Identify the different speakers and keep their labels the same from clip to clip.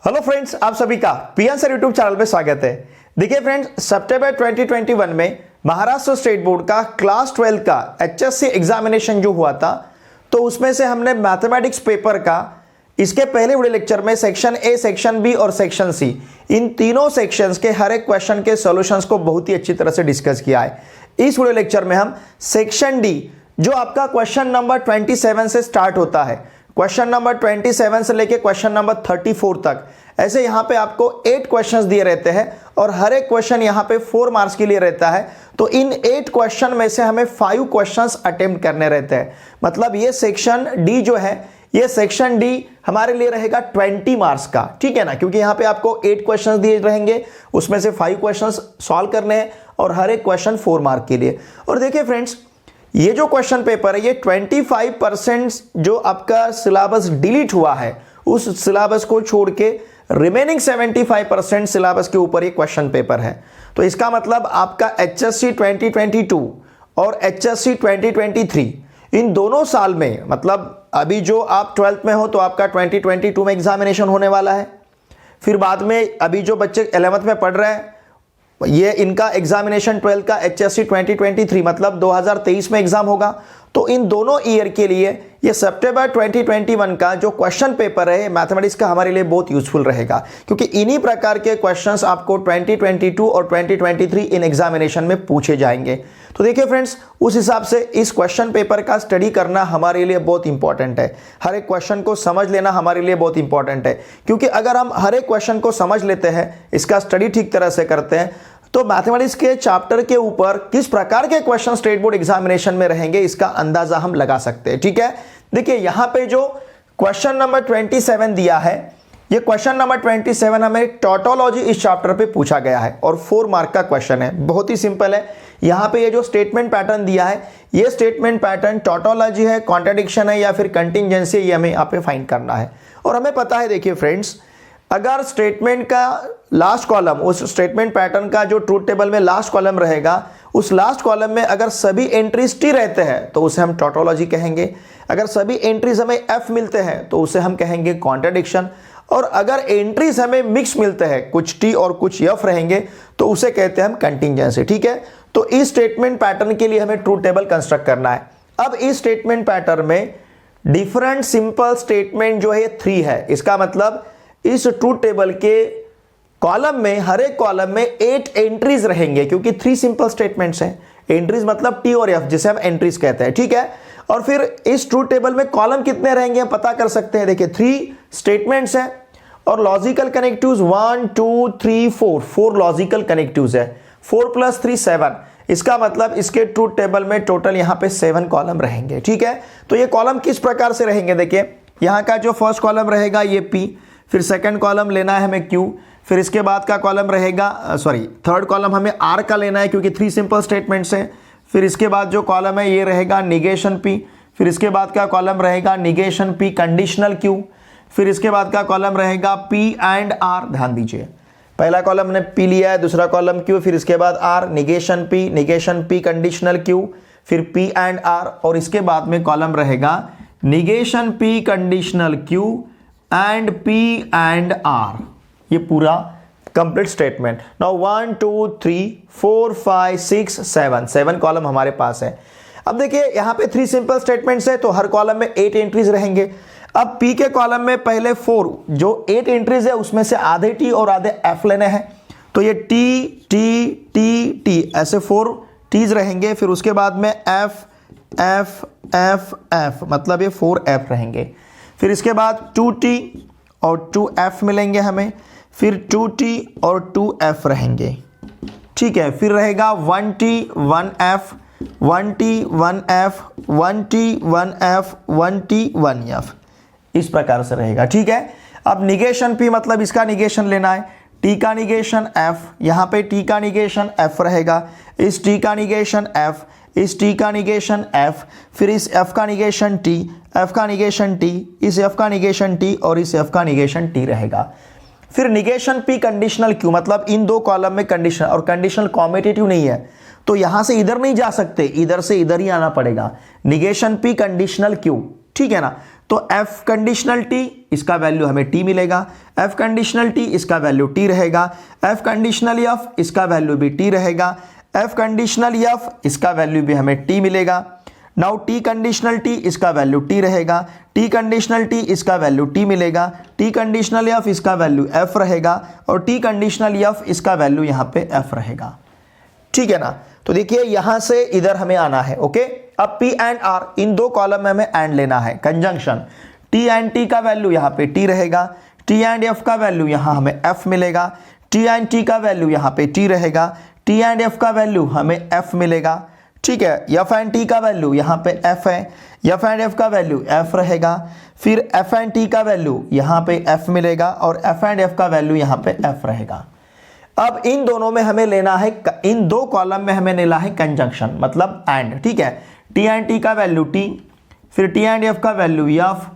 Speaker 1: Hello friends, आप सभी का पीएन सर यूट्यूब चैनल पे स्वागत है। देखिए फ्रेंड्स, सितंबर 2021 में महाराष्ट्र स्टेट बोर्ड का क्लास 12 का एचएससी एग्जामिनेशन जो हुआ था, तो उसमें से हमने मैथमेटिक्स पेपर का इसके पहले वीडियो लेक्चर में सेक्शन ए, सेक्शन बी और सेक्शन सी, इन तीनों सेक्शंस के हर एक क्वेश्चन के सॉल्यूशंस को बहुत ही अच्छी तरह से डिस्कस किया है। इस वीडियो लेक्चर में हम सेक्शन डी, जो आपका क्वेश्चन नंबर 27 से स्टार्ट होता है, क्वेश्चन नंबर 27 से लेके क्वेश्चन नंबर 34 तक, ऐसे यहां पे आपको 8 क्वेश्चंस दिए रहते हैं और हर एक क्वेश्चन यहां पे 4 मार्क्स के लिए रहता है। तो इन 8 क्वेश्चन में से हमें 5 क्वेश्चंस अटेम्प्ट करने रहते हैं। मतलब ये सेक्शन डी जो है, ये सेक्शन डी हमारे लिए रहेगा 20 मार्क्स का, ठीक है ना, क्योंकि यहां पे आपको 8 क्वेश्चंस दिए रहेंगे, उसमें से 5 क्वेश्चंस सॉल्व करने हैं और हर एक क्वेश्चन 4 मार्क के लिए। और देखिए फ्रेंड्स, ये जो क्वेश्चन पेपर है, ये 25% जो आपका सिलेबस डिलीट हुआ है, उस सिलेबस को छोड़ के रिमेनिंग 75% सिलेबस के ऊपर ये क्वेश्चन पेपर है। तो इसका मतलब आपका एचएससी 2022 और एचएससी 2023 इन दोनों साल में, मतलब अभी जो आप 12th में हो तो आपका 2022 में एग्जामिनेशन होने वाला है, फिर बाद में अभी जो बच्चे 11th में पढ़ रहे हैं, ये इनका एग्जामिनेशन 12 का एचएससी 2023 मतलब 2023 में एग्जाम होगा। तो इन दोनों ईयर के लिए ये सितंबर 2021 का जो क्वेश्चन पेपर है मैथमेटिक्स का हमारे लिए बहुत यूजफुल रहेगा, क्योंकि इन्हीं प्रकार के क्वेश्चंस आपको 2022 और 2023 इन एग्जामिनेशन में पूछे जाएंगे। तो देखिए फ्रेंड्स, उस हिसाब से इस क्वेश्चन पेपर का स्टडी करना हमारे लिए बहुत इंपॉर्टेंट है। हर एक क्वेश्चन को समझ लेना हमारे लिए बहुत इंपॉर्टेंट है, क्योंकि अगर हम हर एक क्वेश्चन को समझ लेते हैं, इसका स्टडी ठीक तरह से करते हैं, तो मैथमेटिक्स के चैप्टर के ऊपर किस प्रकार के क्वेश्चन स्टेट बोर्ड एग्जामिनेशन में रहेंगे इसका अंदाजा हम लगा सकते हैं। ठीक है, देखिए यहां पे जो क्वेश्चन नंबर 27 दिया है, ये क्वेश्चन नंबर 27 हमें टोटोलॉजी इस चैप्टर पे पूछा गया है और 4 मार्क का क्वेश्चन है। बहुत ही सिंपल है। यहां पे ये जो स्टेटमेंट पैटर्न दिया है, ये स्टेटमेंट पैटर्न टोटोलॉजी है, कॉन्ट्रडिक्शन है या फिर कंटिंजेंसी, ये हमें यहाँ पे फाइंड करना है। और हमें पता है, देखिए फ्रेंड्स, अगर स्टेटमेंट का लास्ट कॉलम, उस स्टेटमेंट पैटर्न का जो ट्रूथ टेबल में लास्ट कॉलम रहेगा, उस लास्ट कॉलम में अगर सभी एंट्रीज टी रहते हैं तो उसे हम टोटोलॉजी कहेंगे। अगर सभी एंट्रीज हमें एफ मिलते हैं तो उसे हम कहेंगे कॉन्ट्रडिक्शन। और अगर एंट्रीज हमें मिक्स मिलते हैं, कुछ टी और कुछ एफ रहेंगे, तो उसे कहते हैं हम कंटिंजेंसी। ठीक है, तो इस स्टेटमेंट पैटर्न के लिए हमें ट्रूथ टेबल कंस्ट्रक्ट करना है। अब इस स्टेटमेंट पैटर्न में डिफरेंट सिंपल स्टेटमेंट जो है 3 है। इसका मतलब इस ट्रूथ टेबल के कॉलम में, हर एक कॉलम में 8 एंट्रीज रहेंगे, क्योंकि 3 सिंपल स्टेटमेंट्स हैं। एंट्रीज मतलब टी और एफ, जिसे हम एंट्रीज कहते हैं। ठीक है, और फिर इस ट्रूथ टेबल में कॉलम कितने रहेंगे हम पता कर सकते हैं। देखिए 3 स्टेटमेंट्स हैं और लॉजिकल कनेक्टिव्स 1 2 3 4 लॉजिकल कनेक्टिव्स है। 4 + 3 7, इसका मतलब इसके ट्रूथ टेबल में टोटल यहां पे 7 कॉलम रहेंगे। ठीक है, तो ये कॉलम किस प्रकार से रहेंगे, देखिए यहां का जो फर्स्ट कॉलम रहेगा ये पी, फिर सेकंड कॉलम लेना है हमें क्यू, फिर इसके बाद का कॉलम रहेगा, थर्ड कॉलम हमें आर का लेना है, क्योंकि 3 सिंपल स्टेटमेंट्स हैं। फिर इसके बाद जो कॉलम है ये रहेगा निगेशन पी, फिर इसके बाद का कॉलम रहेगा निगेशन पी कंडीशनल क्यू, फिर इसके बाद का कॉलम रहेगा पी एंड आर। ध्यान दीजिए, पहला कॉलम हमने पी लिया है, दूसरा कॉलम क्यू, फिर इसके बाद R, negation P conditional Q, फिर पी एंड आर, और इसके बाद में कॉलम रहेगा negation P conditional Q and P and R. ये पूरा कंप्लीट स्टेटमेंट। नाउ 1 2 3 4 5 6 7 कॉलम हमारे पास है। अब देखिए यहां पे 3 सिंपल स्टेटमेंट्स है, तो हर कॉलम में 8 एंट्रीज रहेंगे। अब पी के कॉलम में पहले 4 जो 8 एंट्रीज है, उसमें से आधे टी और आधे एफ लेने हैं, तो ये टी टी टी टी ऐसे 4 टीज रहेंगे। फिर उसके बाद में एफ एफ एफ एफ, मतलब ये 4 एफ रहेंगे। फिर इसके बाद 2t और 2f मिलेंगे हमें, फिर 2t और 2f रहेंगे। ठीक है, फिर रहेगा 1t 1f 1t 1f 1t 1f 1t 1f, इस प्रकार से रहेगा। ठीक है, अब निगेशन p मतलब इसका निगेशन लेना है, t का निगेशन f, यहाँ पे t का निगेशन f रहेगा, इस t का निगेशन f, इस t का निगेशन f, फिर इस f का निगेशन t, f का निगेशन t, इस f का निगेशन t और इस f का निगेशन t रहेगा। फिर निगेशन p कंडीशनल q, मतलब इन 2 कॉलम में कंडीशनल, और कंडीशनल कॉम्पिटिटिव नहीं है, तो यहां से इधर नहीं जा सकते, इधर से इधर ही आना पड़ेगा। निगेशन p कंडीशनल q, ठीक है ना। तो एफ कंडीशनल टी इसका वैल्यू हमें टी मिलेगा, एफ कंडीशनल टी इसका वैल्यू टी रहेगा, एफ कंडीशनल एफ इसका वैल्यू भी टी रहेगा, एफ कंडीशनल एफ इसका वैल्यू भी हमें टी मिलेगा। नाउ टी कंडीशनल टी इसका वैल्यू टी रहेगा, टी कंडीशनल टी इसका वैल्यू टी मिलेगा, टी कंडीशनल एफ इसका वैल्यू एफ रहेगा और टी कंडीशनल एफ इसका वैल्यू यहाँ पे एफ रहेगा। ठीक है ना। तो देखिए यहां से इधर हमें आना है। ओके, अब पी एंड आर इन दो कॉलम में हमें एंड लेना है, कंजंक्शन। टी एंड टी का वैल्यू यहाँ पे टी रहेगा, टी एंड एफ का वैल्यू यहाँ हमें एफ मिलेगा, टी एंड टी का वैल्यू यहाँ पे टी रहेगा, टी एंड एफ का वैल्यू हमें एफ मिलेगा। ठीक है, एफ एंड टी का वैल्यू यहाँ पे एफ है, एफ एंड एफ का वैल्यू एफ रहेगा, फिर एफ एंड टी का वैल्यू यहाँ पे एफ मिलेगा और एफ एंड एफ का वैल्यू यहाँ पे एफ रहेगा। अब इन दोनों में हमें लेना है, इन दो कॉलम में हमें लेना है कंजंक्शन, मतलब एंड। ठीक है, टी एंड टी का वैल्यू टी, फिर टी एंड एफ का value F,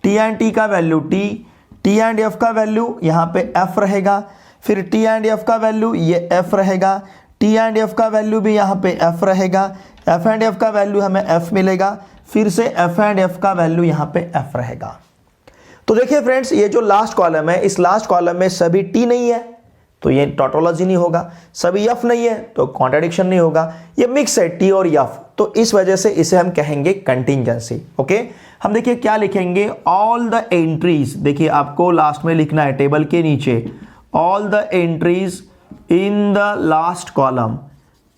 Speaker 1: T and T का value T, T and F का वैल्यू यहाँ पे एफ रहेगा, फिर टी एंड एफ का वैल्यू ये एफ रहेगा, टी एंड एफ का वैल्यू भी यहाँ पे एफ रहेगा, एफ एंड एफ का वैल्यू हमें एफ मिलेगा, फिर से एफ एंड एफ का वैल्यू यहाँ पे एफ रहेगा। तो देखिए फ्रेंड्स, ये जो लास्ट कॉलम है, इस लास्ट कॉलम में सभी टी नहीं है तो ये टोटोलॉजी नहीं होगा, सभी एफ नहीं है तो कॉन्ट्राडिक्शन नहीं होगा, ये मिक्स है टी और एफ, तो इस वजह से इसे हम कहेंगे कंटिंजेंसी। ओके, हम देखिए क्या लिखेंगे, ऑल द एंट्रीज, देखिए आपको लास्ट में लिखना है टेबल के नीचे, all the entries in the last column.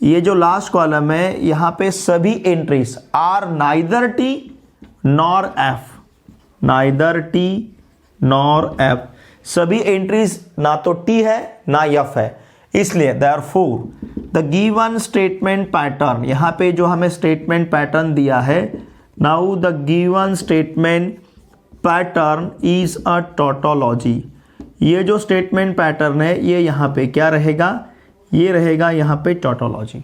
Speaker 1: ये जो लास्ट कॉलम है यहां पे सभी entries are neither T nor F, neither T nor F, सभी एंट्रीज ना तो टी है ना एफ है, इसलिए therefore the given statement pattern, यहां पे जो हमें स्टेटमेंट पैटर्न दिया है, now the given statement pattern is a tautology. ये जो स्टेटमेंट पैटर्न है ये यहां पे क्या रहेगा, ये रहेगा यहां पे टोटोलॉजी।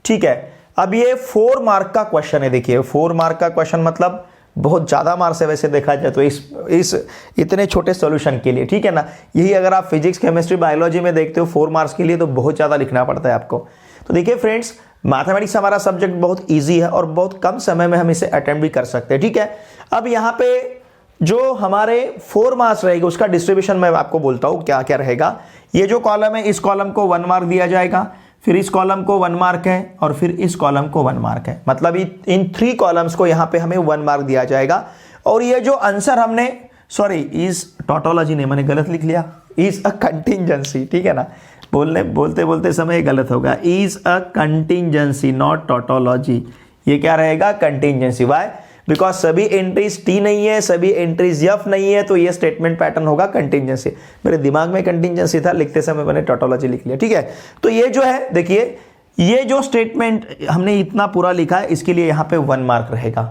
Speaker 1: ठीक है, अब ये 4 मार्क का क्वेश्चन है। देखिए 4 मार्क का क्वेश्चन मतलब बहुत ज़्यादा मार्क्स है वैसे देखा जाए तो इस इतने छोटे सॉल्यूशन के लिए। ठीक है ना, यही अगर आप फिजिक्स केमिस्ट्री बायोलॉजी में देखते हो 4 मार्क्स के लिए तो बहुत ज़्यादा लिखना पड़ता है आपको। तो देखिए फ्रेंड्स, मैथमेटिक्स हमारा सब्जेक्ट बहुत ईजी है और बहुत कम समय में हम इसे अटेम्प्ट भी कर सकते हैं। ठीक है, अब यहाँ पे जो हमारे 4 मार्क्स रहेगा उसका डिस्ट्रीब्यूशन मैं आपको बोलता हूँ क्या क्या रहेगा। ये जो कॉलम है इस कॉलम को 1 मार्क दिया जाएगा, फिर इस कॉलम को 1 मार्क है और फिर इस कॉलम को 1 मार्क है, मतलब इन 3 कॉलम्स को यहाँ पे हमें 1 मार्क दिया जाएगा। और ये जो आंसर हमने, सॉरी इज टोटोलॉजी नहीं, मैंने गलत लिख लिया, इज अ कंटिंजेंसी। ठीक है ना, बोलते बोलते समय गलत होगा, is a contingency not tautology. ये क्या रहेगा, कंटिंजेंसी। वाई, बिकॉज सभी एंट्रीज टी नहीं है, सभी एंट्रीज एफ नहीं है, तो ये स्टेटमेंट पैटर्न होगा कंटिंजेंसी। मेरे दिमाग में कंटिंजेंसी था, लिखते समय मैंने टोटोलॉजी लिख लिया। ठीक है, तो ये जो है देखिए, ये जो स्टेटमेंट हमने इतना पूरा लिखा है इसके लिए यहाँ पे 1 मार्क रहेगा।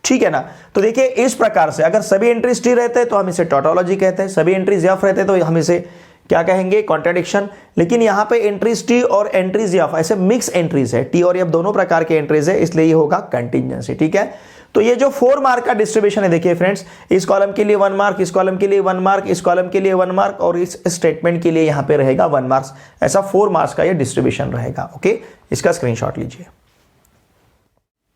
Speaker 1: ठीक है ना, तो देखिए इस प्रकार से अगर सभी एंट्रीज टी रहते हैं तो हम इसे टोटोलॉजी कहते हैं, सभी एंट्रीज एफ रहते हैं तो हम इसे क्या कहेंगे, कॉन्ट्राडिक्शन। लेकिन यहाँ पे एंट्रीज टी और एंट्रीज एफ ऐसे मिक्स एंट्रीज है, टी और एफ दोनों प्रकार के एंट्रीज है, इसलिए ये होगा कंटिंजेंसी। ठीक है, तो ये जो 4 मार्क का डिस्ट्रीब्यूशन है देखिए फ्रेंड्स, इस कॉलम के लिए 1 मार्क, इस कॉलम के लिए 1 मार्क, इस कॉलम के लिए 1 मार्क और इस स्टेटमेंट के लिए यहां पे रहेगा 1 मार्क्स। ऐसा 4 मार्क्स का ये डिस्ट्रीब्यूशन रहेगा। ओके, इसका स्क्रीनशॉट लीजिए।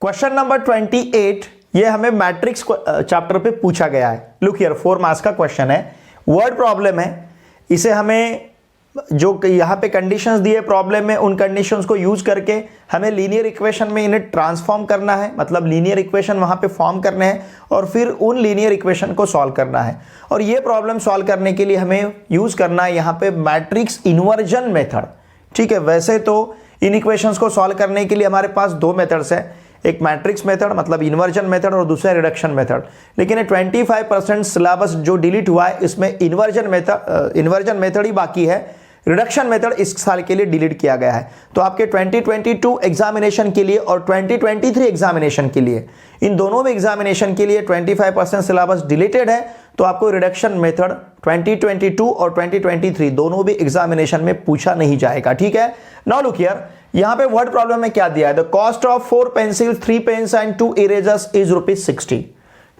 Speaker 1: क्वेश्चन नंबर 28, ये हमें मैट्रिक्स चैप्टर पे पूछा गया है। लुक हियर, 4 मार्क्स का क्वेश्चन है, वर्ड प्रॉब्लम है। इसे हमें जो यहाँ पे कंडीशंस दिए प्रॉब्लम में, उन कंडीशंस को यूज करके हमें लीनियर इक्वेशन में इन्हें ट्रांसफॉर्म करना है, मतलब लीनियर इक्वेशन वहाँ पे फॉर्म करने हैं और फिर उन लीनियर इक्वेशन को सॉल्व करना है। और ये प्रॉब्लम सॉल्व करने के लिए हमें यूज करना है यहाँ पे मैट्रिक्स इन्वर्जन मेथड। ठीक है, वैसे तो इन इक्वेशंस को सॉल्व करने के लिए हमारे पास 2 मेथड्स है, एक मैट्रिक्स मेथड मतलब इन्वर्जन मेथड और दूसरा रिडक्शन मेथड। लेकिन ये 25% सिलेबस जो डिलीट हुआ है इसमें इन्वर्जन मेथड ही बाकी है, रिडक्शन मेथड इस साल के लिए डिलीट किया गया है। तो आपके 2022 एग्जामिनेशन के लिए और 2023 एग्जामिनेशन के लिए, इन दोनों में एग्जामिनेशन के लिए 25% सिलेबस डिलीटेड है, तो आपको रिडक्शन मेथड 2022 और 2023 दोनों भी एग्जामिनेशन में पूछा नहीं जाएगा। ठीक है, नाउ लुक हियर, यहां पे वर्ड प्रॉब्लम में क्या दिया है, the cost of 4 pencil 3 pens and 2 erasers is ₹60।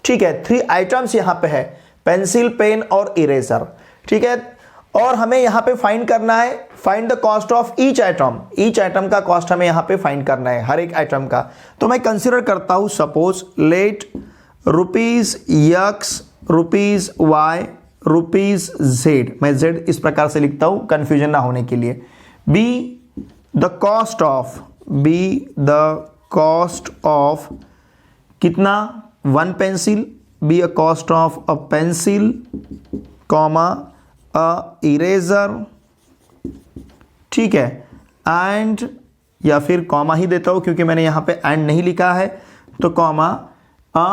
Speaker 1: ठीक है, 3 आइटम्स यहां पे है, पेंसिल, पेन और इरेजर। ठीक है, और हमें यहां पे फाइंड करना है, find the cost of each item. Each item का कॉस्ट हमें यहां पे फाइंड करना है, हर एक आइटम का। तो मैं कंसीडर करता हूं, suppose let rupees x, rupees Y, rupees Z. मैं जेड इस प्रकार से लिखता हूं कंफ्यूजन ना होने के लिए। Be the cost of, be the cost of कितना, 1 pencil, be a cost of a pencil, comma a eraser, ठीक है, एंड, या फिर कॉमा ही देता हूं क्योंकि मैंने यहां पे एंड नहीं लिखा है, तो कॉमा अ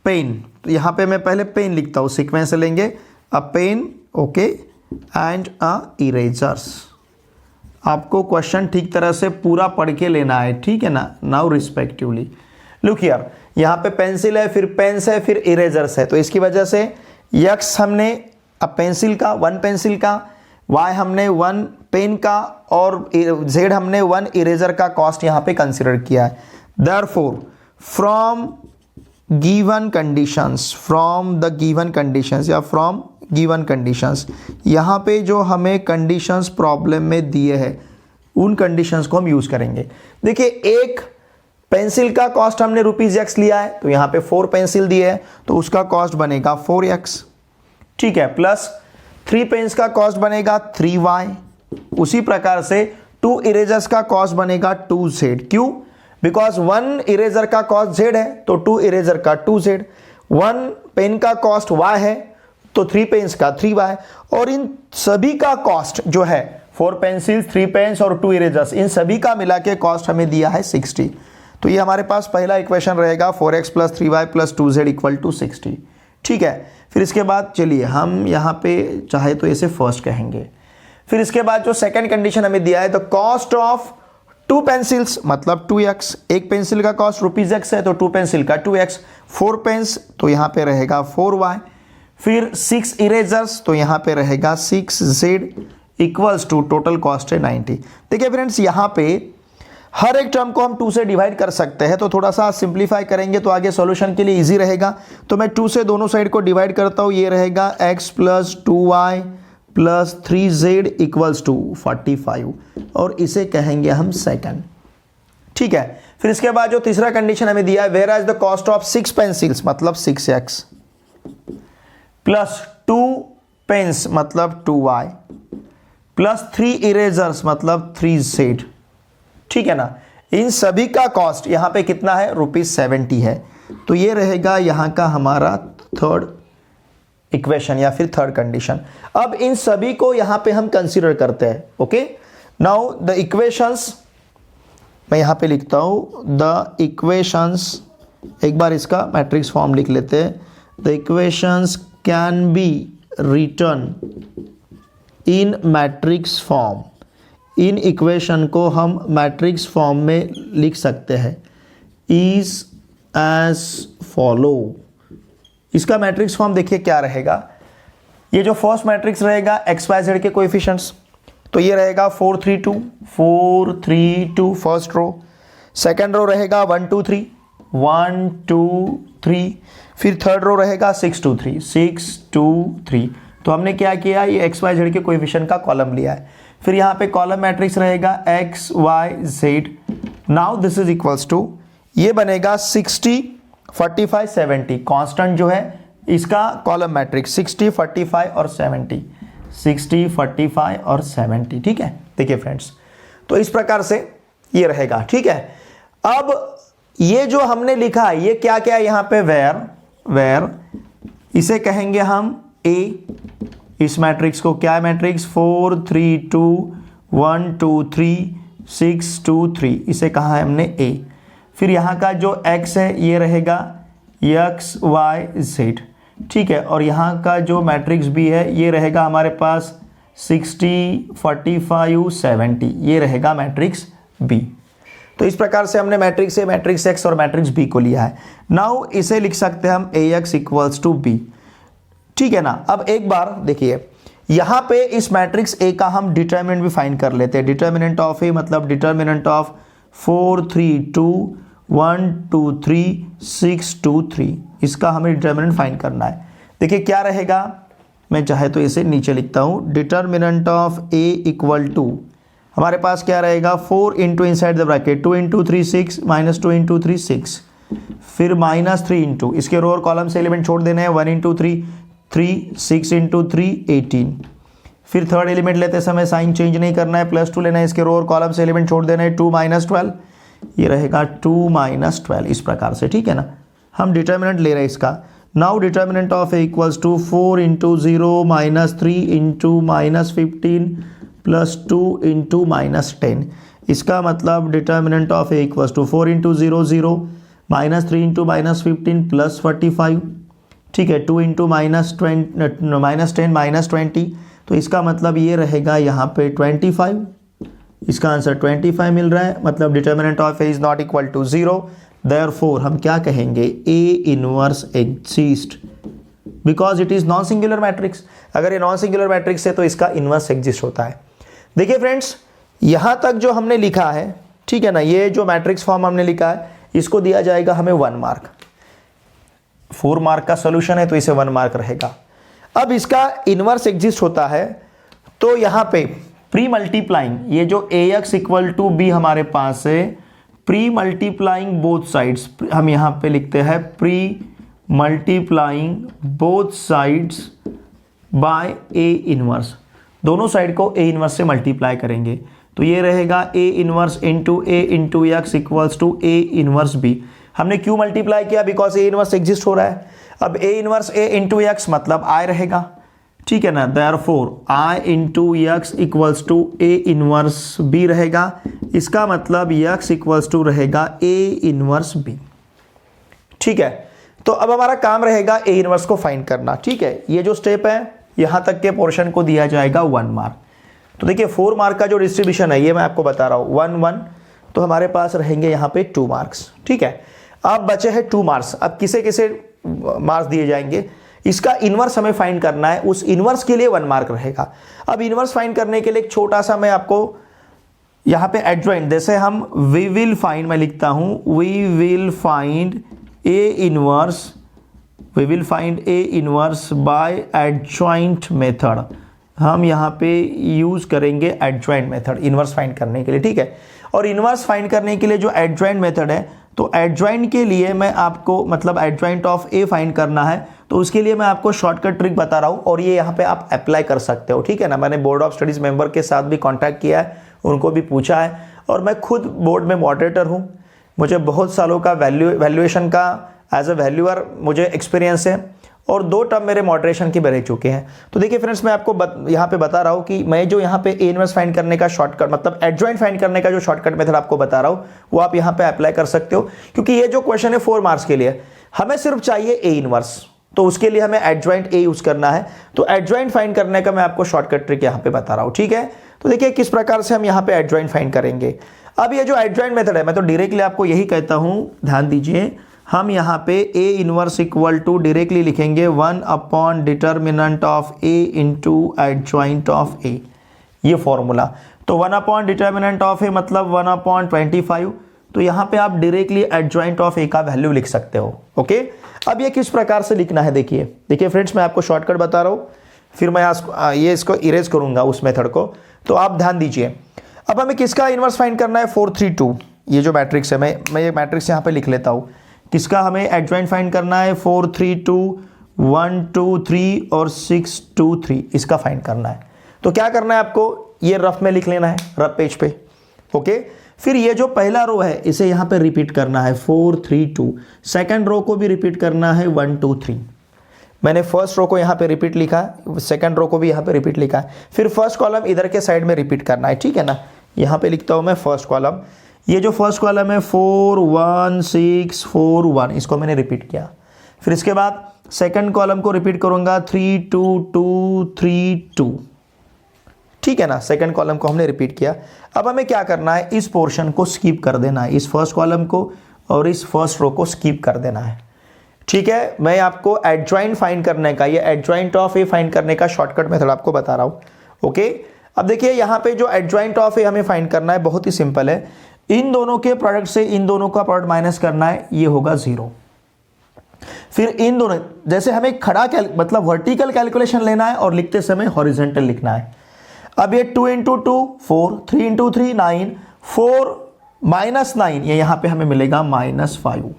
Speaker 1: पेन। तो यहां पे मैं पहले पेन लिखता हूं, सीक्वेंस से लेंगे, a pen, okay, and a erasers. आपको क्वेश्चन ठीक तरह से पूरा पढ़ के लेना है, ठीक है ना। नाउ रिस्पेक्टिवली लुक हियर, यहां पे पेंसिल है, फिर पेन्स है, फिर इरेजर्स है, तो इसकी वजह से यक्स हमने अब पेंसिल का 1 पेंसिल का, वाई हमने 1 पेन का, और जेड हमने 1 इरेजर का कॉस्ट यहां पे कंसिडर किया है। Therefore from given conditions, from the given conditions या फ्रॉम गिवन कंडीशंस, यहाँ पे जो हमें कंडीशंस प्रॉब्लम में दिए हैं उन कंडीशंस को हम यूज करेंगे। देखिए, एक पेंसिल का कॉस्ट हमने रुपीज एक्स लिया है, तो यहाँ पे 4 पेंसिल दिए है, तो उसका कॉस्ट बनेगा 4x, ठीक है, प्लस 3 पेन्स का कॉस्ट बनेगा 3y। उसी प्रकार से 2 इरेजर्स का कॉस्ट बनेगा 2z। क्यों? बिकॉज 1 इरेजर का कॉस्ट z है, तो 2 इरेजर का 2z, 1 पेन का कॉस्ट y है, तो 3 पेन्स का 3y, और इन सभी का कॉस्ट जो है 4 पेंसिल, 3 पेन्स और 2 इरेजर्स, इन सभी का मिला के कॉस्ट हमें दिया है 60। तो ये हमारे पास पहला इक्वेशन रहेगा 4x plus 3y plus 2z equal to 60, ठीक है। फिर इसके बाद चलिए हम यहाँ पे चाहे तो इसे फर्स्ट कहेंगे। फिर इसके बाद जो सेकंड कंडीशन हमें दिया है, द कॉस्ट ऑफ 2 पेंसिल्स मतलब 2x, एक पेंसिल का कॉस्ट रुपीज x है, तो 2 पेंसिल का 2x, 4 पेन्स तो यहाँ पे रहेगा 4y, फिर 6 इरेजर्स तो यहाँ पे रहेगा 6z equals to total cost है 90। देखिए फ्रेंड्स, यहाँ पे हर एक टर्म को हम 2 से डिवाइड कर सकते हैं, तो थोड़ा सा सिंप्लीफाई करेंगे तो आगे सॉल्यूशन के लिए इजी रहेगा। तो मैं 2 से दोनों साइड को डिवाइड करता हूँ, ये रहेगा x plus 2y plus 3z equals to 45, और इसे कहेंगे हम सेकंड, ठीक है। फिर इसके बाद जो तीसरा कंडीशन हमें दिया है, where as the cost of 6 pencils मतलब 6x प्लस 2 पेन्स मतलब 2y प्लस 3 इरेजर्स मतलब 3z, ठीक है ना। इन सभी का कॉस्ट यहां पे कितना है, ₹70 है। तो ये रहेगा यहां का हमारा थर्ड इक्वेशन या फिर थर्ड कंडीशन। अब इन सभी को यहां पे हम कंसीडर करते हैं, ओके। नाउ द इक्वेशंस, मैं यहां पे लिखता हूं द इक्वेशंस, एक बार इसका मैट्रिक्स फॉर्म लिख लेते हैं। The equations can be return in matrix form, in equation को हम मैट्रिक्स फॉर्म में लिख सकते हैं, इज एज फॉलो। इसका मैट्रिक्स फॉर्म देखिए क्या रहेगा। ये जो फर्स्ट मैट्रिक्स रहेगा एक्स वाई जेड के कोएफिशिएंट्स, तो ये रहेगा 4 3 2 4 3 2 फर्स्ट रो। सेकंड रो रहेगा 1 2 3 1 2 3, फिर थर्ड रो रहेगा 6 2 3 6 2 3। तो हमने क्या किया, ये एक्स वाई जेड के कोएफिशिएंट का कॉलम लिया है। फिर यहाँ पे कॉलम मैट्रिक्स रहेगा x y z. Now this is equals to, ये बनेगा 60 45 70, कांस्टेंट जो है इसका कॉलम मैट्रिक्स 60 45 और 70, 60 45 और 70, ठीक है। देखिए फ्रेंड्स, तो इस प्रकार से ये रहेगा, ठीक है। अब ये जो हमने लिखा है ये क्या क्या है यहाँ पे, वेयर इसे कहेंगे हम ए। इस मैट्रिक्स को क्या है, मैट्रिक्स 4 3 2 1 2 3 6 2 3, इसे कहा है हमने ए। फिर यहाँ का जो x है ये रहेगा x y z, ठीक है। और यहाँ का जो मैट्रिक्स b है ये रहेगा हमारे पास 60 45 70, ये रहेगा मैट्रिक्स b। तो इस प्रकार से हमने मैट्रिक्स ए, मैट्रिक्स x और मैट्रिक्स b को लिया है। नाउ इसे लिख सकते हैं हम ax इक्वल्स टू b, ठीक है ना। अब एक बार देखिए, यहां पे इस मैट्रिक्स ए का हम डिटर्मिनेंट भी फाइंड कर लेते हैं। डिटर्मिनेंट ऑफ ए मतलब डिटर्मिनेंट ऑफ 4 3 2 1 2 3 6 2 3, इसका हमें डिटर्मिनेंट फाइंड करना है। देखिए क्या रहेगा, मैं चाहे तो इसे नीचे लिखता हूं, determinant of A equal to हमारे पास क्या रहेगा, 4 into inside the bracket 2 into 3 6 minus 2 into 3 6, फिर -3 इंटू इसके रो और कॉलम से एलिमेंट छोड़ देने हैं, 1 इंटू 3 3, 6 इंटू 3 18। फिर थर्ड एलिमेंट लेते समय साइन चेंज नहीं करना है, +2 लेना है, इसके रो और कॉलम से एलिमेंट छोड़ देना है, 2 - 12, ये रहेगा 2 - 12 इस प्रकार से, ठीक है ना। हम डिटर्मिनेंट ले रहे हैं इसका। Now determinant of A equals to 4 into 0 -3 into -15 plus 2 into -10। इसका मतलब determinant of A equals to 4 into 0 0 -3 into -15 plus 45, ठीक है, 2 इंटू -10 -20, तो इसका मतलब ये रहेगा यहाँ पे 25। इसका आंसर 25 मिल रहा है, मतलब determinant of A is not equal to 0। Therefore हम क्या कहेंगे, A inverse exist because it is non singular matrix. अगर ये नॉन सिंगुलर मैट्रिक्स है तो इसका इनवर्स एग्जिस्ट होता है। देखिए फ्रेंड्स, यहां तक जो हमने लिखा है, ठीक है ना, ये जो मैट्रिक्स फॉर्म हमने लिखा है इसको दिया जाएगा हमें 1 मार्क। 4 मार्क का सोल्यूशन है तो इसे 1 मार्क रहेगा। अब इसका इनवर्स एग्जिस्ट होता है तो यहां पे प्री मल्टीप्लाइंग, ये जो ax इक्वल टू बी हमारे पास है, प्री मल्टीप्लाइंग बोथ साइड्स, हम यहां पे लिखते हैं pre multiplying both sides by A inverse, दोनों साइड को ए इनवर्स से मल्टीप्लाई करेंगे तो ये रहेगा A inverse into A into x equals to A inverse B. हमने क्यों मल्टीप्लाई किया, बिकॉज ए इनवर्स एग्जिस्ट हो रहा है। अब A inverse A into x मतलब आई रहेगा, ठीक है ना। Therefore I into x equals to A inverse B रहेगा। इसका मतलब एक्स इक्वल्स टू रहेगा ए इनवर्स बी, ठीक है। तो अब हमारा काम रहेगा ए इनवर्स को फाइंड करना, ठीक है। ये जो स्टेप है यहां तक के पोर्शन को दिया जाएगा 1 मार्क। तो देखिए 4 मार्क का जो डिस्ट्रीब्यूशन है ये मैं आपको बता रहा हूं, 1 1, तो हमारे पास रहेंगे यहाँ पे 2 मार्क्स, ठीक है। अब बचे हैं 2 मार्क्स। अब किसे किसे मार्क्स दिए जाएंगे, इसका इनवर्स हमें फाइंड करना है, उस इनवर्स के लिए 1 मार्क रहेगा। अब इनवर्स फाइंड करने के लिए एक छोटा सा मैं आपको यहाँ पे एडजॉइंट, जैसे हम वी विल फाइंड, मैं लिखता हूं we will find A inverse, we will find A inverse by adjoint method. हम यहाँ पे यूज करेंगे एडजॉइंट मेथड इनवर्स फाइंड करने के लिए, ठीक है। और इनवर्स फाइंड करने के लिए जो एडजॉइंट मेथड है, तो एडजॉइंट के लिए मैं आपको, मतलब एडजॉइंट ऑफ ए फाइंड करना है तो उसके लिए मैं आपको शॉर्टकट ट्रिक बता रहा हूँ और ये यहाँ पे आप अप्लाई कर सकते हो, ठीक है ना। मैंने बोर्ड ऑफ स्टडीज मेंबर के साथ भी कांटेक्ट किया है, उनको भी पूछा है, और मैं खुद बोर्ड में मॉडरेटर हूँ। मुझे बहुत सालों का वैल्यूएशन का एज ए वैल्यूअर मुझे एक्सपीरियंस है और 2 टर्म मेरे मॉडरेशन के रह चुके हैं। तो देखिए फ्रेंड्स, मैं आपको यहाँ पे बता रहा हूँ कि मैं जो यहाँ पे ए इनवर्स फाइंड करने का शॉर्टकट, मतलब एडजॉइंट फाइंड करने का जो शॉर्टकट मेथड आपको बता रहा हूँ वो आप यहाँ पे अप्लाई कर सकते हो, क्योंकि ये जो क्वेश्चन है 4 मार्क्स के लिए, हमें सिर्फ चाहिए ए इनवर्स, तो उसके लिए हमें एडजॉइंट ए यूज करना है। तो एडजॉइंट फाइंड करने का मैं आपको शॉर्टकट ट्रिक यहाँ पे बता रहा हूँ, ठीक है। तो देखिए किस प्रकार से हम यहाँ पे एडजॉइंट फाइंड करेंगे। अब ये जो एडजॉइंट मेथड है, मैं तो डायरेक्टली आपको यही कहता हूँ, ध्यान दीजिए, हम यहाँ पे A inverse equal to directly लिखेंगे 1 upon determinant of A into adjoint of A, ये फॉर्मूला। तो 1 अपॉन डिटर्मिनेंट ऑफ ए मतलब 1 अपॉन 25, तो यहाँ पे आप डायरेक्टली एडजॉइंट ऑफ ए का वैल्यू लिख सकते हो, ओके। अब ये किस प्रकार से लिखना है, देखिए फ्रेंड्स, मैं आपको शॉर्टकट बता रहा हूँ, फिर मैं ये इसको इरेज करूंगा उस मेथड को, तो आप ध्यान दीजिए। अब हमें किसका इनवर्स फाइंड करना है, 4 3 2, ये जो मैट्रिक्स है, मैं ये मैट्रिक्स यहाँ पे लिख लेता हूँ। किसका हमें एडजॉइंट फाइंड करना है, 4 3 2 1 2 3 और 6 2 3, इसका फाइंड करना है। तो क्या करना है आपको, ये रफ में लिख लेना है, रफ पेज पे, ओके। फिर ये जो पहला रो है इसे यहाँ पे रिपीट करना है 4 3 2, सेकंड रो को भी रिपीट करना है 1 2 3। मैंने फर्स्ट रो को यहाँ पे रिपीट लिखा, सेकंड रो को भी यहाँ पे रिपीट लिखा है, फिर फर्स्ट कॉलम इधर के साइड में रिपीट करना है, ठीक है ना। यहाँ पे लिखता हूँ मैं फर्स्ट कॉलम, ये जो फर्स्ट कॉलम है 4 1 6 4 1, इसको मैंने रिपीट किया। फिर इसके बाद सेकंड कॉलम को रिपीट करूंगा 3 2 2 3 2, ठीक है ना। सेकंड कॉलम को हमने रिपीट किया। अब हमें क्या करना है, इस पोर्शन को स्किप कर देना है, इस फर्स्ट कॉलम को और इस फर्स्ट रो को स्किप कर देना है, ठीक है। मैं आपको एडजॉइंट फाइंड करने का, ये एडजॉइंट ऑफ ए फाइंड करने का शॉर्टकट मेथड आपको बता रहा हूँ, ओके। अब देखिए यहाँ पे जो एडजॉइंट ऑफ ए हमें फाइंड करना है बहुत ही सिंपल है, इन दोनों के प्रोडक्ट से इन दोनों का प्रोडक्ट माइनस करना है, ये होगा 0। फिर इन दोनों, जैसे हमें खड़ा मतलब वर्टिकल कैलकुलेशन लेना है और लिखते समय हॉरिजॉन्टल लिखना है। अब ये 2 इंटू 2 4, 3 इंटू 3 9, 4 -9, ये यहाँ पे हमें मिलेगा -5,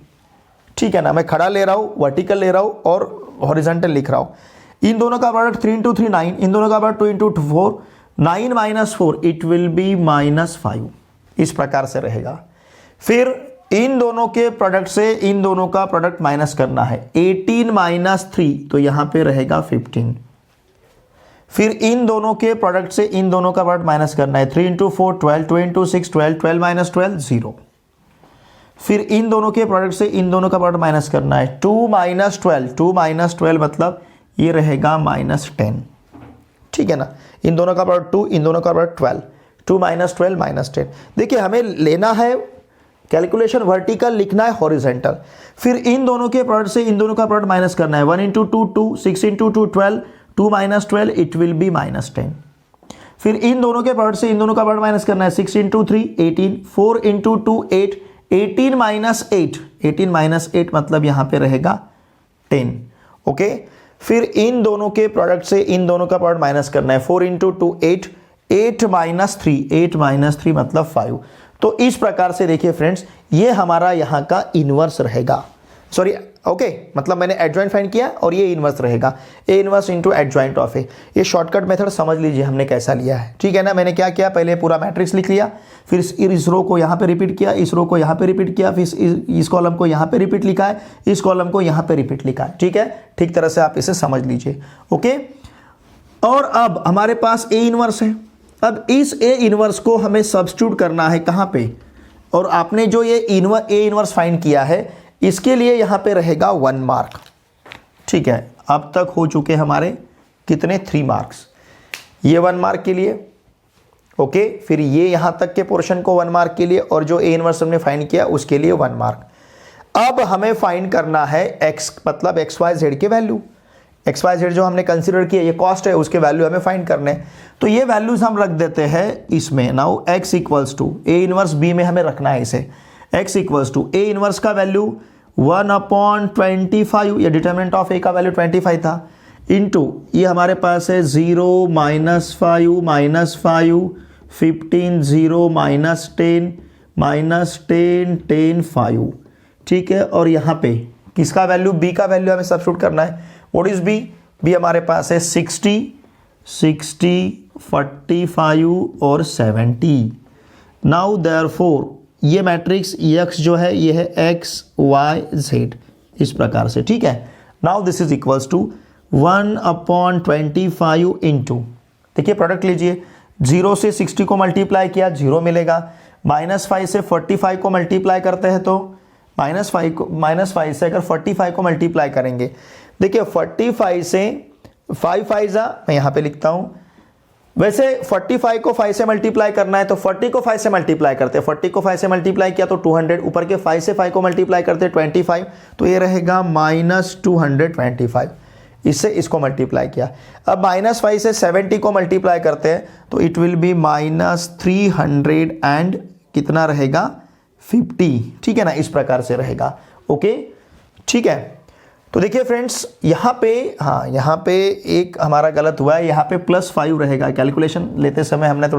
Speaker 1: ठीक है ना, मैं खड़ा ले रहा हूँ, वर्टिकल ले रहा हूँ और हॉरिजॉन्टल लिख रहा हूँ। इन दोनों का प्रोडक्ट 3 into 3 9, इन दोनों का product 2 into 4 9 minus 4 it will B -5, इस प्रकार से रहेगा। फिर इन दोनों के प्रोडक्ट से इन दोनों का प्रोडक्ट माइनस करना है, 18 - 3 तो यहां पे रहेगा 15। फिर इन दोनों के प्रोडक्ट से इन दोनों का प्रोडक्ट माइनस करना है, 3 into 4 12, 2 into 6 12, 12 - 12 0। फिर इन दोनों के प्रोडक्ट से इन दोनों का प्रोडक्ट माइनस करना है, 2 - 12, 2 - 12 मतलब ये रहेगा -10, ठीक है ना। इन दोनों का प्रोडक्ट 2, इन दोनों का प्रोडक्ट 12, 2 - 12 -10। देखिए हमें लेना है कैलकुलेशन वर्टिकल, लिखना है हॉरिजॉन्टल। फिर इन दोनों के प्रोडक्ट से इन दोनों का प्रोडक्ट माइनस करना है, 1 into 2 2, 6 into 2 12, 2 - 12 it will B -10। फिर इन दोनों के प्रोडक्ट से इन दोनों का प्रोडक्ट माइनस करना है, 6 into 3 18, 4 into 2 8, 18 - 8, 18 - 8 मतलब यहां पे रहेगा 10, ओके। फिर इन दोनों के प्रोडक्ट से इन दोनों का प्रोडक्ट माइनस करना है, 4 into 2 8, 8 - 3, 8 - 3 मतलब 5। तो इस प्रकार से देखिए फ्रेंड्स, ये हमारा यहाँ का इनवर्स रहेगा, सॉरी ओके, मतलब मैंने एडजॉइंट फाइंड किया और ये इनवर्स रहेगा, A inverse into adjoint of A. ये शॉर्टकट मेथड समझ लीजिए हमने कैसा लिया है, ठीक है ना। मैंने क्या किया, पहले पूरा मैट्रिक्स लिख लिया, फिर इस रो को यहाँ पे रिपीट किया, इस रो को यहाँ पे रिपीट किया, फिर इस कॉलम को यहाँ पे रिपीट लिखा है, इस कॉलम को यहाँ पे रिपीट लिखा है, ठीक है। ठीक तरह से आप इसे समझ लीजिए, ओके। और अब हमारे पास ए इनवर्स है। अब इस ए इनवर्स को हमें सब्स्टिट्यूट करना है कहाँ पे, और आपने जो ये ए इनवर्स फाइंड किया है इसके लिए यहाँ पे रहेगा 1 मार्क, ठीक है। अब तक हो चुके हमारे कितने, 3 मार्क्स, ये 1 मार्क के लिए, ओके। फिर ये यहाँ तक के पोर्शन को 1 मार्क के लिए, और जो ए इनवर्स हमने फाइंड किया उसके लिए 1 मार्क। अब हमें फाइंड करना है एक्स, मतलब एक्स वाई जेड के वैल्यू। एक्स वाई जेड जो हमने कंसिडर किया, ये कॉस्ट है, उसके वैल्यू हमें फाइंड करने। तो ये वैल्यूज हम रख देते हैं इसमें। Now x equals to A inverse B में हमें रखना है इसे, x equals to A inverse का वैल्यू 1/25, ये डिटरमिनेंट ऑफ ए का वैल्यू 25 था, इनटू ये हमारे पास है 0 - 5 - 5 15 0 -10 -10 10 5, ठीक है। और यहाँ पे किसका वैल्यू, बी का वैल्यू हमें सब्स्टिट्यूट करना है। व्हाट इज बी, बी हमारे पास है 60 60 45 और 70। नाउ देयरफॉर ये मैट्रिक्स एक्स जो है ये है एक्स वाई जेड, इस प्रकार से, ठीक है। Now this is equals to 1/25 into, देखिए प्रोडक्ट लीजिए, 0 से 60 को मल्टीप्लाई किया 0 मिलेगा, -5 से 45 को मल्टीप्लाई करते हैं तो -5 से अगर 45 को मल्टीप्लाई करेंगे, देखिए 45 से 5 5 मैं यहाँ पे लिखता हूँ। वैसे 45 को 5 से मल्टीप्लाई करना है तो 40 को 5 से मल्टीप्लाई करते हैं, 40 को 5 से मल्टीप्लाई किया तो 200, ऊपर के 5 से 5 को मल्टीप्लाई करते हैं 25, तो ये रहेगा -225। इससे इसको मल्टीप्लाई किया। अब -5 से 70 को मल्टीप्लाई करते हैं तो इट विल बी -300 एंड कितना रहेगा 50, ठीक है ना, इस प्रकार से रहेगा, ओके, ठीक है। तो देखिए फ्रेंड्स यहाँ पे, हाँ यहाँ पे एक हमारा गलत हुआ है, यहाँ पे +5 रहेगा। कैलकुलेशन लेते समय हमने आप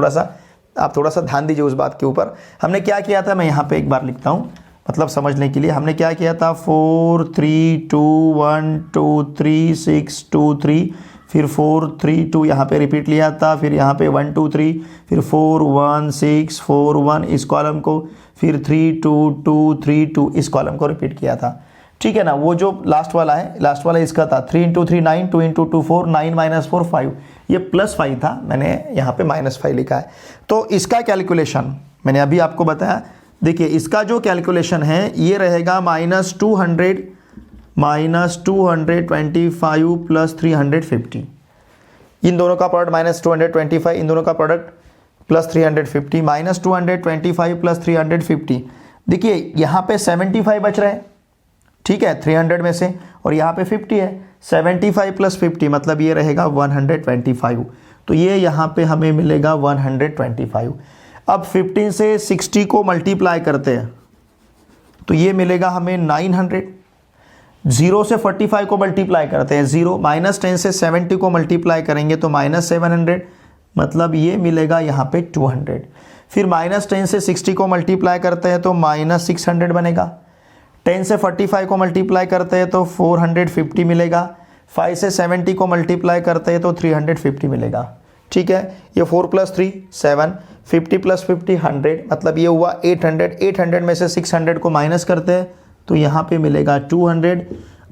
Speaker 1: थोड़ा सा ध्यान दीजिए उस बात के ऊपर। हमने क्या किया था, मैं यहाँ पे एक बार लिखता हूँ मतलब समझने के लिए। हमने क्या किया था, 4 3 2 1 2 3 6 2 3, फिर 4 3 2 यहाँ पे रिपीट लिया था, फिर यहाँ पे 1 2 3, फिर 4 1 6 4 1 इस कॉलम को, फिर 3 2 2 3 2 इस कॉलम को रिपीट किया था, ठीक है ना। वो जो लास्ट वाला इसका था 3 into 3 9, 2 into 2 4 9 - 4 5, ये +5 था, मैंने यहाँ पे -5 लिखा है। तो इसका कैलकुलेशन मैंने अभी आपको बताया, देखिए इसका जो कैलकुलेशन है ये रहेगा -200 -225 + 350, इन दोनों का प्रोडक्ट -225, इन दोनों का प्रोडक्ट +350, -225 + 350। देखिए यहाँ पे 75 बच रहे हैं, ठीक है, 300 में से, और यहाँ पे 50 है, 75 + 50 मतलब ये रहेगा 125, तो ये यहाँ पे हमें मिलेगा 125। अब 15 से 60 को मल्टीप्लाई करते हैं तो ये मिलेगा हमें 900। 0 से 45 को मल्टीप्लाई करते हैं 0, -10 से 70 को मल्टीप्लाई करेंगे तो -700 मतलब ये मिलेगा यहाँ पे 200। फिर -10 से 60 को मल्टीप्लाई करते हैं तो -600 बनेगा, 10 से 45 को मल्टीप्लाई करते हैं तो 450 मिलेगा, 5 से 70 को मल्टीप्लाई करते हैं तो 350 मिलेगा। ठीक है, ये 4 + 3 7, 50 + 50 100, मतलब ये हुआ 800। 800 में से 600 को माइनस करते हैं तो यहाँ पे मिलेगा 200।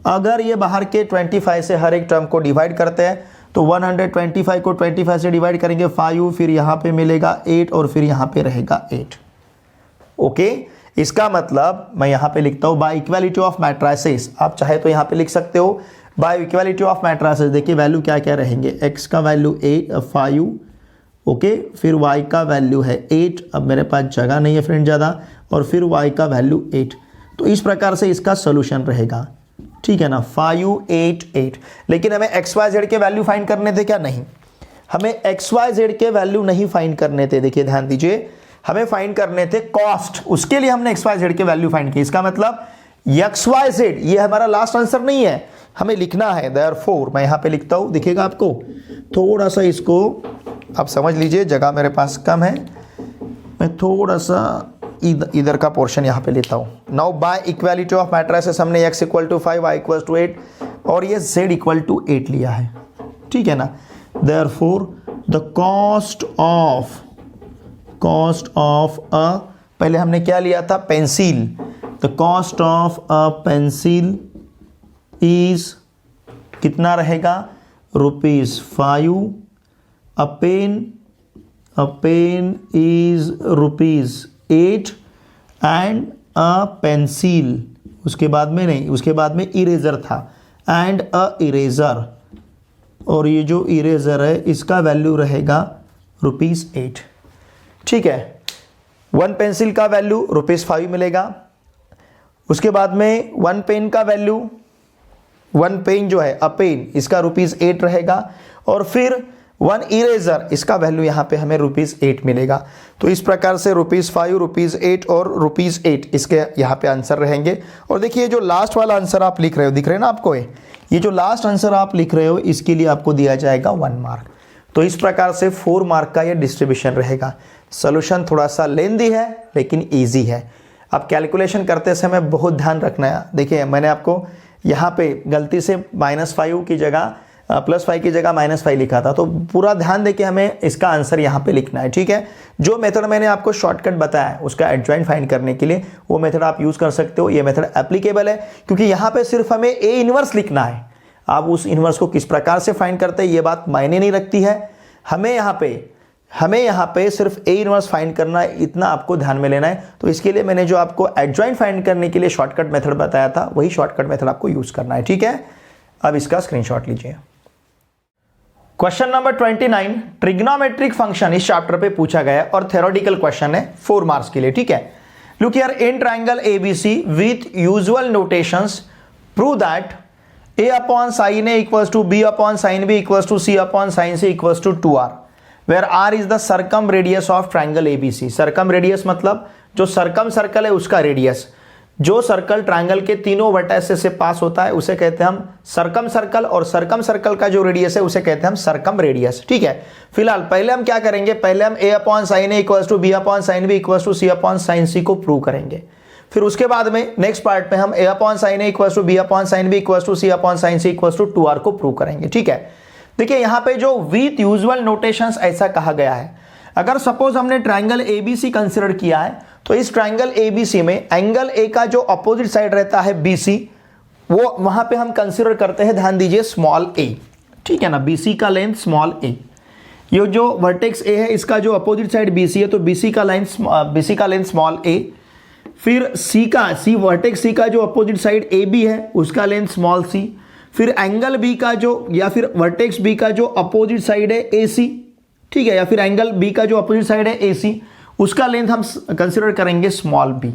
Speaker 1: अगर ये बाहर के 25 से हर एक टर्म को डिवाइड करते हैं तो 125 को 25 से डिवाइड करेंगे 5, फिर यहाँ पे मिलेगा 8 और फिर यहाँ पे रहेगा 8। ओके, इसका मतलब मैं यहाँ पे लिखता हूँ बाय इक्वालिटी ऑफ मैट्रिसेस। आप चाहे तो यहाँ पे लिख सकते हो बाय इक्वालिटी ऑफ मैट्रिसेस। देखिए वैल्यू क्या क्या रहेंगे, x का वैल्यू 5, ओके, फिर y का वैल्यू है 8, अब मेरे पास जगह नहीं है फ्रेंड ज़्यादा, और फिर y का वैल्यू 8। तो इस प्रकार से इसका सोल्यूशन रहेगा। ठीक है ना, 5 8 8। लेकिन हमें एक्स वाई जेड के वैल्यू फाइंड करने थे क्या? नहीं, हमें एक्स वाई जेड के वैल्यू नहीं फाइंड करने थे। देखिए ध्यान दीजिए, हमें फाइंड करने थे कॉस्ट, उसके लिए हमने एक्स वाई जेड के वैल्यू फाइंड किए। इसका मतलब एक्स वाई जेड ये हमारा लास्ट आंसर नहीं है, हमें लिखना है देयरफॉर। मैं यहाँ पे लिखता हूँ, दिखेगा आपको, थोड़ा सा इसको आप समझ लीजिए, जगह मेरे पास कम है, मैं थोड़ा सा इधर का पोर्शन यहाँ पे लेता हूँ। Now by equality of matrices हमने x = 5, y = 8 और ये z = 8 लिया है। ठीक है ना, therefore the cost of a, पहले हमने क्या लिया था, pencil. The cost of a pencil is कितना रहेगा, ₹5। A pen is ₹8 and a pencil, उसके बाद में नहीं, उसके बाद में इरेजर था, एंड अ इरेजर, और ये जो इरेजर है इसका वैल्यू रहेगा ₹8। ठीक है, 1 पेंसिल का वैल्यू ₹5 मिलेगा। उसके बाद में 1 पेन का वैल्यू, 1 पेन जो है अ पेन, इसका ₹8 रहेगा, और फिर 1 इरेजर, इसका वैल्यू यहाँ पे हमें ₹8 मिलेगा। तो इस प्रकार से ₹5, ₹8 और ₹8 इसके यहाँ पे आंसर रहेंगे। और देखिए जो लास्ट वाला आंसर आप लिख रहे हो, दिख रहे हैं ना आपको, ये जो लास्ट आंसर आप लिख रहे हो इसके लिए आपको दिया जाएगा 1 मार्क। तो इस प्रकार से 4 मार्क का ये डिस्ट्रीब्यूशन रहेगा। सोल्यूशन थोड़ा सा लेंदी है लेकिन ईजी है। अब कैलकुलेशन करते समय बहुत ध्यान रखना है। देखिए मैंने आपको यहाँ पे गलती से -5 की जगह +5 की जगह -5 लिखा था, तो पूरा ध्यान देके हमें इसका आंसर यहाँ पे लिखना है। ठीक है, जो मेथड मैंने आपको शॉर्टकट बताया है उसका एडजॉइंट फाइंड करने के लिए, वो मेथड आप यूज़ कर सकते हो। ये मेथड एप्लीकेबल है क्योंकि यहाँ पे सिर्फ हमें ए इनवर्स लिखना है। आप उस इनवर्स को किस प्रकार से फाइंड करते हैं ये बात मायने नहीं रखती है। हमें यहाँ पे सिर्फ ए इनवर्स फाइंड करना है, इतना आपको ध्यान में लेना है। तो इसके लिए मैंने जो आपको एडजॉइंट फाइंड करने के लिए शॉर्टकट मेथड बताया था, वही शॉर्टकट मेथड आपको यूज़ करना है। ठीक है, अब इसका स्क्रीनशॉट लीजिए। क्वेश्चन नंबर 29 ट्रिग्नोमेट्रिक फंक्शन इस चैप्टर पे पूछा गया है और थ्योरेटिकल क्वेश्चन है 4 मार्क्स के लिए। ठीक है, look here, in triangle ABC with usual notations prove that a/sin a = b/sin b = c/sin c = 2r, where r is the circum radius of triangle ABC। Circum radius मतलब जो circum circle है उसका radius, जो circle triangle के तीनों vertexes से पास होता है उसे कहते हैं हम सर्कम सर्कल, और सर्कम सर्कल का जो रेडियस है उसे कहते हैं हम सर्कम रेडियस। ठीक है, फिलहाल पहले हम क्या करेंगे, पहले हम a/sin a = b/sin b = c/sin c को प्रूव करेंगे। फिर उसके बाद में नेक्स्ट पार्ट में हम a/sin a = b/sin b = c/sin c = 2r को प्रूव करेंगे। ठीक है, देखिए यहाँ पे जो विथ यूजुअल नोटेशंस ऐसा कहा गया है, अगर सपोज हमने ट्रायंगल ABC कंसिडर किया है तो इस ट्रायंगल ABC में एंगल A का जो अपोजिट साइड रहता है BC, वो वहां पे हम कंसिडर करते हैं, ध्यान दीजिए, स्मॉल a। ठीक है ना, BC का लेंथ स्मॉल a। ये जो वर्टेक्स A है इसका जो अपोजिट साइड BC है तो BC का लेंथ स्मॉल a। फिर C वर्टेक्स C का जो अपोजिट साइड AB है उसका लेंथ स्मॉल c। फिर एंगल B का जो, या फिर वर्टेक्स B का जो अपोजिट साइड है AC, ठीक है, या फिर एंगल B का जो अपोजिट साइड है AC, उसका लेंथ हम कंसिडर करेंगे स्मॉल b।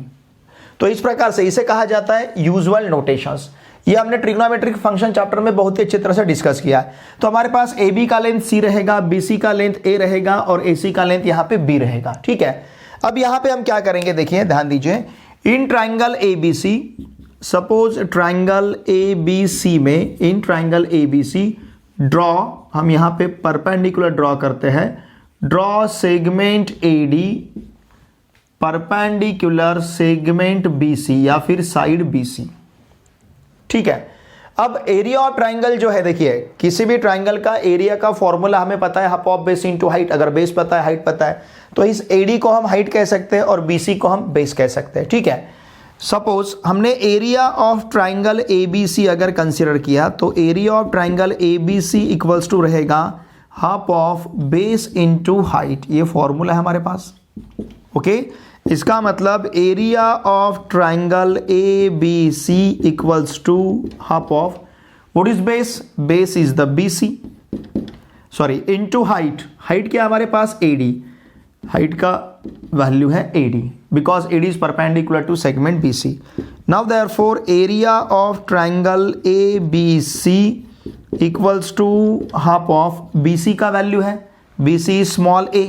Speaker 1: तो इस प्रकार से इसे कहा जाता है यूजुअल नोटेशंस। ये हमने ट्रिग्नोमेट्रिक फंक्शन चैप्टर में बहुत ही अच्छी तरह से डिस्कस किया है। तो हमारे पास AB का लेंथ C रहेगा, BC का लेंथ A रहेगा और AC का लेंथ यहाँ पे B रहेगा। ठीक है, अब यहाँ पे हम क्या करेंगे, देखिए ध्यान दीजिए, in triangle ABC, suppose triangle ABC में, इन ट्रायंगल ABC ड्रॉ, हम यहाँ पे परपेंडिकुलर ड्रॉ करते हैं, draw segment AD perpendicular segment BC या फिर साइड BC। ठीक है, अब एरिया ऑफ ट्राइंगल जो है, देखिए किसी भी ट्राइंगल का एरिया का फॉर्मूला हमें पता है, half of base into height. अगर बेस पता है, हाइट पता है, तो इस AD को हम हाइट कह सकते हैं और BC को हम बेस कह सकते हैं। ठीक है, सपोज हमने एरिया ऑफ ट्राइंगल ABC अगर कंसिडर किया तो area of triangle ABC equals to रहेगा half of base into height. ये फॉर्मूला है हमारे पास। ओके, इसका मतलब area of triangle ABC equals to half of, what is base? Base is the BC, sorry, into height. Height क्या हमारे पास? AD। हाइट का वैल्यू है AD because AD is perpendicular to segment BC। Now therefore area of triangle ABC equals to half of, BC का value है, BC small a,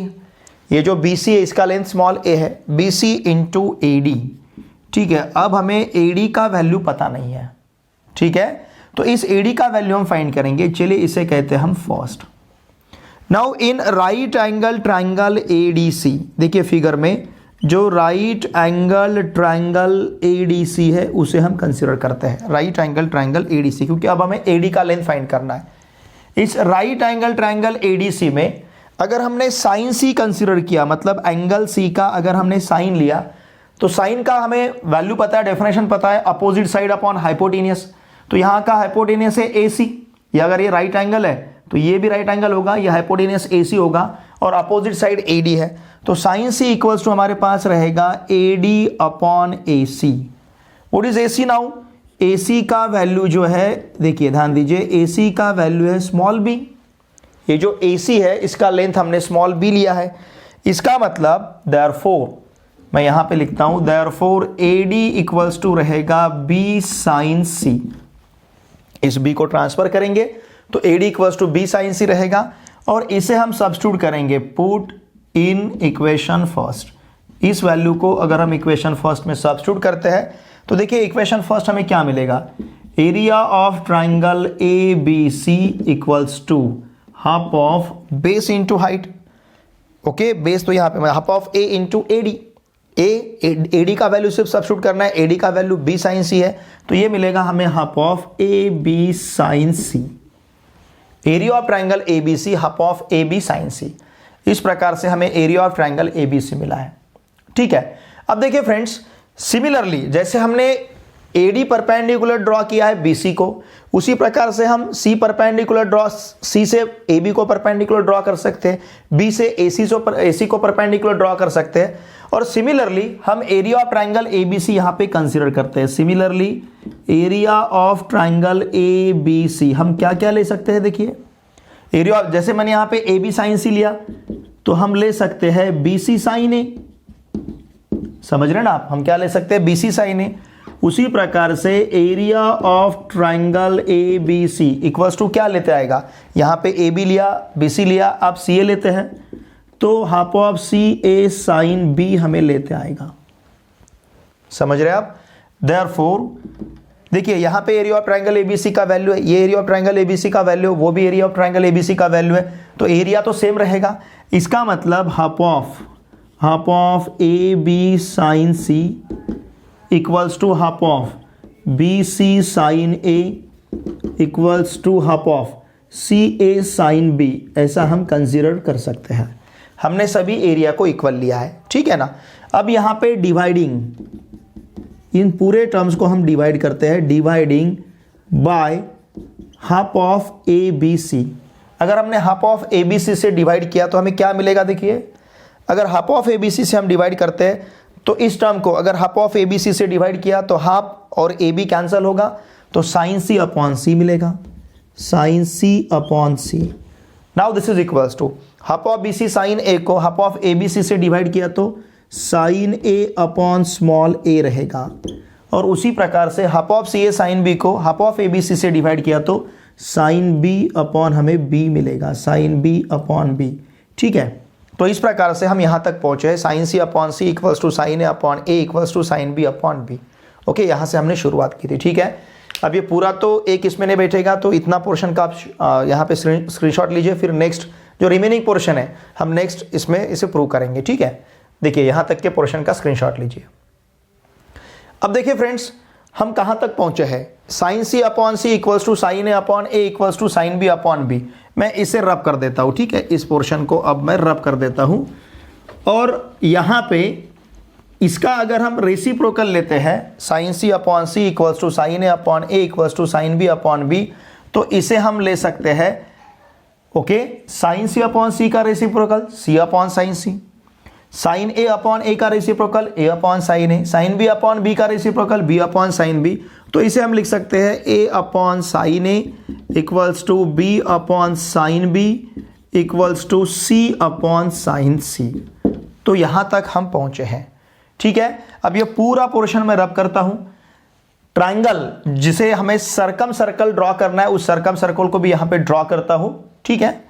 Speaker 1: ये जो BC है इसका लेंथ स्मॉल a है, BC इंटू AD। ठीक है, अब हमें AD का वैल्यू पता नहीं है। ठीक है, तो इस AD का वैल्यू हम फाइंड करेंगे। चलिए इसे कहते हैं हम first. Now in right angle triangle ADC, देखिए फिगर में जो राइट एंगल ट्राइंगल ADC है उसे हम कंसिडर करते हैं, राइट एंगल ट्राइंगल ADC, क्योंकि अब हमें AD का लेंथ फाइंड करना है। इस राइट एंगल ट्राइंगल ADC में अगर हमने साइन C कंसिडर किया, मतलब एंगल C का अगर हमने साइन लिया, तो साइन का हमें वैल्यू पता है, डेफिनेशन पता है, अपोजिट साइड अपॉन हाइपोटेनियस। तो यहाँ का हाइपोटेनियस है AC, या अगर ये राइट एंगल है तो ये भी राइट एंगल होगा, ये हाइपोटेनियस AC होगा और अपोजिट साइड AD है। तो साइन C इक्वल्स टू हमारे पास रहेगा AD upon AC। What is AC now? AC का वैल्यू जो है, देखिए ध्यान दीजिए, AC का वैल्यू है स्मॉल b। ये जो AC है इसका लेंथ हमने स्मॉल b लिया है। इसका मतलब देयरफॉर, मैं यहां पे लिखता हूं, देयरफॉर AD इक्वल्स टू रहेगा B साइन C। इस B को ट्रांसफर करेंगे तो AD equals to B sine C रहेगा और इसे हम सब्स्टिट्यूट करेंगे, पुट इन इक्वेशन फर्स्ट। इस वैल्यू को अगर हम इक्वेशन फर्स्ट में सब्स्टिट्यूट करते हैं तो देखिए इक्वेशन फर्स्ट हमें क्या मिलेगा? Area of triangle ABC equals to half of base into height. Okay, base तो यहाँ पे half of A into AD। AD का वैल्यू सिर्फ सब्स्टिट्यूट करना है, AD का वैल्यू B साइन C है, तो ये मिलेगा हमें half of AB sine C। Area of triangle ABC half of AB sine C। इस प्रकार से हमें एरिया ऑफ ट्राइंगल ABC मिला है। ठीक है, अब देखिए फ्रेंड्स, सिमिलरली जैसे हमने AD परपेंडिकुलर ड्रॉ किया है BC को, उसी प्रकार से हम C परपेंडिकुलर ड्रॉ, C से AB को परपेंडिकुलर ड्रॉ कर सकते हैं, B से AC को परपेंडिकुलर ड्रॉ कर सकते हैं। और सिमिलरली हम एरिया ऑफ ट्राइंगल ABC यहां पे कंसीडर करते हैं। Similarly area of triangle ABC हम क्या क्या ले सकते हैं? देखिए एरिया ऑफ, जैसे मैंने यहां पे AB साइन C लिया तो हम ले सकते हैं BC साइन A। समझ रहे हैं ना आप? हम क्या ले सकते हैं? BC sine A। उसी प्रकार से area of triangle ABC equals to क्या लेते आएगा? यहां पे AB लिया, BC लिया, आप CA लेते हैं तो half of CA sine B हमें लेते आएगा। समझ रहे हैं आप? देयरफॉर देखिए यहां पे एरिया ऑफ ट्राइंगल ABC का वैल्यू है, ये एरिया ऑफ ट्राइंगल ABC का वैल्यू है, वो भी एरिया ऑफ ट्राइंगल ABC का वैल्यू है, तो एरिया तो सेम रहेगा। इसका मतलब half of AB sine C equals to half of BC sine A equals to half of CA sine B। ऐसा हम कंसीडर कर सकते हैं। हमने सभी एरिया को इक्वल लिया है, ठीक है ना। अब यहाँ पे डिवाइडिंग, इन पूरे टर्म्स को हम डिवाइड करते हैं, dividing by half of ABC। अगर हमने हाफ ऑफ ABC से डिवाइड किया तो हमें क्या मिलेगा? देखिए अगर हाफ ऑफ ABC से हम डिवाइड करते हैं तो इस टर्म को अगर हाफ ऑफ ABC से डिवाइड किया तो हाफ और AB कैंसिल होगा, तो साइन C अपॉन C मिलेगा, sine C upon C। Now this is equals to half of BC sine A को हाफ ऑफ ABC से डिवाइड किया तो sine A upon small a रहेगा, और उसी प्रकार से half of CA sine B को हाफ ऑफ ABC से डिवाइड किया तो साइन B अपॉन हमें B मिलेगा, साइन B अपॉन B। ठीक है, तो इस प्रकार से हम यहाँ तक पहुँचे हैं, sine C upon C equals to sine A upon A equals to sine B upon B। Okay, यहाँ से हमने शुरुआत की थी। ठीक है, अब ये पूरा तो एक इसमें नहीं बैठेगा, तो इतना पोर्शन का आप यहाँ पे स्क्रीनशॉट लीजिए, फिर नेक्स्ट जो रिमेनिंग पोर्शन है हम नेक्स्ट इसमें इसे प्रूव करेंगे। ठीक है, देखिए यहां तक के पोर्शन का स्क्रीनशॉट लीजिए। अब देखिए फ्रेंड्स, हम कहां तक पहुंचे हैं, sine C upon C equals to sine A upon A equals to sine B upon B. मैं इसे रब कर देता हूं, ठीक है, इस पोर्शन को अब मैं रब कर देता हूं। और यहां पे इसका अगर हम रेसिप्रोकल लेते हैं, sine C upon C equals to sine A upon A equals to sine B upon B, तो इसे हम ले सकते हैं okay, sine C upon C का reciprocal C upon sine C, sine A upon A का reciprocal A upon sine A, sine B upon B का reciprocal B upon sine B. तो इसे हम लिख सकते हैं A upon sine A equals to B upon sine B equals to C upon sine C. तो यहां तक हम पहुंचे हैं, ठीक है। अब ये पूरा पोर्शन मैं रब करता हूं। ट्राइंगल जिसे हमें सरकम सर्कल ड्रॉ करना है, उस सरकम सर्कल को भी यहां पे ड्रॉ करता हूं, ठीक है।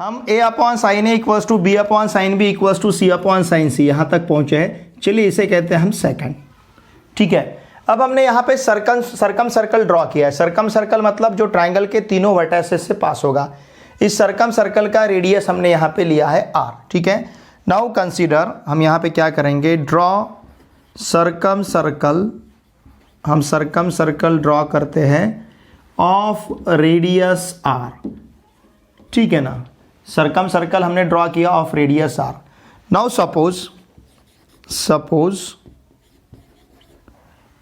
Speaker 1: हम A upon sine A equals to B upon sine B equals to C upon sine C यहां तक पहुंचे हैं। चलिए इसे कहते हैं हम सेकंड, ठीक है। अब हमने यहां पे सरकम सर्कल ड्रॉ किया है। सरकम सर्कल मतलब जो ट्राइंगल के तीनों वर्टिसेस से पास होगा। इस सरकम सर्कल का रेडियस हमने यहां पे लिया है आर, ठीक है। नाउ कंसीडर, हम यहां पे क्या करेंगे, ड्रॉ सरकम सर्कल। हम सरकम सर्कल ड्रॉ करते हैं ऑफ रेडियस आर, ठीक है ना। सरकम सर्कल हमने ड्रॉ किया of radius R. Now suppose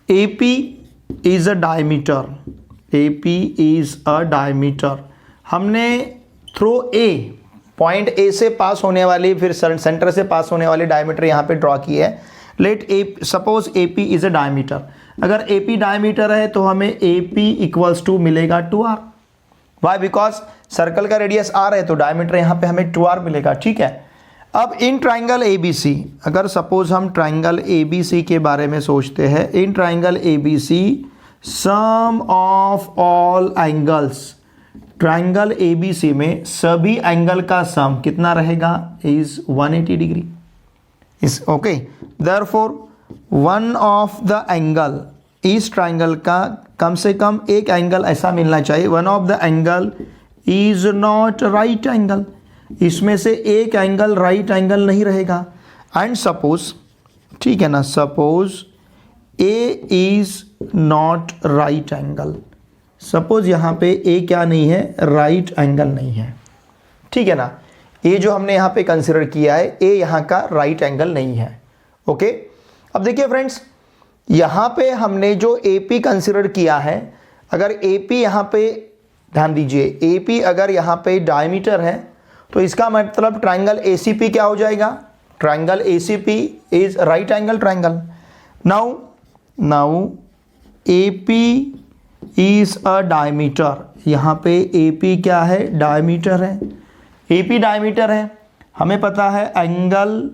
Speaker 1: AP is a diameter, AP is a diameter. हमने थ्रू ए, पॉइंट ए से पास होने वाली, फिर सेंटर से पास होने वाली डायमीटर यहां पे ड्रॉ की है। Let A, suppose AP is a diameter. अगर AP डायमीटर है तो हमें AP इक्वल्स टू मिलेगा 2r। वाई? बिकॉज सर्कल का रेडियस r है तो डायमीटर यहां पे हमें 2r मिलेगा, ठीक है। अब इन ट्राइंगल ABC, अगर सपोज हम ट्राइंगल ABC के बारे में सोचते हैं, in triangle ABC sum of all angles, triangle ABC में सभी एंगल का सम कितना रहेगा, इज 180 डिग्री। इस okay, therefore one of the angle, इस ट्राइंगल का कम से कम एक एंगल ऐसा मिलना चाहिए, one of the angle is not right angle, इसमें से एक एंगल राइट एंगल नहीं रहेगा। एंड सपोज, ठीक है ना, suppose A is not right angle, suppose यहां पे ए क्या नहीं है, राइट एंगल नहीं है, ठीक है ना। ए जो हमने यहां पे कंसिडर किया है, ए यहां का राइट एंगल नहीं है, ओके। अब देखिए फ्रेंड्स, यहां पे हमने जो AP कंसिडर किया है, अगर AP यहां पे ध्यान दीजिए, AP अगर यहां पे डायमीटर है तो इसका मतलब ट्राइंगल ACP क्या हो जाएगा, triangle ACP is right angle triangle. Now AP is a diameter, यहां पे AP क्या है, डायमीटर है। AP डायमीटर है, हमें पता है angle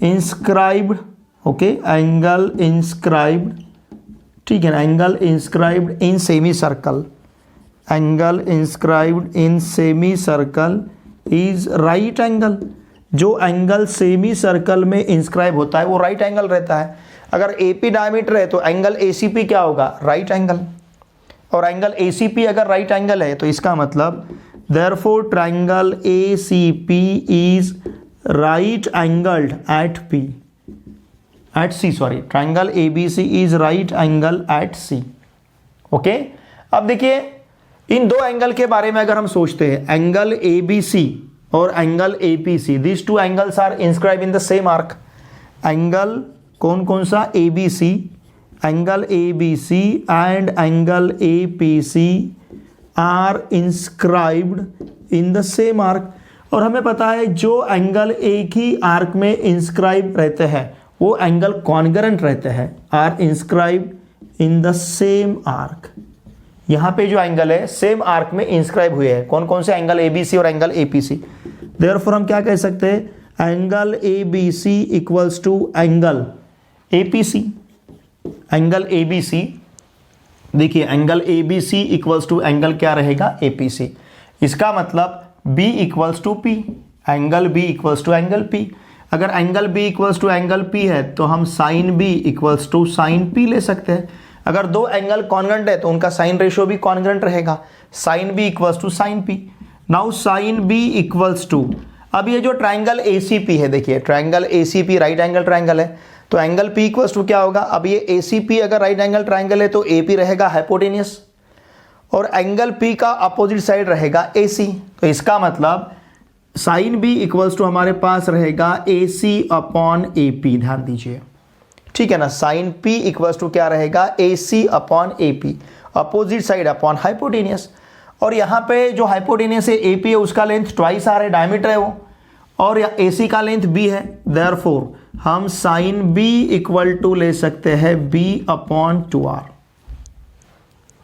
Speaker 1: inscribed, okay, angle inscribed, ठीक है ना, angle inscribed in semi circle, angle inscribed in semi circle is right angle. जो एंगल सेमी सर्कल में इंस्क्राइब होता है वो राइट एंगल रहता है। अगर AP डायमीटर है तो एंगल ACP क्या होगा, राइट एंगल। और एंगल ACP अगर राइट एंगल है तो इसका मतलब therefore triangle ACP is right angled at P, at C, sorry, triangle ABC is right angle at C, okay. अब देखिए इन दो एंगल के बारे में अगर हम सोचते हैं, एंगल ABC और angle APC, this two angles are inscribe in the same arc. Angle कौन कौन सा, ABC, angle ABC and angle APC are inscribed in the same arc. और हमें पता है जो एंगल एक ही आर्क में इंस्क्राइब रहते हैं वो एंगल कॉन्ग्रुएंट रहते हैं, are inscribed in the same arc. यहां पे जो एंगल है सेम आर्क में इंस्क्राइब हुए हैं, कौन कौन से, एंगल ABC और एंगल APC। देयरफॉर हम क्या कह सकते हैं, angle ABC equals to angle APC। Angle ABC, देखिए angle ABC equals to angle क्या रहेगा, APC। इसका मतलब B equals to P, angle B equals to angle P। अगर angle B equals to angle P है तो हम sine B equals to sine P ले सकते हैं। अगर दो एंगल कॉन्ग्रुएंट है तो उनका साइन रेशियो भी कॉन्ग्रुएंट रहेगा, sine B equals to sine P। Now sine B equals to, अब ये जो ट्राइंगल ACP है, देखिए triangle ACP right angle triangle है, तो एंगल P इक्वल्स टू क्या होगा, अब ये ACP अगर राइट एंगल ट्राइंगल है तो AP रहेगा हाइपोटेनियस और एंगल P का अपोजिट साइड रहेगा AC। तो इसका मतलब साइन B इक्वल्स टू हमारे पास रहेगा AC अपॉन AP, ध्यान दीजिए, ठीक है ना। साइन P इक्वल्स टू क्या रहेगा, AC upon AP, opposite side upon hypotenuse. और यहाँ पे जो हाइपोटेनियस है AP है, उसका लेंथ ट्वाइस आर है, डायमीटर है वो, और AC का लेंथ B है। देयरफॉर हम साइन B इक्वल टू ले सकते हैं B अपॉन 2R।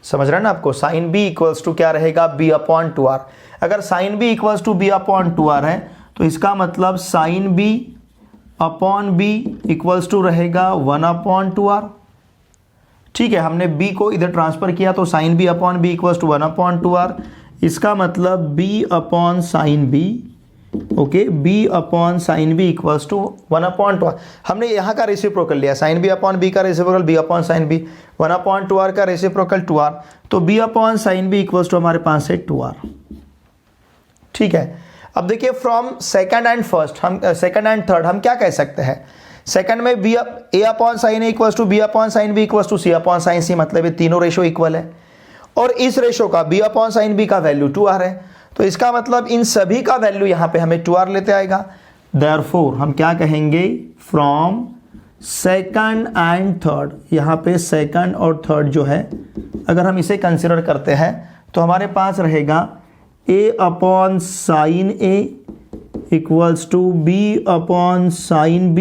Speaker 1: समझ रहे हैं ना आपको, साइन B इक्वल्स टू क्या रहेगा, B अपॉन 2R। अगर sine B equals to B upon 2R है तो इसका मतलब sine B upon B equals to रहेगा 1 अपॉन 2R। ठीक है, हमने B को इधर ट्रांसफर किया तो sine B upon B equals to 1 upon 2R। इसका मतलब B upon sine B, okay, B upon sine B equals to 1 upon 2R। हमने यहाँ का रेसिप्रोकल लिया, साइन B अपॉन B का reciprocal B upon sine B, 1 upon 2R का reciprocal 2R, तो B upon sine B equals to हमारे पास है 2R। ठीक है, अब देखिए फ्रॉम सेकंड एंड फर्स्ट, हम सेकंड एंड थर्ड हम क्या कह सकते हैं। सेकंड में B A upon sine A equals to B upon sine B equals to C upon sine C, मतलब ये तीनों रेशो इक्वल है और इस रेशो का B अपॉन साइन B का वैल्यू 2R है। तो इसका मतलब इन सभी का वैल्यू यहाँ पे हमें 2R लेते आएगा। देयरफॉर हम क्या कहेंगे, फ्रॉम सेकंड एंड थर्ड, यहाँ पे सेकंड और थर्ड जो है अगर हम इसे कंसिडर करते हैं तो हमारे पास रहेगा A upon sine A equals to B upon sine B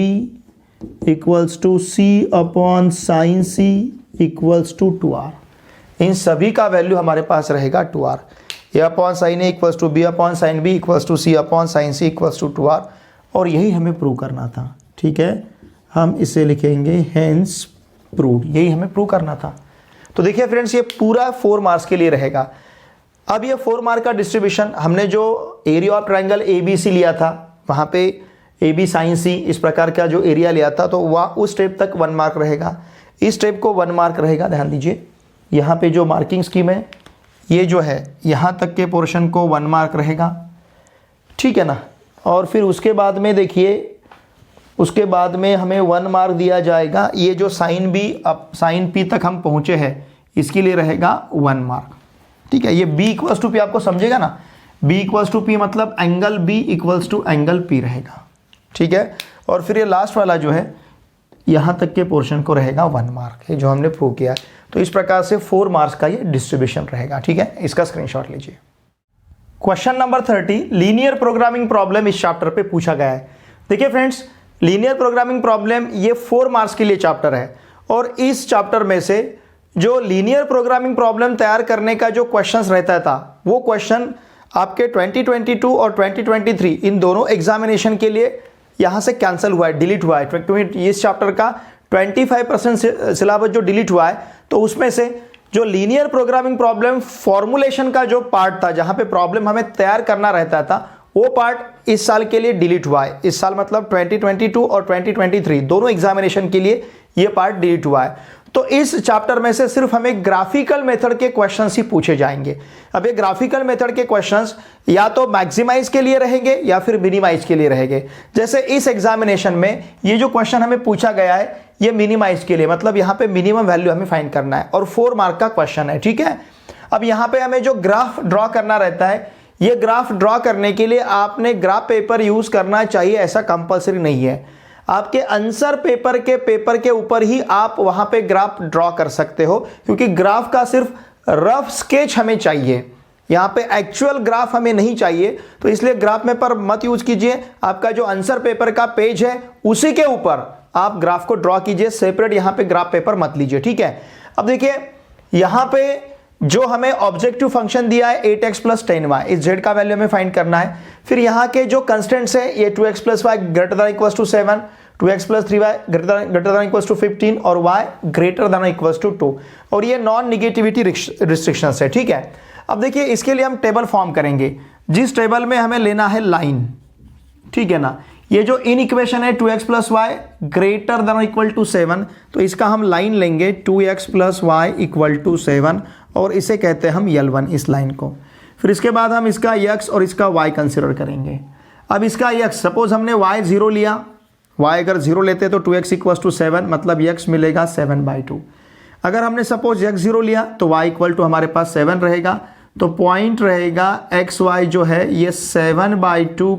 Speaker 1: equals to C upon sine C equals to 2R। इन सभी का वैल्यू हमारे पास रहेगा 2R। A upon sine A equals to B upon sine B equals to C upon sine C equals to 2R, और यही हमें prove करना था। ठीक है, हम इसे लिखेंगे हेंस प्रूव, यही हमें प्रूव करना था। तो देखिए फ्रेंड्स, ये पूरा 4 मार्क्स के लिए रहेगा। अब ये 4 मार्क का डिस्ट्रीब्यूशन, हमने जो एरिया ऑफ ट्राइंगल ABC लिया था, वहाँ पे AB साइन C इस प्रकार का जो एरिया लिया था, तो वह उस स्टेप तक 1 मार्क रहेगा, इस स्टेप को 1 मार्क रहेगा। ध्यान दीजिए, यहाँ पे जो मार्किंग स्कीम है ये जो है, यहाँ तक के पोर्शन को 1 मार्क रहेगा, ठीक है ना। और फिर उसके बाद में देखिए, उसके बाद में हमें 1 मार्क दिया जाएगा, ये जो साइन B अब साइन P तक हम पहुँचे हैं इसके लिए रहेगा 1 मार्क। ठीक है, ये B इक्वल्स टू P आपको समझेगा ना, B इक्वल्स टू P मतलब angle B equals to angle P रहेगा। ठीक है, और फिर ये लास्ट वाला जो है यहाँ तक के पोर्शन को रहेगा 1 मार्क, ये जो हमने प्रूव किया है। तो इस प्रकार से 4 मार्क्स का ये डिस्ट्रीब्यूशन रहेगा। ठीक है, इसका स्क्रीनशॉट लीजिए। Question number 30, linear programming problem इस चैप्टर पे पूछा गया है। देखिए फ्रेंड्स, लीनियर प्रोग्रामिंग प्रॉब्लम ये 4 मार्क्स के लिए चैप्टर है, और इस चैप्टर में से जो लीनियर प्रोग्रामिंग प्रॉब्लम तैयार करने का जो क्वेश्चंस रहता था, वो क्वेश्चन आपके 2022 और 2023 इन दोनों एग्जामिनेशन के लिए यहाँ से कैंसिल हुआ है, डिलीट हुआ है। क्योंकि इस चैप्टर का 25% सिलेबस जो डिलीट हुआ है, तो उसमें से जो लीनियर प्रोग्रामिंग प्रॉब्लम फॉर्मुलेशन का जो पार्ट था, जहाँ पे प्रॉब्लम हमें तैयार करना रहता था, वो पार्ट इस साल के लिए डिलीट हुआ है। इस साल मतलब 2022 और 2023 दोनों एग्जामिनेशन के लिए ये पार्ट डिलीट हुआ है। तो इस चैप्टर में से सिर्फ हमें ग्राफिकल मेथड के क्वेश्चंस ही पूछे जाएंगे। अब ये ग्राफिकल मेथड के क्वेश्चंस या तो मैक्सिमाइज के लिए रहेंगे या फिर मिनिमाइज के लिए रहेंगे। जैसे इस एग्जामिनेशन में ये जो क्वेश्चन हमें पूछा गया है, ये मिनिमाइज के लिए, मतलब यहाँ पे मिनिमम वैल्यू हमें फाइंड करना है, और 4 मार्क का क्वेश्चन है। ठीक है, अब यहाँ पे हमें जो ग्राफ ड्रॉ करना रहता है, ये ग्राफ ड्रॉ करने के लिए आपने ग्राफ पेपर यूज करना चाहिए, ऐसा कंपल्सरी नहीं है। आपके आंसर पेपर के ऊपर ही आप वहां पे ग्राफ ड्रॉ कर सकते हो, क्योंकि ग्राफ का सिर्फ रफ स्केच हमें चाहिए, यहाँ पे एक्चुअल ग्राफ हमें नहीं चाहिए। तो इसलिए ग्राफ में पर मत यूज कीजिए, आपका जो आंसर पेपर का पेज है उसी के ऊपर आप ग्राफ को ड्रॉ कीजिए, सेपरेट यहाँ पे ग्राफ पेपर मत लीजिए। ठीक है, अब देखिए यहाँ पे जो हमें ऑब्जेक्टिव फंक्शन दिया है 8x + 10y, इस z का वैल्यू हमें फाइंड करना है। फिर यहाँ के जो कंस्टेंट्स है, ये 2x + y > 7, 2x + 3y > 15 और y > 2, और ये नॉन निगेटिविटी रिस्ट्रिक्शंस है। ठीक है, अब देखिए इसके लिए हम टेबल फॉर्म करेंगे, जिस टेबल में हमें लेना है लाइन। ठीक है ना, ये जो इन इक्वेशन है 2x + y > 7, तो इसका हम लाइन लेंगे 2x + y = 7, और इसे कहते हैं हम L1, इस लाइन को। फिर इसके बाद हम इसका x और इसका y कंसिडर करेंगे। अब इसका x, सपोज हमने y 0 लिया, y अगर 0 लेते तो 2x इक्वल टू 7, मतलब x मिलेगा 7/2। अगर हमने सपोज x 0 लिया तो y इक्वल टू हमारे पास 7 रहेगा, तो पॉइंट रहेगा एक्स वाई जो है ये 7/2,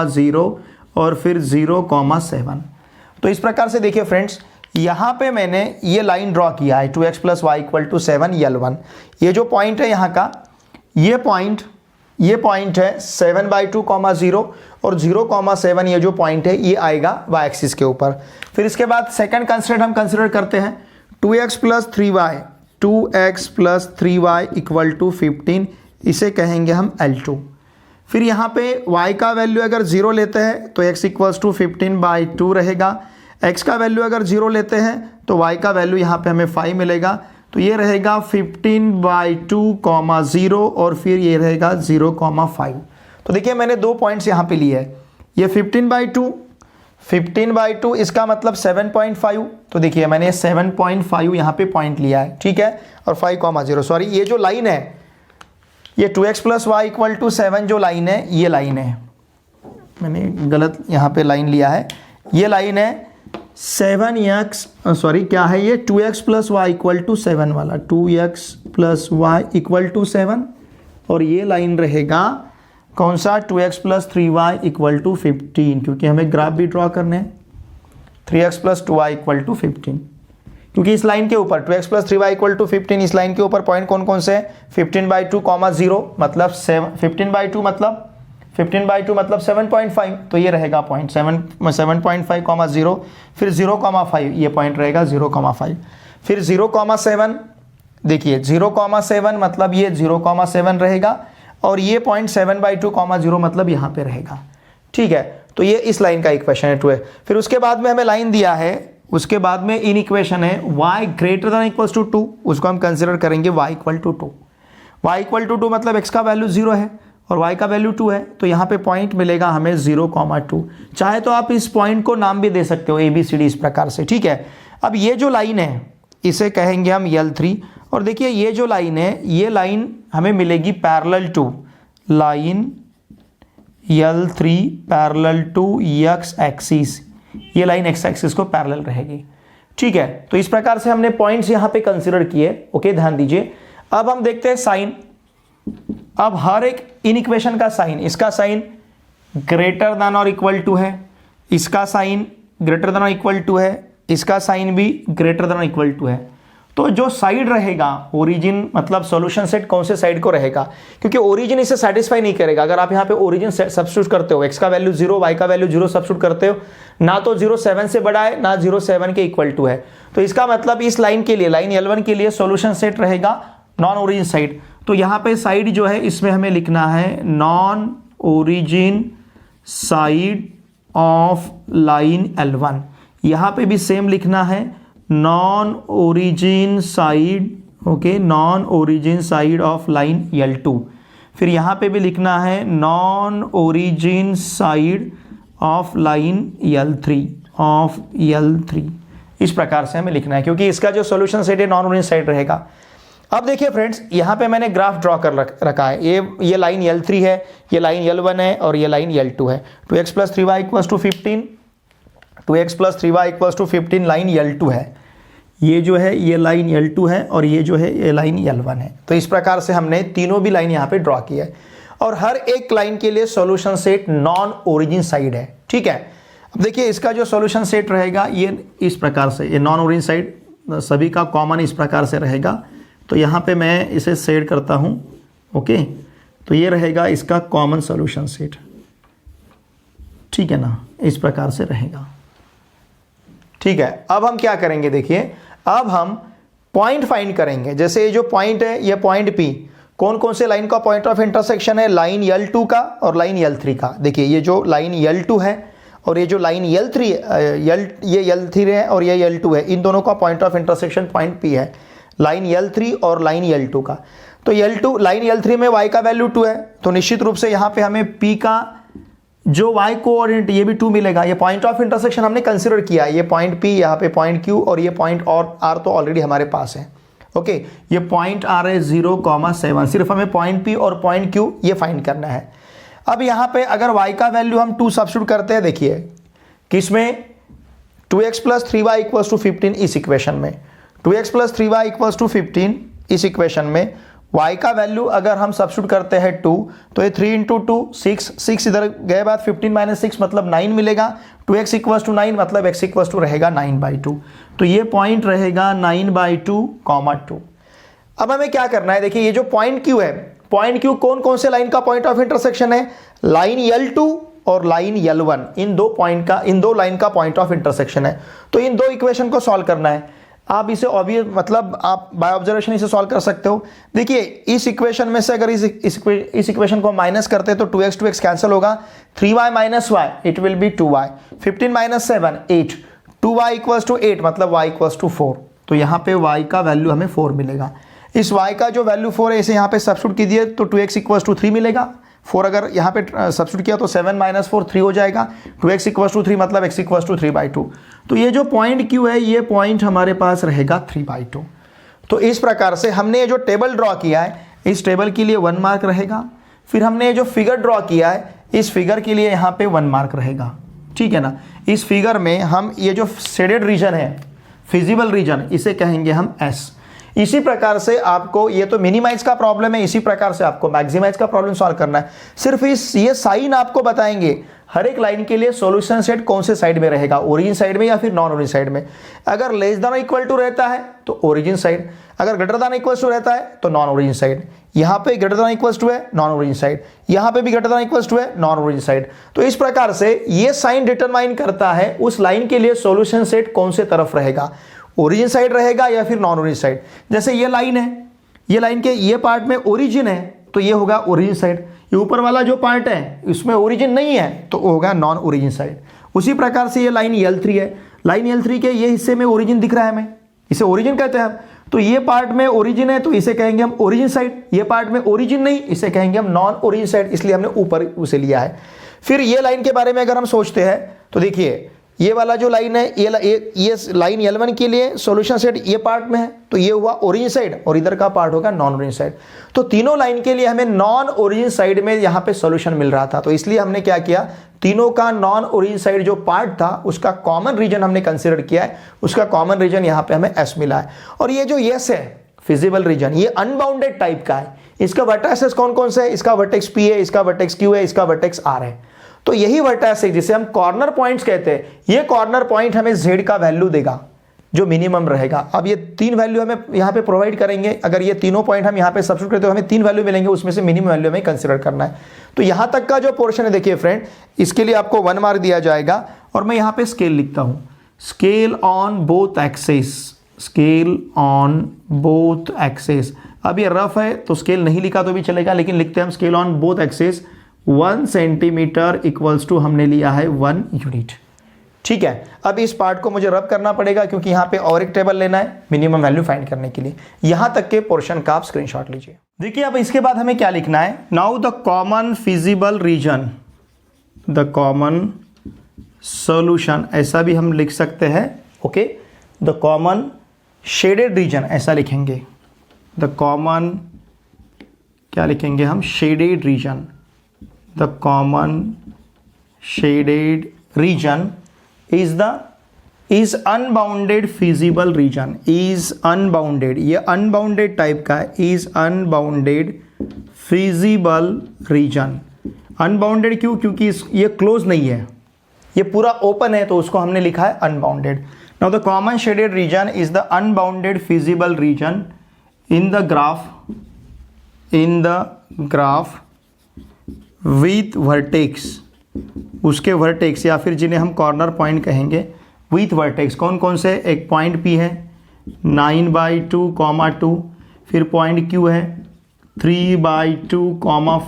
Speaker 1: 0 और फिर 0,7। तो इस प्रकार से देखिए फ्रेंड्स, यहाँ पे मैंने ये लाइन ड्रॉ किया है 2x plus Y equal to 7 L1। ये जो पॉइंट है यहाँ का, ये पॉइंट है 7/2, 0 और 0,7, ये जो पॉइंट है ये आएगा y एक्सिस के ऊपर। फिर इसके बाद सेकंड कंस्ट्रेंट हम कंसिडर करते हैं 2x plus 3y equal to 15, इसे कहेंगे हम L2। फिर यहाँ पे y का वैल्यू अगर 0 लेते हैं तो x इक्वल्स टू 15/2 रहेगा, x का वैल्यू अगर 0 लेते हैं तो y का वैल्यू यहाँ पे हमें 5 मिलेगा, तो ये रहेगा 15/2, 0 और फिर ये रहेगा 0,5। तो देखिए मैंने दो पॉइंट्स यहाँ पे लिए हैं, ये 15/2 इसका मतलब 7.5, तो देखिए मैंने 7.5 यहाँ पे पॉइंट लिया है, ठीक है, और 5,0, सॉरी ये जो लाइन है ये 2x plus Y equal to 7 जो लाइन है, ये लाइन है, मैंने गलत यहाँ पे लाइन लिया है, ये लाइन है 7x, सॉरी क्या है ये 2x plus Y equal to 7 वाला, 2x plus Y equal to 7, और ये लाइन रहेगा कौन सा 2x plus 3y equal to 15, क्योंकि हमें ग्राफ भी ड्रॉ करने हैं 3x plus 2y equal to 15, क्योंकि इस लाइन के ऊपर 2x plus 3y equal to 15, इस लाइन के ऊपर पॉइंट कौन कौन से हैं 15/2, 0 मतलब 15/2 मतलब 7.5, तो ये रहेगा पॉइंट 7.5, 0 फिर 0,5, ये पॉइंट रहेगा 0,5, फिर 0,7, देखिए 0,7 मतलब ये 0,7 रहेगा, और ये पॉइंट 7/2, 0 मतलब यहाँ पे रहेगा, ठीक है। तो ये इस लाइन का इक्वेशन है 2 है। फिर उसके बाद में हमें लाइन दिया है, उसके बाद में इन इक्वेशन है y greater than equals to 2, उसको हम कंसिडर करेंगे y equal to 2। y equal to 2 मतलब x का वैल्यू 0 है और y का वैल्यू 2 है, तो यहाँ पे पॉइंट मिलेगा हमें 0,2। चाहे तो आप इस पॉइंट को नाम भी दे सकते हो ABCD इस प्रकार से, ठीक है। अब ये जो लाइन है इसे कहेंगे हम L3, और देखिए ये जो लाइन है ये लाइन हमें मिलेगी parallel to line L3 parallel to x axis, ये लाइन x एक्सिस को पैरेलल रहेगी, ठीक है। तो इस प्रकार से हमने पॉइंट्स यहां पे कंसीडर किए, ओके, ध्यान दीजिए। अब हम देखते हैं साइन। अब हर एक इन इक्वेशन का साइन, इसका साइन ग्रेटर देन और इक्वल टू है, इसका साइन ग्रेटर देन और इक्वल टू है, इसका साइन भी ग्रेटर देन और इक्वल टू है। तो जो साइड रहेगा ओरिजिन, मतलब सॉल्यूशन सेट कौन से साइड को रहेगा, क्योंकि ओरिजिन इसे सेटिस्फाई नहीं करेगा। अगर आप यहाँ पे ओरिजिन सब्स्टिट्यूट करते हो, x का वैल्यू 0, y का वैल्यू 0 सब्स्टिट्यूट करते हो, ना तो 0 7 से बड़ा है ना 0 7 के इक्वल टू है, तो इसका मतलब इस लाइन के लिए, लाइन L1 के लिए सॉल्यूशन सेट रहेगा नॉन ओरिजिन साइड। तो यहाँ पे साइड जो है इसमें हमें लिखना है non origin side of line L1, यहाँ पे भी सेम लिखना है non origin side, okay, non origin side of line L2। फिर यहाँ पे भी लिखना है non origin side of line L3 इस प्रकार से हमें लिखना है, क्योंकि इसका जो सॉल्यूशन सेट है नॉन ओरिजिन साइड रहेगा। अब देखिए फ्रेंड्स, यहाँ पे मैंने ग्राफ ड्रॉ कर रखा है, ये लाइन L3 है, ये लाइन L1 है और ये लाइन L2 है। 2x plus 3y equals to 15, 2x plus 3y equals to 15 line L2 है, ये जो है ये लाइन L2 है और ये जो है ये लाइन L1 है। तो इस प्रकार से हमने तीनों भी लाइन यहाँ पे ड्रॉ की है, और हर एक लाइन के लिए solution set non origin side है, ठीक है। अब देखिए इसका जो सॉल्यूशन सेट रहेगा ये इस प्रकार से, ये नॉन ओरिजिन साइड सभी का कॉमन इस प्रकार से रहेगा। तो यहाँ पे मैं इसे सेट करता हूँ, ओके, तो ये रहेगा इसका कॉमन सॉल्यूशन सेट, ठीक है ना, इस प्रकार से रहेगा, ठीक है। अब हम क्या करेंगे, देखिए अब हम पॉइंट फाइंड करेंगे। जैसे ये जो पॉइंट है ये पॉइंट P, कौन कौन से लाइन का पॉइंट ऑफ इंटरसेक्शन है, लाइन L2 का और लाइन L3 का। देखिए ये जो लाइन L2 है और ये जो लाइन L3 ये L3 है और ये L2 है, इन दोनों का point of intersection point P है, लाइन L3 और लाइन L2 का। तो L2 लाइन L3 में y का वैल्यू 2 है, तो निश्चित रूप से यहाँ पे हमें P का जो y कोऑर्डिनेट ये भी 2 मिलेगा। ये पॉइंट ऑफ इंटरसेक्शन हमने कंसीडर किया है, ये पॉइंट P, यहाँ पे पॉइंट Q और ये पॉइंट और R तो ऑलरेडी हमारे पास है, ओके। ये पॉइंट R है 0,7, सिर्फ हमें पॉइंट P और पॉइंट Q ये फाइंड करना है। अब यहाँ पे अगर y का वैल्यू हम 2 सब्स्टिट्यूट करते हैं, देखिए किसमें 2x plus 3y equals to 15 इस इक्वेशन में, 2x plus 3y equals to 15 इस इक्वेशन में y का वैल्यू अगर हम सब्स्टिट्यूट करते हैं 2, तो ये 3 इंटू 2 6 इधर गए बाद 15 माइनस 6 मतलब 9 मिलेगा, 2x इक्वल्स टू 9 मतलब x इक्वल्स टू रहेगा 9/2, तो ये पॉइंट रहेगा 9/2, 2। अब हमें क्या करना है, देखिए ये जो पॉइंट Q है, पॉइंट Q कौन कौन से लाइन का पॉइंट ऑफ इंटरसेक्शन है, लाइन L2 और लाइन L1, इन दो लाइन का पॉइंट ऑफ इंटरसेक्शन है। तो इन दो इक्वेशन को सॉल्व करना है। आप इसे ऑब्वियस मतलब आप बाय ऑब्जर्वेशन इसे सॉल्व कर सकते हो। देखिए इस इक्वेशन में से अगर इस इक्वेशन को माइनस करते हैं तो 2x कैंसिल होगा, 3y minus y it will be 2y, 15 minus 7 8, 2y equals to 8 मतलब y इक्वल्स टू 4। तो यहाँ पे y का वैल्यू हमें 4 मिलेगा। इस y का जो वैल्यू 4 है इसे यहाँ पे सब्स्टिट्यूट कीजिए तो 2x इक्वल्स टू 3 मिलेगा। 4 अगर यहाँ पे सब्स्टिट्यूट किया तो 7 माइनस 4 3 हो जाएगा, 2x इक्वल्स टू 3 मतलब x इक्वल्स टू 3/2। तो ये जो पॉइंट Q है ये पॉइंट हमारे पास रहेगा 3/2। तो इस प्रकार से हमने ये जो टेबल ड्रॉ किया है इस टेबल के लिए 1 मार्क रहेगा। फिर हमने ये जो फिगर ड्रॉ किया है इस फिगर के लिए यहाँ पे 1 मार्क रहेगा, ठीक है ना। इस फिगर में हम ये जो शेडेड रीजन है, फिजिबल रीजन, इसे कहेंगे हम S। इसी प्रकार से आपको ये तो मिनिमाइज का प्रॉब्लम है, इसी प्रकार से आपको मैक्सिमाइज का प्रॉब्लम सॉल्व करना है। सिर्फ ये साइन आपको बताएंगे हर एक लाइन के लिए सॉल्यूशन सेट कौन से साइड में रहेगा, ओरिजिन साइड में या फिर नॉन ओरिजिन साइड में। अगर लेस देन इक्वल टू रहता है तो ओरिजिन साइड, अगर ग्रेटर देन इक्वल टू रहता है तो नॉन ओरिजिन साइड। यहाँ पे ग्रेटर देन इक्वल टू है नॉन ओरिजिन साइड, यहाँ पे भी ग्रेटर देन इक्वल टू है नॉन ओरिजिन साइड। तो इस प्रकार से ये साइन डिटरमाइन करता है उस लाइन के लिए सॉल्यूशन सेट कौन से तरफ रहेगा, ओरिजिन साइड रहेगा या फिर नॉन ओरिजिन साइड। जैसे ये लाइन है, ये लाइन के ये पार्ट में ओरिजिन है तो ये होगा ओरिजिन साइड, ये ऊपर वाला जो पार्ट है इसमें ओरिजिन नहीं है तो होगा नॉन ओरिजिन साइड। उसी प्रकार से ये लाइन L3 है, लाइन L3 के ये हिस्से में ओरिजिन दिख रहा है, हमें इसे ओरिजिन कहते हैं। तो ये पार्ट में ओरिजिन है तो इसे कहेंगे हम ओरिजिन साइड, ये पार्ट में ओरिजिन नहीं इसे कहेंगे हम नॉन ओरिजिन साइड, इसलिए हमने ऊपर उसे लिया है। फिर ये लाइन के बारे में अगर हम सोचते हैं तो देखिए ये वाला जो लाइन है ये लाइन L1 के लिए सॉल्यूशन सेट ये पार्ट में है तो ये हुआ ओरिजिन साइड और इधर का पार्ट होगा नॉन ओरिजिन साइड। तो तीनों लाइन के लिए हमें नॉन ओरिजिन साइड में यहाँ पे सॉल्यूशन मिल रहा था, तो इसलिए हमने क्या किया, तीनों का नॉन ओरिजिन साइड जो पार्ट था उसका कॉमन रीजन हमने कंसिडर किया है, उसका कॉमन रीजन यहाँ पे हमें S मिला है। और ये जो S है फिजिबल रीजन ये अनबाउंडेड टाइप का है, इसका वर्टेक्सेस कौन कौन से है, इसका वर्टेक्स P है, इसका वर्टेक्स Q है, इसका वर्टेक्स R है। तो यही वर्टेक्स है जिसे हम कॉर्नर पॉइंट्स कहते हैं। ये कॉर्नर पॉइंट हमें Z का वैल्यू देगा जो मिनिमम रहेगा। अब ये 3 वैल्यू हमें यहाँ पे प्रोवाइड करेंगे, अगर ये तीनों पॉइंट हम यहाँ पे सब्स्टिट्यूट करते हो हमें 3 वैल्यू मिलेंगे, उसमें से मिनिमम वैल्यू हमें कंसिडर करना है। तो यहाँ तक का जो पोर्शन है देखिए फ्रेंड, इसके लिए आपको 1 मार्क दिया जाएगा। और मैं यहाँ पे स्केल लिखता हूँ, scale on both axes, scale on both axes. अब ये रफ है तो स्केल नहीं लिखा तो भी चलेगा, लेकिन लिखते हैं हम scale on both axes 1 centimetre equals to हमने लिया है 1 यूनिट, ठीक है। अब इस पार्ट को मुझे रब करना पड़ेगा क्योंकि यहाँ पे और एक टेबल लेना है मिनिमम वैल्यू फाइंड करने के लिए। यहाँ तक के पोर्शन का आप स्क्रीनशॉट लीजिए। देखिए अब इसके बाद हमें क्या लिखना है, now the common feasible region, the common solution, ऐसा भी हम लिख सकते हैं, okay. The common shaded region ऐसा लिखेंगे, द कॉमन क्या लिखेंगे हम, shaded region, the common shaded region is unbounded feasible region, is unbounded, ये unbounded टाइप का है, is unbounded feasible region। unbounded क्यों, क्योंकि ये क्लोज नहीं है, ये पूरा ओपन है तो उसको हमने लिखा है unbounded। now the common shaded region is the unbounded feasible region in the graph with vertex, उसके वर्टेक्स या फिर जिन्हें हम कॉर्नर पॉइंट कहेंगे विथ वर्टेक्स। कौन कौन से, एक पॉइंट P है 9/2, 2, फिर पॉइंट Q है 3/2,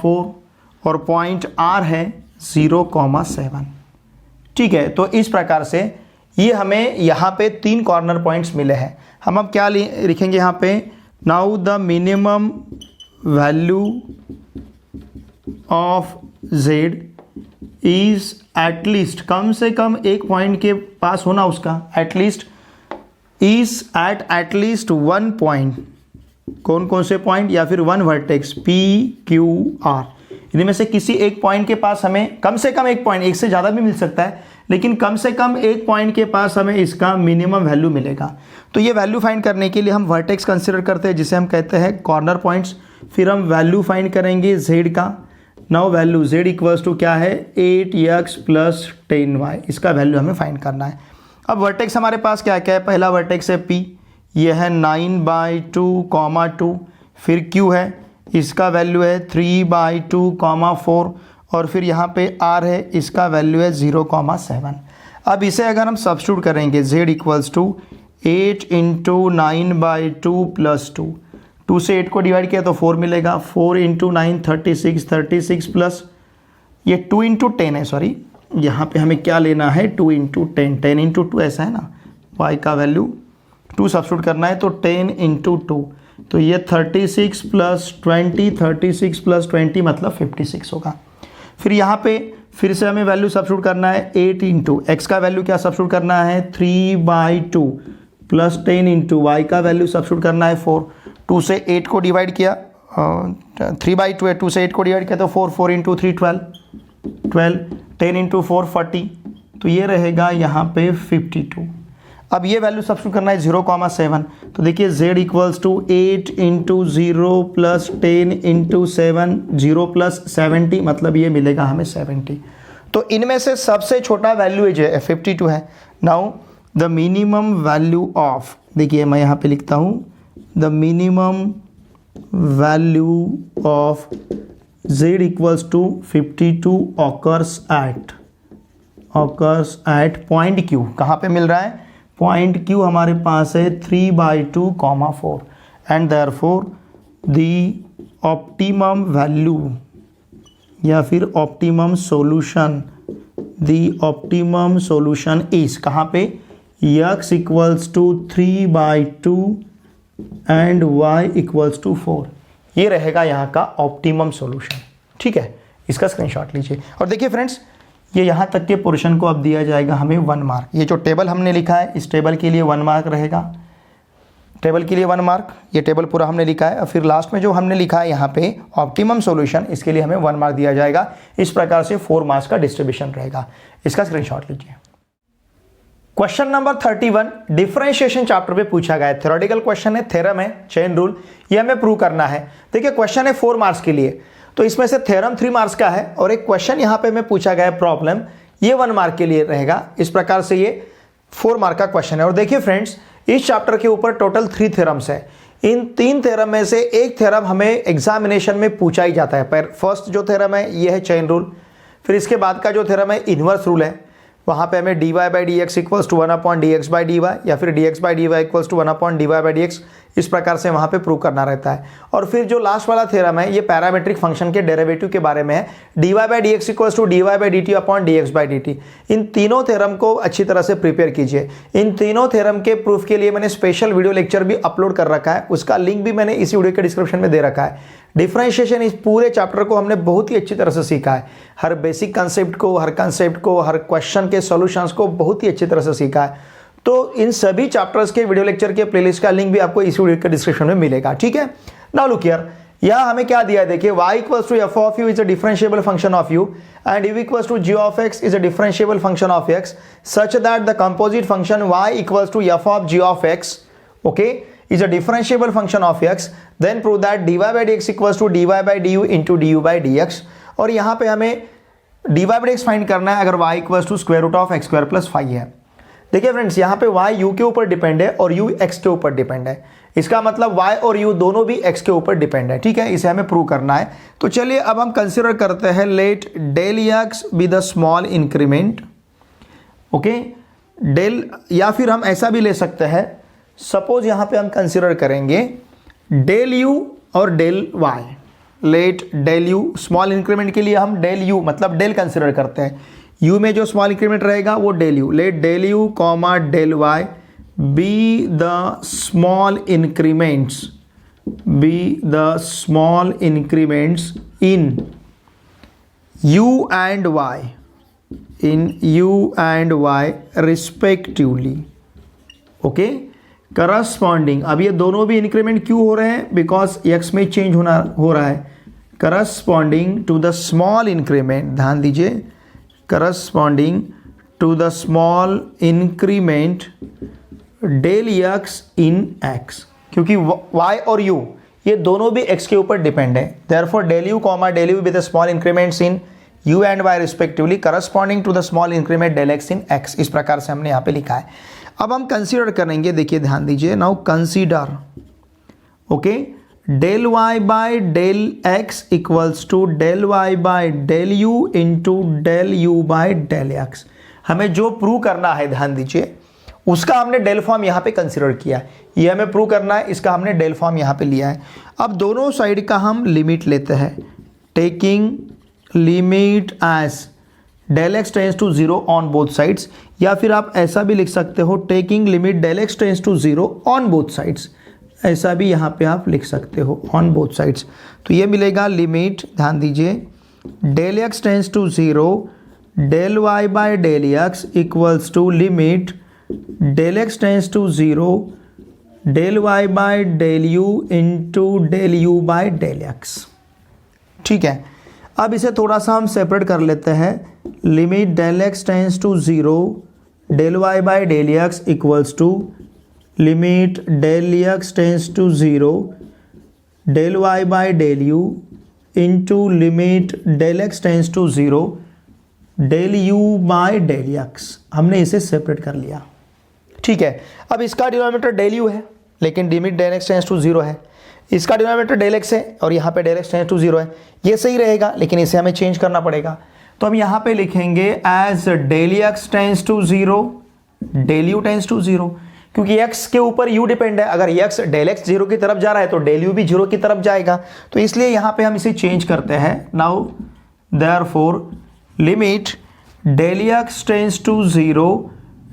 Speaker 1: 4 और पॉइंट R है 0,7, ठीक है। तो इस प्रकार से ये हमें यहाँ पे 3 कॉर्नर पॉइंट्स मिले हैं। हम अब क्या लिखेंगे यहाँ पे, now the minimum value of Z is at least, कम से कम एक पॉइंट के पास होना उसका, at least is at at least 1 point, कौन कौन से पॉइंट, या फिर 1 वर्टेक्स P Q R, इनमें में से किसी एक पॉइंट के पास हमें कम से कम एक पॉइंट, एक से ज़्यादा भी मिल सकता है, लेकिन कम से कम एक पॉइंट के पास हमें इसका मिनिमम वैल्यू मिलेगा। तो ये वैल्यू फाइंड करने के लिए हम वर्टेक्स कंसिडर करते हैं जिसे हम कहते हैं कॉर्नर पॉइंट्स। फिर हम वैल्यू फाइंड करेंगे z का। Now value z equals to क्या है 8x प्लस 10y, इसका वैल्यू हमें फाइंड करना है। अब वर्टेक्स हमारे पास क्या क्या है, पहला वर्टेक्स है p, यह है 9/2, 2। फिर q है, इसका वैल्यू है 3/2, 4। और फिर यहाँ पे r है, इसका वैल्यू है 0,7। अब इसे अगर हम सब्स्टिट्यूट करेंगे z equals to 8 into 9/2 plus 2, 2 से 8 को डिवाइड किया तो 4 मिलेगा, 4 इंटू 9 36, 36 प्लस ये 2 इंटू 10 है, सॉरी यहाँ पे हमें क्या लेना है 2 इंटू 10, 10 इंटू 2 ऐसा है ना, y का वैल्यू 2 सब्स्टिट्यूट करना है तो 10 इंटू 2, तो ये 36 प्लस 20, 36 प्लस 20 मतलब 56 होगा। फिर यहाँ पे फिर से हमें वैल्यू सब्स्टिट्यूट करना है 8 इंटू एक्स का वैल्यू क्या सब्स्टिट्यूट करना है 3/2 प्लस 10 इंटू वाई का वैल्यू सब्स्टिट्यूट करना है 4। 2 से 8 को डिवाइड किया 3/2 है, 2 से 8 को डिवाइड किया तो 4, 4 इंटू 3 12, 10 इंटू 4 40, तो ये रहेगा यहाँ पे 52। अब ये वैल्यू सब्स्टिट्यूट करना है 0,7, तो देखिए z equals to 8 into 0 plus 10 into 7, 0 plus 70 मतलब ये मिलेगा हमें 70। तो इनमें से सबसे छोटा वैल्यू जो है 52 है। Now the minimum value of, देखिए मैं यहाँ पे लिखता हूँ the minimum value of z equals to 52 occurs at point q। कहाँ पे मिल रहा है, पॉइंट q हमारे पास है 3/2, 4 and therefore the optimum value या फिर optimum solution, the optimum solution is कहाँ पे x equals to 3/2 and y equals to 4, ये रहेगा यहाँ का ऑप्टिमम सॉल्यूशन। ठीक है, इसका स्क्रीनशॉट लीजिए और देखिए फ्रेंड्स, ये यहाँ तक के पोर्शन को अब दिया जाएगा हमें 1 मार्क। ये जो टेबल हमने लिखा है इस टेबल के लिए 1 मार्क रहेगा, टेबल के लिए 1 मार्क, ये टेबल पूरा हमने लिखा है। और फिर लास्ट में जो हमने लिखा है यहाँ पे ऑप्टिमम सॉल्यूशन, इसके लिए हमें 1 मार्क दिया जाएगा। इस प्रकार से 4 मार्क्स का डिस्ट्रीब्यूशन रहेगा। इसका स्क्रीनशॉट लीजिए। क्वेश्चन नंबर 31 डिफरेंशिएशन चैप्टर पे पूछा गया है, थ्योरेटिकल क्वेश्चन है, थ्योरम है, चेन रूल, ये हमें प्रूव करना है। देखिए क्वेश्चन है 4 मार्क्स के लिए, तो इसमें से थ्योरम 3 मार्क्स का है और एक क्वेश्चन यहाँ पे में पूछा गया है प्रॉब्लम, ये 1 मार्क के लिए रहेगा। इस प्रकार से ये 4 मार्क का क्वेश्चन है। और देखिए फ्रेंड्स, इस चैप्टर के ऊपर टोटल 3 थ्योरम्स है। इन 3 थ्योरम में से एक थ्योरम हमें एग्जामिनेशन में पूछा ही जाता है। पर फर्स्ट जो थ्योरम है ये है चेन रूल, फिर इसके बाद का जो थ्योरम है इन्वर्स रूल है, वहाँ पे हमें dy/dx इक्वल्स टू 1/dx/dy या फिर dx/dy इक्वल्स टू 1/dy/dx, इस प्रकार से वहाँ पे प्रूव करना रहता है। और फिर जो लास्ट वाला थ्योरम है ये पैरामीट्रिक फंक्शन के डेरिवेटिव के बारे में है, dy/dx इक्वल्स टू dy/dt/dx/dt। इन तीनों थ्योरम को अच्छी तरह से प्रिपेयर कीजिए। इन तीनों थ्योरम के प्रूफ के लिए मैंने स्पेशल वीडियो लेक्चर भी अपलोड कर रखा है, उसका लिंक भी मैंने इसी वीडियो के डिस्क्रिप्शन में दे रखा है। डिफरेंशिएशन, इस पूरे चैप्टर को हमने बहुत ही अच्छी तरह से सीखा है। हर बेसिक कंसेप्ट को, हर क्वेश्चन के सॉल्यूशंस को बहुत ही अच्छी तरह से सीखा है। तो इन सभी चैप्टर्स के वीडियो लेक्चर के प्लेलिस्ट का लिंक भी आपको इस वीडियो के डिस्क्रिप्शन में मिलेगा। ठीक है, नाउ लुक हियर, यहाँ हमें क्या दिया है, देखिए y equals to f of u is a differentiable function of u and u equals to g of x is a differentiable function of x such that the composite function y equals to f of g of x okay is a differentiable function of x, then prove that dy/dx equals to dy/du into du/dx। और यहाँ पे हमें dy/dx find करना है अगर y equals to square root of x² plus 5 है। देखिए friends, यहाँ पे y u के ऊपर डिपेंड है और u x के ऊपर डिपेंड है। इसका मतलब y और u दोनों भी x के ऊपर डिपेंड है। ठीक है, इसे हमें प्रूव करना है। तो चलिए अब हम कंसिडर करते हैं let del x be the small increment. Okay, del, या फिर हम ऐसा भी ले सकते हैं, सपोज यहाँ पे हम कंसिडर करेंगे डेल यू और del y. Let del u, small increment के लिए हम डेल यू मतलब डेल कंसिडर करते हैं, यू में जो स्मॉल इंक्रीमेंट रहेगा वो del u. Let del u comma del y be the small increments, be the small increments in u and y, in u and y respectively. Okay, corresponding, अब ये दोनों भी इंक्रीमेंट क्यों हो रहे हैं, बिकॉज एक्स में चेंज हो रहा है, corresponding to the small increment, ध्यान दीजिए, corresponding to the small increment del x in x, क्योंकि y और u ये दोनों भी x के ऊपर डिपेंड है। Therefore del u comma del u with the small increments in u and y respectively corresponding to the small increment del x in x, इस प्रकार से हमने यहाँ पे लिखा है। अब हम कंसीडर करेंगे, देखिए ध्यान दीजिए, now consider okay del y by del x equals to del y by del u into del u by del x। हमें जो प्रूव करना है, ध्यान दीजिए, उसका हमने डेल फॉर्म यहाँ पे कंसीडर किया है। ये हमें प्रूव करना है, इसका हमने डेल फॉर्म यहाँ पे लिया है। अब दोनों साइड का हम लिमिट लेते हैं, taking limit as del x tends to 0 on both sides, या फिर आप ऐसा भी लिख सकते हो taking limit del x tends to 0 on both sides, ऐसा भी यहाँ पे आप लिख सकते हो ऑन बोथ साइड्स। तो ये मिलेगा लिमिट, ध्यान दीजिए, del x tends to 0 del y by del x equals to limit del x tends to 0 del y by del u into del u by del x. ठीक है, अब इसे थोड़ा सा हम सेपरेट कर लेते हैं, limit del x tends to 0 del y by del x equals to limit del x tends to 0 del y by del u into limit del x tends to 0 del u by del x. हमने इसे separate कर लिया। ठीक है, अब इसका denominator del u है, लेकिन limit del x tends to 0 है। इसका डिनोमिनेटर डेल एक्स है और यहाँ पे डेल एक्स टेंस टू 0 है। ये सही रहेगा, लेकिन इसे हमें चेंज करना पड़ेगा। तो हम यहाँ पे लिखेंगे as del x tends to 0 del u tends to 0, क्योंकि x के ऊपर u डिपेंड है। अगर x डेल एक्स 0 की तरफ जा रहा है तो डेल यू भी 0 की तरफ जाएगा। तो इसलिए यहाँ पे हम इसे चेंज करते हैं। Now therefore limit del x tends to 0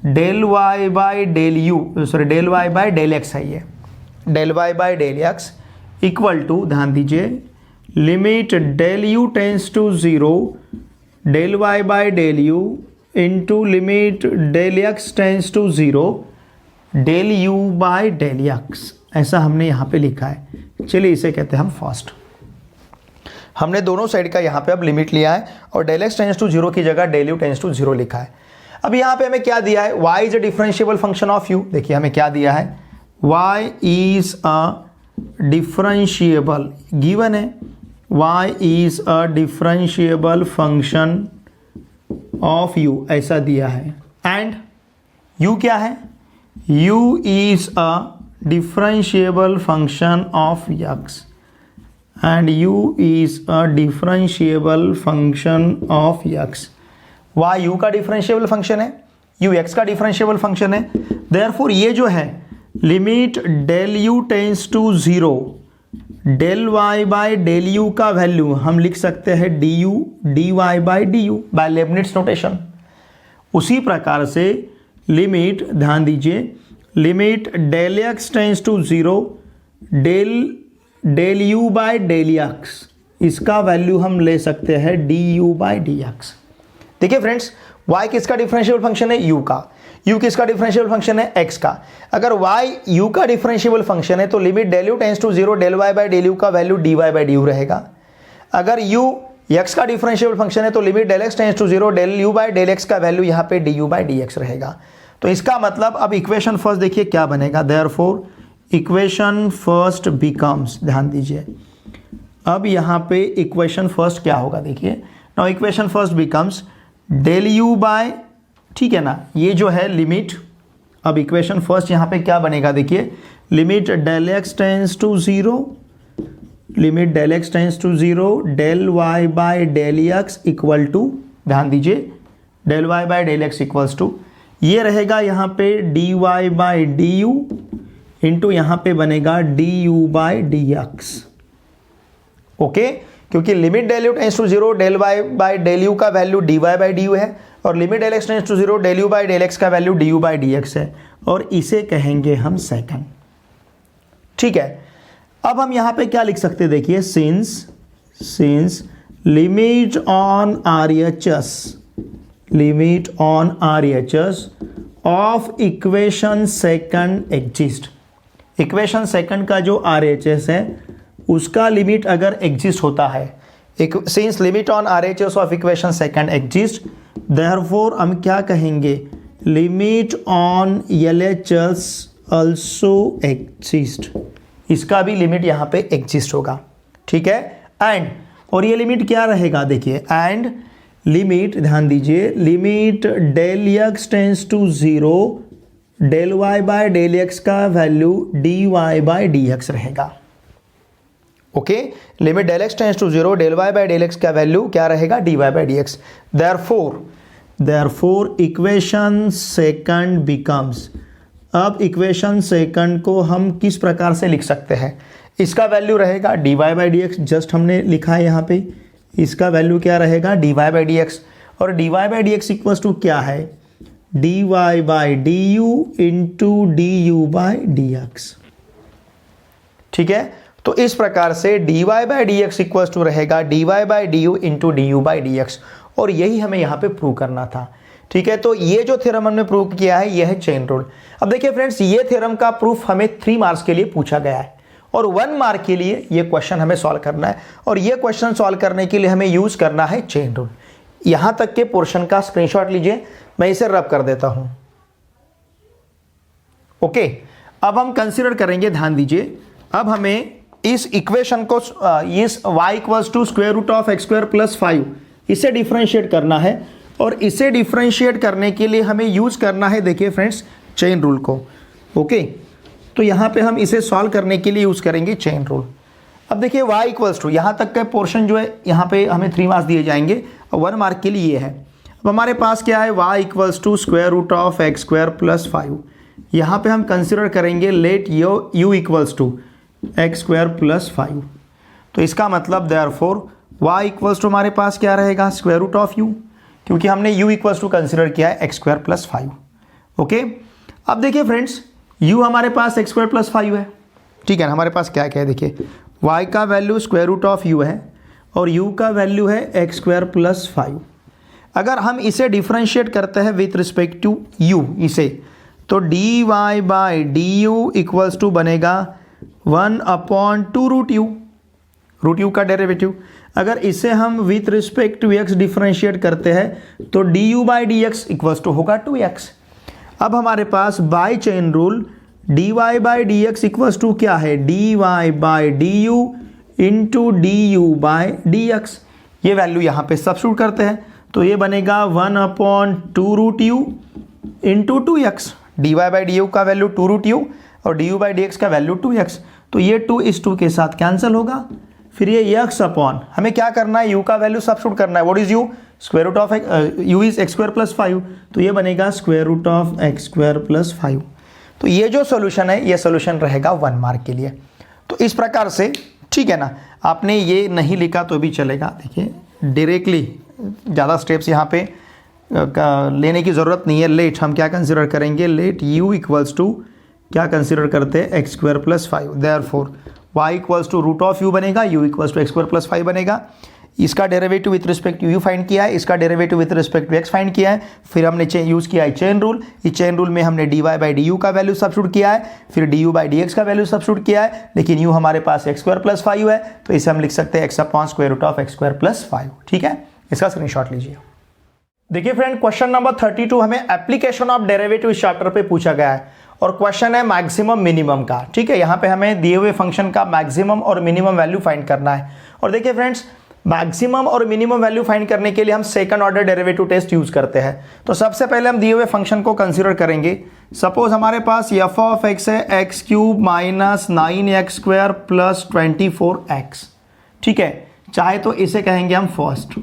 Speaker 1: del y by del u, sorry del y by del x है, ये del y by del x equal to, ध्यान दीजिए, limit del u tends to 0 del y by del u into limit del x tends to 0 del u by del x. ऐसा हमने यहाँ पे लिखा है। चलिए इसे कहते हैं हम फर्स्ट। हमने दोनों साइड का यहाँ पे अब लिमिट लिया है और डेल एक्स टेंस टू 0 की जगह डेल यू टेंस टू 0 लिखा है। अब यहाँ पे हमें क्या दिया है, y is a differentiable function of u। देखिए हमें क्या दिया है, y is a differentiable, given है y is a differentiable function of u, ऐसा दिया है। एंड u क्या है, u is a differentiable function of x and u is a differentiable function of x। y u का differentiable function है, u x का differentiable function है। Therefore ये जो है limit del u tends to 0 del y by del u का value हम लिख सकते हैं du dy by du by Leibniz notation. उसी प्रकार से लिमिट, ध्यान दीजिए, limit del x tends to 0 del u by del x, इसका वैल्यू हम ले सकते हैं du बाय dx। देखिए फ्रेंड्स, y किसका डिफरेंशिएबल फंक्शन है, u का। u किसका डिफरेंशिएबल फंक्शन है, x का। अगर y u का डिफरेंशिएबल फंक्शन है तो limit del u tends to 0 del y by del u का वैल्यू dy बाय du रहेगा। अगर u x का डिफरेंशिएबल फंक्शन है तो limit del x tends to 0 del u by del x का वैल्यू यहाँ पे du बाय dx रहेगा। तो इसका मतलब अब इक्वेशन फर्स्ट देखिए क्या बनेगा, देयरफॉर इक्वेशन फर्स्ट बिकम्स, ध्यान दीजिए, अब यहाँ पे इक्वेशन फर्स्ट क्या होगा, देखिए now equation first becomes del u by, ठीक है ना, ये जो है लिमिट, अब इक्वेशन फर्स्ट यहाँ पे क्या बनेगा, देखिए limit del x tends to 0 limit del x tends to 0 del y by del x equal to, ध्यान दीजिए, del y by del x equals to, ये रहेगा यहाँ पे d y by d u into यहाँ पे बनेगा d u by d x. Okay, क्योंकि limit del u tends to 0 del y by del u का value d y by d you है और limit del x tends to 0 del u by del x का value d u by d x है, और इसे कहेंगे हम second. ठीक है, अब हम यहाँ पे क्या लिख सकते हैं, देखिए since limit on RHS of equation second exist, equation second का जो RHS है उसका लिमिट अगर एग्जिस्ट होता है, since limit on RHS of equation second exist, therefore हम क्या कहेंगे, limit on LHS also exist, इसका भी लिमिट यहाँ पे एग्जिस्ट होगा, ठीक है। एंड और ये लिमिट क्या रहेगा, देखिए एंड लिमिट, ध्यान दीजिए, limit del x tends to 0, del y by del x का वैल्यू dy बाय dx रहेगा। Okay, limit del x tends to 0, del y by del x का वैल्यू क्या रहेगा, dy by dx। Therefore equation second becomes, अब equation second को हम किस प्रकार से लिख सकते हैं, इसका वैल्यू रहेगा dy बाई dx, जस्ट हमने लिखा है यहाँ पे, इसका वैल्यू क्या रहेगा dy बाई dx, और dy by dx equals to क्या है, dy by du into du by dx, ठीक है। तो इस प्रकार से dy by dx equals to रहेगा dy by du into du by dx, और यही हमें यहाँ पे प्रूव करना था, ठीक है। तो ये जो थ्योरम हमने प्रूव किया है ये है चेन रूल। अब देखिए फ्रेंड्स, ये थ्योरम का प्रूफ हमें 3 मार्क्स के लिए पूछा गया है और 1 मार्क के लिए ये क्वेश्चन हमें सॉल्व करना है, और ये क्वेश्चन सॉल्व करने के लिए हमें यूज करना है चेन रूल। यहां तक के पोर्शन का स्क्रीनशॉट लीजिए, मैं इसे रब कर देता हूं। ओके, अब हम कंसीडर करेंगे, ध्यान दीजिए, अब हमें इस इक्वेशन को इस y equals to square root of x square plus 5 इसे डिफरेंशिएट करना है, और इसे डिफरेंशिएट करने के लिए हमें यूज करना है, देखिए फ्रेंड्स, चेन रूल को। ओके, तो यहाँ पे हम इसे सॉल्व करने के लिए यूज करेंगे चेन रूल। अब देखिए y इक्वल्स टू, यहाँ तक का पोर्शन जो है यहाँ पे हमें 3 मार्क्स दिए जाएंगे और 1 मार्क के लिए ये है। अब हमारे पास क्या है, y equals to square root of x square plus 5, यहाँ पे हम कंसिडर करेंगे let u equals to x square plus 5, तो इसका मतलब देयरफॉर y इक्वल्स टू हमारे पास क्या रहेगा, स्क्वायर रूट ऑफ u, क्योंकि हमने u इक्वल्स टू कंसिडर किया है एक्स स्क्वायर प्लस 5। ओके, अब देखिए फ्रेंड्स, u हमारे पास एक्स स्क्वायर प्लस 5 है, ठीक है ना, हमारे पास क्या क्या है, देखिए y का value square root of u है और u का वैल्यू है एक्स स्क्वायर प्लस 5। अगर हम इसे डिफरेंशिएट करते हैं विथ रिस्पेक्ट टू u इसे, तो dy by du equals to बनेगा 1/2 रूट u का डेरिवेटिव। अगर इसे हम with respect to x differentiate करते हैं तो du by dx equals to होगा 2x। अब हमारे पास by chain rule dy by dx equals to क्या है, dy by du into du by dx, ये वैल्यू यहाँ पे सब्स्टिट्यूट करते हैं तो ये बनेगा 1/2 root u into 2x। dy by du का वैल्यू 2 रूट u और du बाई dx का वैल्यू 2x, तो ये 2 इस 2 के साथ कैंसिल होगा। फिर ये x अपॉन, हमें क्या करना है, u का वैल्यू सब्स्टिट्यूट करना है। What is u, square root of u is x square plus 5, तो ये बनेगा square root of x square plus 5। तो ये जो सोल्यूशन है ये सोल्यूशन रहेगा 1 मार्क के लिए। तो इस प्रकार से, ठीक है ना, आपने ये नहीं लिखा तो भी चलेगा। देखिए डायरेक्टली ज़्यादा स्टेप्स यहाँ पे लेने की ज़रूरत नहीं है। लेट हम क्या कंसिडर करेंगे, लेट u इक्वल्स टू क्या कंसिडर करते हैं, x square plus 5। Therefore y equals to root of u बनेगा, u equals to x square plus 5 बनेगा। इसका derivative with respect to u find किया है, इसका derivative with respect to x find किया है। फिर हमने यूज़ किया है चेन रूल, इस चेन रूल में हमने dy बाई du का वैल्यू सब्स्टिट्यूट किया है, फिर du बाई dx का वैल्यू सब्स्टिट्यूट किया है, लेकिन u हमारे पास एक्स स्क्वायर प्लस 5 है तो इसे हम लिख सकते हैं x upon square root of x square plus 5। ठीक है, इसका स्क्रीनशॉट लीजिए। देखिए फ्रेंड, क्वेश्चन नंबर 32 हमें एप्लीकेशन ऑफ डेरिवेटिव इस चैप्टर पे पूछा गया है और क्वेश्चन है मैक्सिमम मिनिमम का। ठीक है, यहाँ पे हमें दिए हुए फंक्शन का मैक्सिमम और मिनिमम वैल्यू फाइंड करना है। और देखिए फ्रेंड्स, मैक्सिमम और मिनिमम वैल्यू फाइंड करने के लिए हम second order derivative test use करते हैं। तो सबसे पहले हम दिए हुए फंक्शन को कंसीडर करेंगे। सपोज हमारे पास f ऑफ x है x cube minus 9x square plus 24x। ठीक है, चाहे तो इसे कहेंगे हम फर्स्ट।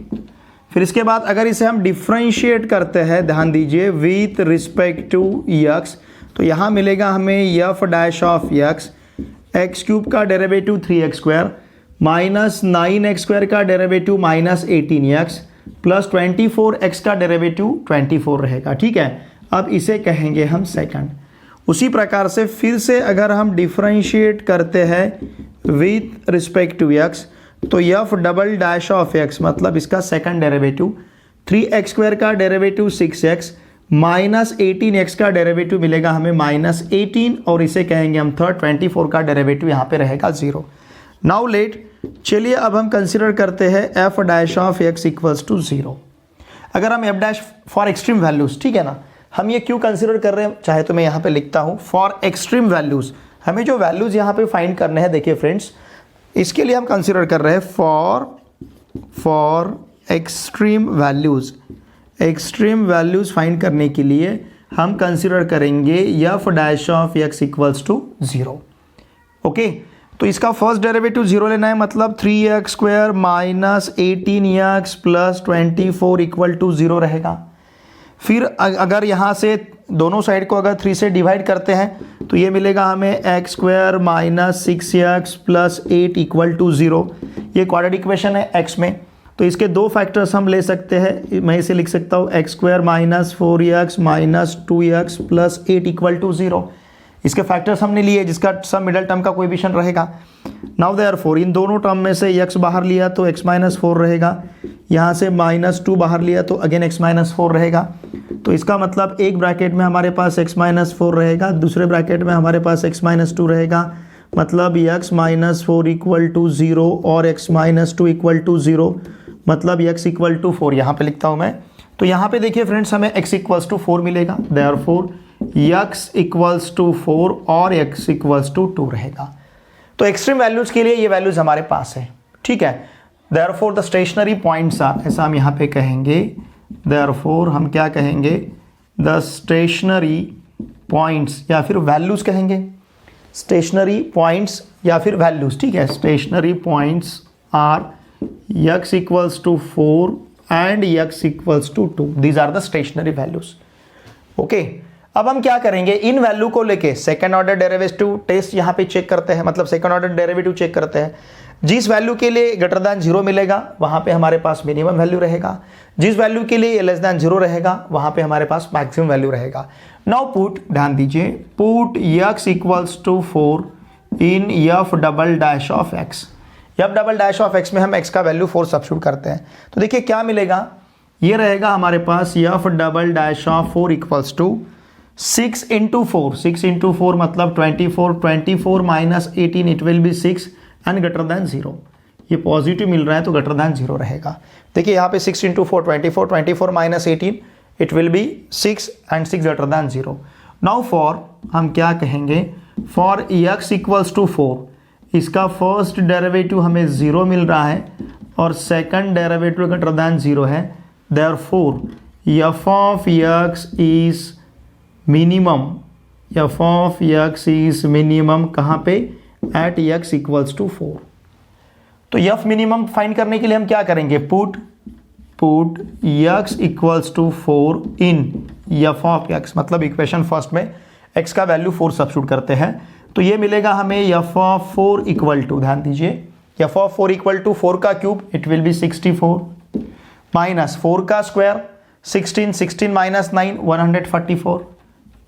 Speaker 1: फिर इसके बाद अगर इसे हम डिफ्रेंशिएट करते हैं, ध्यान दीजिए, विथ रिस्पेक्ट टू x, तो यहाँ मिलेगा हमें f dash of x, x cube का derivative 3x square minus 9x square का derivative minus 18x plus 24x का डेरिवेटिव 24 रहेगा। ठीक है, अब इसे कहेंगे हम सेकंड। उसी प्रकार से फिर से अगर हम डिफ्रेंशिएट करते हैं विथ रिस्पेक्ट टू x, तो f double dash of x मतलब इसका सेकंड डेरिवेटिव 3x स्क्वायर का डेरिवेटिव 6x माइनस 18x का डेरिवेटिव मिलेगा हमें माइनस 18, और इसे कहेंगे हम थर्ड 24 का डेरिवेटिव यहाँ पे रहेगा 0। नाउ लेट चलिए अब हम कंसिडर करते हैं f dash of x equals to 0। अगर हम f dash for extreme values, ठीक है ना, हम ये क्यों कंसिडर कर रहे हैं, चाहे तो मैं यहाँ पे लिखता हूँ फॉर एक्सट्रीम वैल्यूज। हमें जो वैल्यूज यहाँ पे फाइंड करने हैं, देखिए फ्रेंड्स, इसके लिए हम कंसिडर कर रहे हैं for extreme values. Extreme values find करने के लिए हम कंसिडर करेंगे f dash of x equals to 0। Okay, तो इसका फर्स्ट डेरिवेटिव 0 लेना है, मतलब 3x square minus 18x plus 24 equal to 0 रहेगा। फिर अगर यहाँ से दोनों साइड को अगर 3 से डिवाइड करते हैं तो ये मिलेगा हमें x square minus 6x plus 8 equal to 0। ये क्वाड्रेटिक इक्वेशन है x में, तो इसके दो फैक्टर्स हम ले सकते हैं। मैं इसे लिख सकता हूँ x square minus 4x minus 2x plus 8 equal to 0। इसके फैक्टर्स हमने लिए जिसका सब मिडल टर्म का कोएफिशिएंट रहेगा। नाउ देयरफॉर इन दोनों टर्म में से x बाहर लिया तो x माइनस 4 रहेगा, यहाँ से माइनस 2 बाहर लिया तो अगेन x माइनस 4 रहेगा। तो इसका मतलब एक ब्रैकेट में हमारे पास x माइनस 4 रहेगा, दूसरे ब्रैकेट में हमारे पास x माइनस 2 रहेगा, मतलब x माइनस 4 इक्वल टू 0 और x माइनस 2 इक्वल टू 0, मतलब x इक्वल टू 4 यहाँ पे लिखता हूँ मैं। तो यहाँ पे देखिए फ्रेंड्स, हमें x इक्वल्स टू 4 मिलेगा, देयरफॉर x इक्वल्स टू 4 और x इक्वल्स टू 2 रहेगा। तो एक्सट्रीम वैल्यूज के लिए ये वैल्यूज हमारे पास है, ठीक है। Therefore the stationary points are, ऐसा हम यहाँ पे कहेंगे, देयरफॉर हम क्या कहेंगे, द स्टेशनरी पॉइंट्स या फिर वैल्यूज कहेंगे, स्टेशनरी पॉइंट्स या फिर वैल्यूज, ठीक है। Stationary points are x equals to 4 and x equals to 2, these are the stationary values. Okay, अब हम क्या करेंगे, इन वैल्यू को लेके सेकंड ऑर्डर डेरिवेटिव टेस्ट यहाँ पे चेक करते हैं, मतलब सेकंड ऑर्डर डेरिवेटिव चेक करते हैं। जिस वैल्यू के लिए ग्रेटर दैन 0 मिलेगा वहाँ पे हमारे पास मिनिमम वैल्यू रहेगा, जिस वैल्यू के लिए लेस दैन 0 रहेगा वहाँ पे हमारे पास मैक्सिमम वैल्यू रहेगा। नाउ पुट, ध्यान दीजिए, put x equals to 4 in f double dash of x. F double dash of x में हम x का वैल्यू 4 सब्स्टिट्यूट करते हैं, तो देखिए क्या मिलेगा, ये रहेगा हमारे पास F double dash of 4 equals to 6 into 4, 6 into 4 मतलब 24, 24 minus 18 it will be 6 and greater than 0। ये पॉजिटिव मिल रहा है तो ग्रेटर दैन 0 रहेगा। देखिए यहाँ पे 6 into 4 24, 24 minus 18 it will be 6 and 6 greater than 0। Now for हम क्या कहेंगे, फॉर x इक्वल्स टू 4, इसका फर्स्ट डेरिवेटिव हमें 0 मिल रहा है और सेकंड डेरिवेटिव ग्रेटर दैन 0 है, therefore f of x is minimum, F of x is minimum कहाँ पे, एट x इक्वल्स टू 4। तो f मिनिमम फाइंड करने के लिए हम क्या करेंगे, put x equals to 4 in f of x, मतलब इक्वेशन फर्स्ट में x का वैल्यू 4 सब्स्टिट्यूट करते हैं, तो ये मिलेगा हमें एफ ऑफ 4 इक्वल टू, ध्यान दीजिए, एफ ऑफ 4 इक्वल टू 4 का cube it will B 64 minus 4 का square 16, 16 minus 9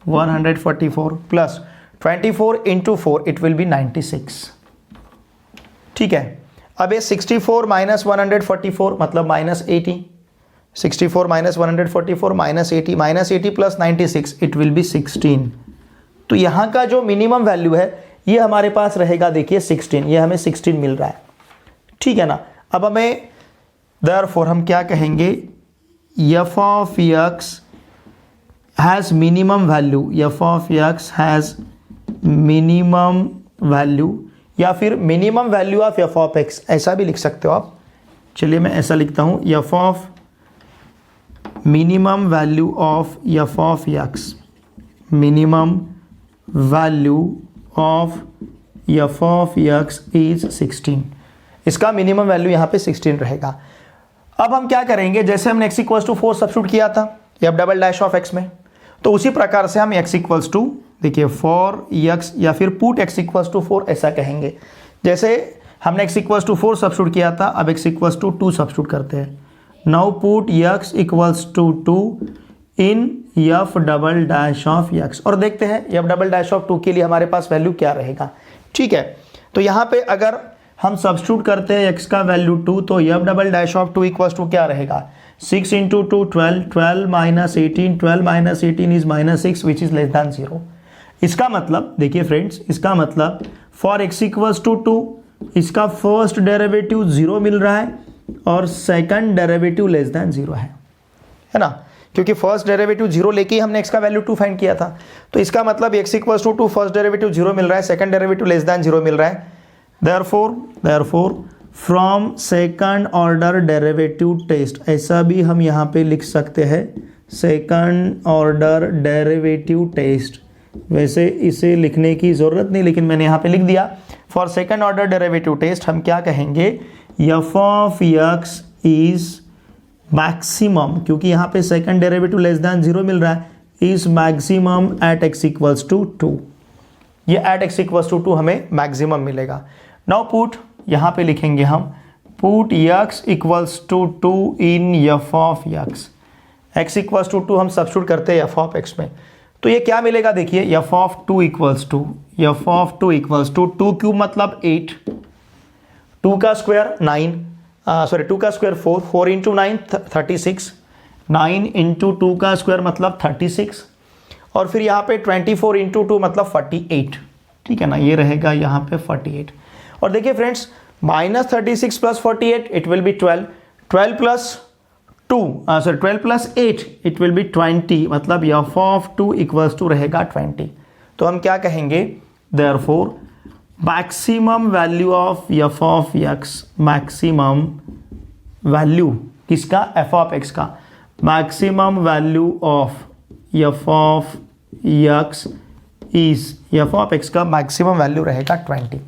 Speaker 1: 144 plus 24 into 4 it will B 96, ठीक है। अब ये 64 माइनस 144 मतलब minus 80, 64 minus 144 minus 80 plus 96 it will B 16। तो यहाँ का जो मिनिमम वैल्यू है ये हमारे पास रहेगा, देखिए 16, ये हमें 16 मिल रहा है, ठीक है ना। अब हमें देयरफॉर हम क्या कहेंगे, F of x has minimum value, f of x has minimum value या फिर minimum value of f of x, ऐसा भी लिख सकते हो आप। चलिए मैं ऐसा लिखता हूँ, f of minimum value of f of x, minimum value of f of x is 16, इसका मिनिमम वैल्यू यहाँ पे 16 रहेगा। अब हम क्या करेंगे, जैसे हमने x इक्वल्स टू 4 सब्स्टिट्यूट किया था F double dash of x में, तो उसी प्रकार से हम x इक्वल्स टू, देखिए फॉर x या फिर पुट x इक्वल्स टू 4 ऐसा कहेंगे। जैसे हमने x इक्वल्स टू 4 सब्स्टिट्यूट किया था, अब x इक्वल्स टू 2 सब्स्टिट्यूट करते हैं। Now put x equals to 2 in f double dash of x और देखते हैं एफ डबल डैश ऑफ 2 के लिए हमारे पास वैल्यू क्या रहेगा, ठीक है। तो यहाँ पे अगर हम सब्स्टिट्यूट करते हैं x का वैल्यू 2, तो f double dash of 2 equals to क्या रहेगा, 6 into 2 12, 12 minus 18, 12 minus 18 is minus 6 which is less than 0। इसका मतलब देखिए फ्रेंड्स, इसका मतलब फॉर x इक्वल्स टू 2 इसका फर्स्ट डेरिवेटिव 0 मिल रहा है और सेकंड डेरिवेटिव लेस देन 0 है ना, क्योंकि फर्स्ट डेरिवेटिव 0 लेके ही हमने x का वैल्यू 2 फाइंड किया था। तो इसका मतलब x equals to 2, first derivative 0 मिल रहा है, सेकंड डेरिवेटिव लेस देन 0 मिल रहा है। Therefore from second order derivative test, ऐसा भी हम यहाँ पे लिख सकते हैं, सेकंड ऑर्डर डेरिवेटिव टेस्ट। वैसे इसे लिखने की ज़रूरत नहीं, लेकिन मैंने यहाँ पे लिख दिया। For second order derivative test हम क्या कहेंगे, f of x is maximum, क्योंकि यहाँ पे सेकंड डेरिवेटिव लेस देन 0 मिल रहा है, is maximum at x equals to 2। ये एट x इक्वल्स टू 2 हमें मैक्सिमम मिलेगा। नाउ पुट, यहाँ पे लिखेंगे हम put x equals to 2 in f of x equals to 2 हम सब्स्टिट्यूट करते हैं f ऑफ x में, तो ये क्या मिलेगा देखिए, f of 2 equals to 2 cube मतलब 8, 2 का स्क्वायर 9, 2 का स्क्वायर 4, 4 इंटू 9 36, 9 इंटू 2 का स्क्वायर मतलब 36, और फिर यहाँ पे 24 इंटू 2 मतलब 48, ठीक है ना, ये रहेगा यहाँ पे 48। और देखिए friends, -36 plus 48 it will B 12, 12 plus 8 it will B 20, मतलब f ऑफ 2 इक्वल्स टू रहेगा 20। तो हम क्या कहेंगे, therefore maximum value of f of x, maximum value किसका, f ऑफ x का, maximum value of f of x is, f of x का maximum value रहेगा 20।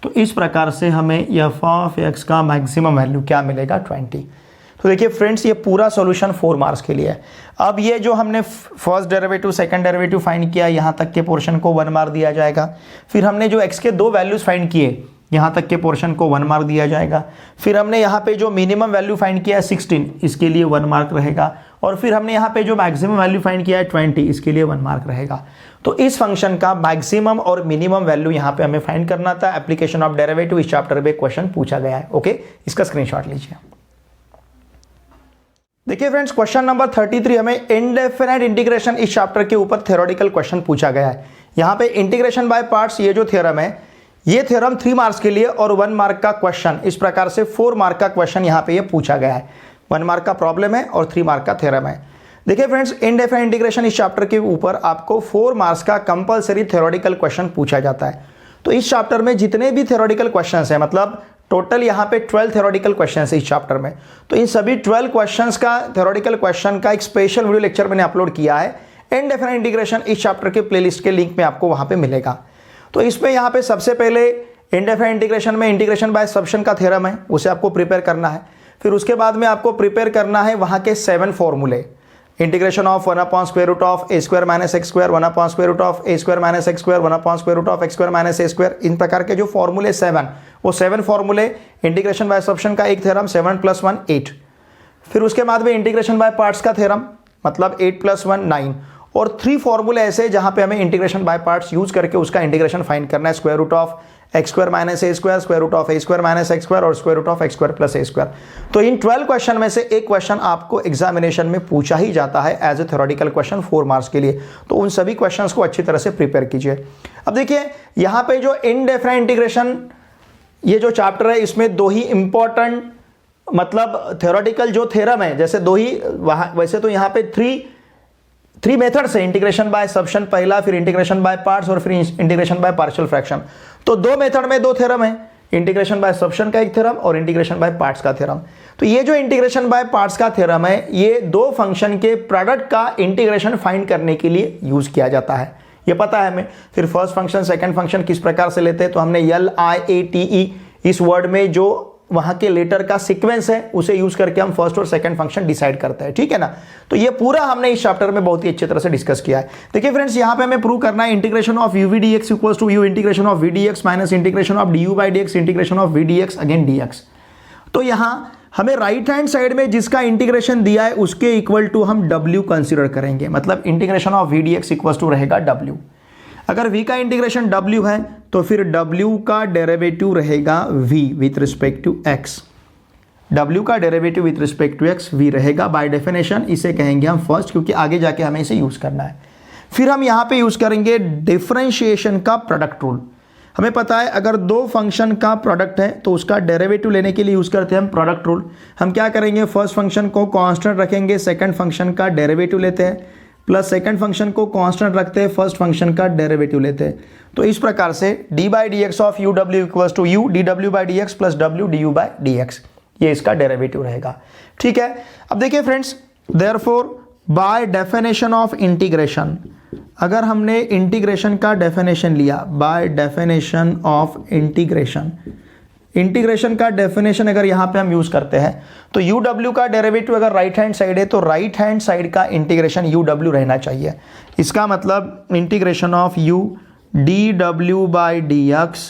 Speaker 1: तो इस प्रकार से हमें f ऑफ x का मैक्सिमम वैल्यू क्या मिलेगा, 20। तो देखिए फ्रेंड्स, ये पूरा सॉल्यूशन 4 मार्क्स के लिए है। अब ये जो हमने first derivative second derivative find किया, यहाँ तक के पोर्शन को 1 मार्क दिया जाएगा। फिर हमने जो x के 2 वैल्यूज फाइंड किए, यहाँ तक के पोर्शन को 1 मार्क दिया जाएगा। फिर हमने यहाँ पे जो मिनिमम वैल्यू फाइंड किया है 16, इसके लिए 1 मार्क रहेगा। और फिर हमने यहाँ पे जो मैक्सिमम वैल्यू फाइंड किया है 20, इसके लिए 1 मार्क रहेगा। तो इस फंक्शन का मैक्सिमम और मिनिमम वैल्यू यहाँ पे हमें फाइंड करना था। एप्लीकेशन ऑफ डेरिवेटिव इस चैप्टर में क्वेश्चन पूछा गया है। ओके, इसका स्क्रीनशॉट लीजिए। देखिए फ्रेंड्स, क्वेश्चन नंबर 33 हमें इनडेफिनेट इंटीग्रेशन इस चैप्टर के ऊपर थ्योरेटिकल क्वेश्चन पूछा गया है। यहाँ पे इंटीग्रेशन बाय पार्ट्स, ये जो थ्योरम है, ये थ्योरम 3 मार्क्स के लिए और 1 मार्क का क्वेश्चन, इस प्रकार से 4 मार्क का क्वेश्चन यहाँ पे ये पूछा गया है। 1 मार्क का प्रॉब्लम है और 3 मार्क का थ्योरम है। देखिए फ्रेंड्स, इनडेफिनेट इंटीग्रेशन इस चैप्टर के ऊपर आपको 4 मार्क्स का कंपलसरी थ्योरेटिकल क्वेश्चन पूछा जाता है। तो इस चैप्टर में जितने भी थ्योरेटिकल क्वेश्चंस हैं, मतलब टोटल यहाँ पे 12 थ्योरेटिकल क्वेश्चंस है इस चैप्टर में, तो इन सभी 12 क्वेश्चंस का थ्योरेटिकल क्वेश्चन का एक स्पेशल वीडियो लेक्चर मैंने अपलोड किया है। इनडेफिनेट इंटीग्रेशन इस चैप्टर के प्लेलिस्ट के लिंक में आपको वहाँ पे मिलेगा। तो इसमें यहाँ पे सबसे पहले इनडेफिनेट इंटीग्रेशन में इंटीग्रेशन बाय सब्स्टिट्यूशन का थ्योरम है, उसे आपको प्रिपेयर करना है। फिर उसके बाद में आपको प्रिपेयर करना है वहाँ के 7 फॉर्मूले, इंटीग्रेशन ऑफ 1/√ऑफ a square minus x square, 1/√ऑफ a square minus x square, 1/√ऑफ x square minus a square, इन प्रकार के जो फॉर्मूले 7, वो 7 फॉर्मूले, इंटीग्रेशन बाय सब्स्टिट्यूशन का एक थ्योरम 7 + 1 8। फिर उसके बाद में इंटीग्रेशन बाय पार्ट्स का थ्योरम, मतलब 8 + 1 9, और 3 फॉर्मूले ऐसे जहां पे हमें इंटीग्रेशन बाय पार्ट्स यूज करके उसका इंटीग्रेशन फाइंड करना है, √ऑफ x square minus a square, √ऑफ a square minus x square और √ऑफ x square plus a square. तो इन 12 क्वेश्चन में से एक क्वेश्चन आपको एग्जामिनेशन में पूछा ही जाता है as a theoretical question 4 marks के लिए। तो उन सभी क्वेश्चंस को अच्छी तरह से प्रिपेयर कीजिए। अब देखिए यहाँ पे जो इनडेफिनेट इंटीग्रेशन ये जो चैप्टर है, इसमें 2 ही इंपॉर्टेंट, मतलब थ्योरेटिकल जो थ्योरम है, जैसे 2 ही, वैसे तो यहाँ पे 3 मेथड्स है, इंटीग्रेशन बाय सब्स्टिट्यूशन पहला, फिर इंटीग्रेशन बाय पार्ट्स और फिर इंटीग्रेशन बाय पार्शियल फ्रैक्शन। तो 2 मेथड में 2 थ्योरम है, इंटीग्रेशन बाय सब्स्टिट्यूशन का एक थ्योरम और इंटीग्रेशन बाय पार्ट्स का थ्योरम। तो ये जो इंटीग्रेशन बाय पार्ट्स का थ्योरम है, ये 2 फंक्शन के प्रोडक्ट का इंटीग्रेशन फाइंड करने के लिए यूज किया जाता है, ये पता है हमें। फिर फर्स्ट फंक्शन सेकंड फंक्शन किस प्रकार से लेते हैं, तो हमने LIATE इस वर्ड में जो वहां के लेटर का सीक्वेंस है उसे यूज करके हम फर्स्ट और सेकंड फंक्शन डिसाइड करते हैं, ठीक है ना। तो ये पूरा हमने इस चैप्टर में बहुत ही अच्छी तरह से डिस्कस किया है। देखिए फ्रेंड्स, यहाँ पे हमें प्रूव करना है integration of u v dx equals to u integration of v dx minus integration of du by dx integration of v dx again dx। तो यहाँ हमें राइट हैंड साइड में जिसका इंटीग्रेशन दिया है उसके इक्वल टू हम w कंसिडर करेंगे, मतलब integration of v dx equals to रहेगा w। अगर v का इंटीग्रेशन w है तो फिर w का डेरिवेटिव रहेगा v with respect to x। w का derivative with respect to x v रहेगा। बाय डेफिनेशन इसे कहेंगे हम फर्स्ट, क्योंकि आगे जाके हमें इसे यूज करना है। फिर हम यहाँ पे यूज करेंगे डिफरेंशिएशन का प्रोडक्ट रूल। हमें पता है अगर दो फंक्शन का प्रोडक्ट है तो उसका डेरिवेटिव लेने के लिए यूज़ करते हैं हम प्रोडक्ट रूल। हम क्या करेंगे, फर्स्ट फंक्शन को कांस्टेंट रखेंगे, सेकंड फंक्शन का डेरिवेटिव लेते हैं, प्लस सेकंड फंक्शन को कांस्टेंट रखते हैं, फर्स्ट फंक्शन का डेरिवेटिव लेते हैं। तो इस प्रकार से D by d x of U W equals to U D W by d x plus W D you by d x, ये इसका डेरिवेटिव रहेगा। ठीक है, अब देखिए friends, therefore by definition of integration, अगर हमने इंटीग्रेशन का डेफिनेशन लिया, by definition of integration, integration का डेफिनेशन अगर यहां पे हम यूज करते हैं तो यू डब्ल्यू का डेरिवेटिव अगर राइट हैंड साइड है तो राइट हैंड साइड का इंटीग्रेशन यू डब्ल्यू रहना चाहिए। इसका मतलब integration of U D W by d x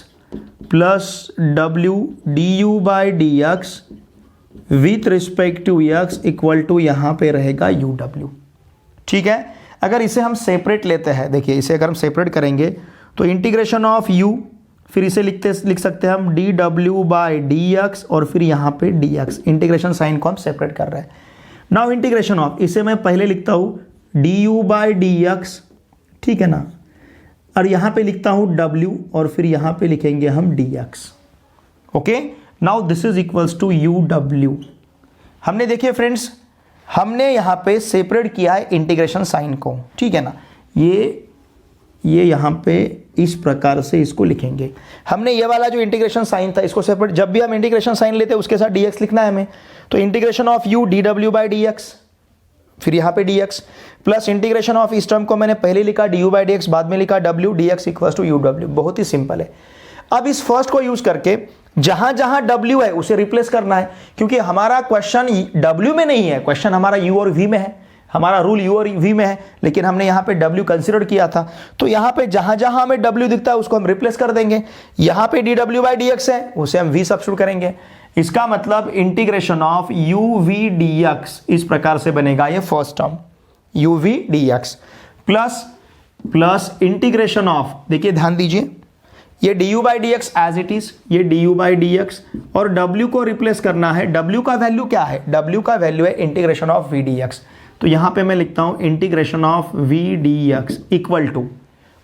Speaker 1: plus W D you by d x with respect to x equal to यहां पे रहेगा यू डब्ल्यू। ठीक है, अगर इसे हम सेपरेट लेते हैं, देखिए इसे अगर हम सेपरेट करेंगे तो इंटीग्रेशन ऑफ यू, फिर इसे लिख सकते हैं हम D W by d x और फिर यहाँ पे डी एक्स, इंटीग्रेशन साइन को हम सेपरेट कर रहे हैं। नाउ इंटीग्रेशन ऑफ, इसे मैं पहले लिखता हूँ D you by d x, ठीक है ना, और यहाँ पे लिखता हूँ डब्ल्यू और फिर यहाँ पे लिखेंगे हम d x. Okay, now this is equals to u डब्ल्यू। हमने देखिए फ्रेंड्स, हमने यहाँ पे सेपरेट किया है इंटीग्रेशन साइन को, ठीक है ना, ये यहाँ पे इस प्रकार से इसको लिखेंगे। हमने ये वाला जो इंटीग्रेशन साइन था इसको सेपरेट, जब भी हम इंटीग्रेशन साइन लेते हैं उसके साथ dx लिखना है हमें, तो integration of u dw by dx, फिर यहाँ पे dx प्लस इंटीग्रेशन ऑफ इस टर्म को मैंने पहले लिखा du बाई dx, बाद में लिखा w dx equals to uw। बहुत ही सिंपल है। अब इस फर्स्ट को यूज करके जहां जहां w है उसे रिप्लेस करना है, क्योंकि हमारा क्वेश्चन w में नहीं है, क्वेश्चन हमारा u और v में है, हमारा रूल u और v में है, लेकिन हमने यहाँ पे w कंसिडर किया था, तो यहाँ पे जहां जहां हमें w दिखता है उसको हम रिप्लेस कर देंगे। यहाँ पे dw बाई dx है, उसे हम v सब्स्टिट्यूट करेंगे। इसका मतलब इंटीग्रेशन ऑफ uv dx इस प्रकार से बनेगा, ये first term uv dx plus integration of, देखिए ध्यान दीजिए, ये du by dx as it is, ये du बाई dx और w को रिप्लेस करना है। w का वैल्यू क्या है, w का वैल्यू है इंटीग्रेशन ऑफ v dx, तो यहां पे मैं लिखता हूं integration of v dx equal to,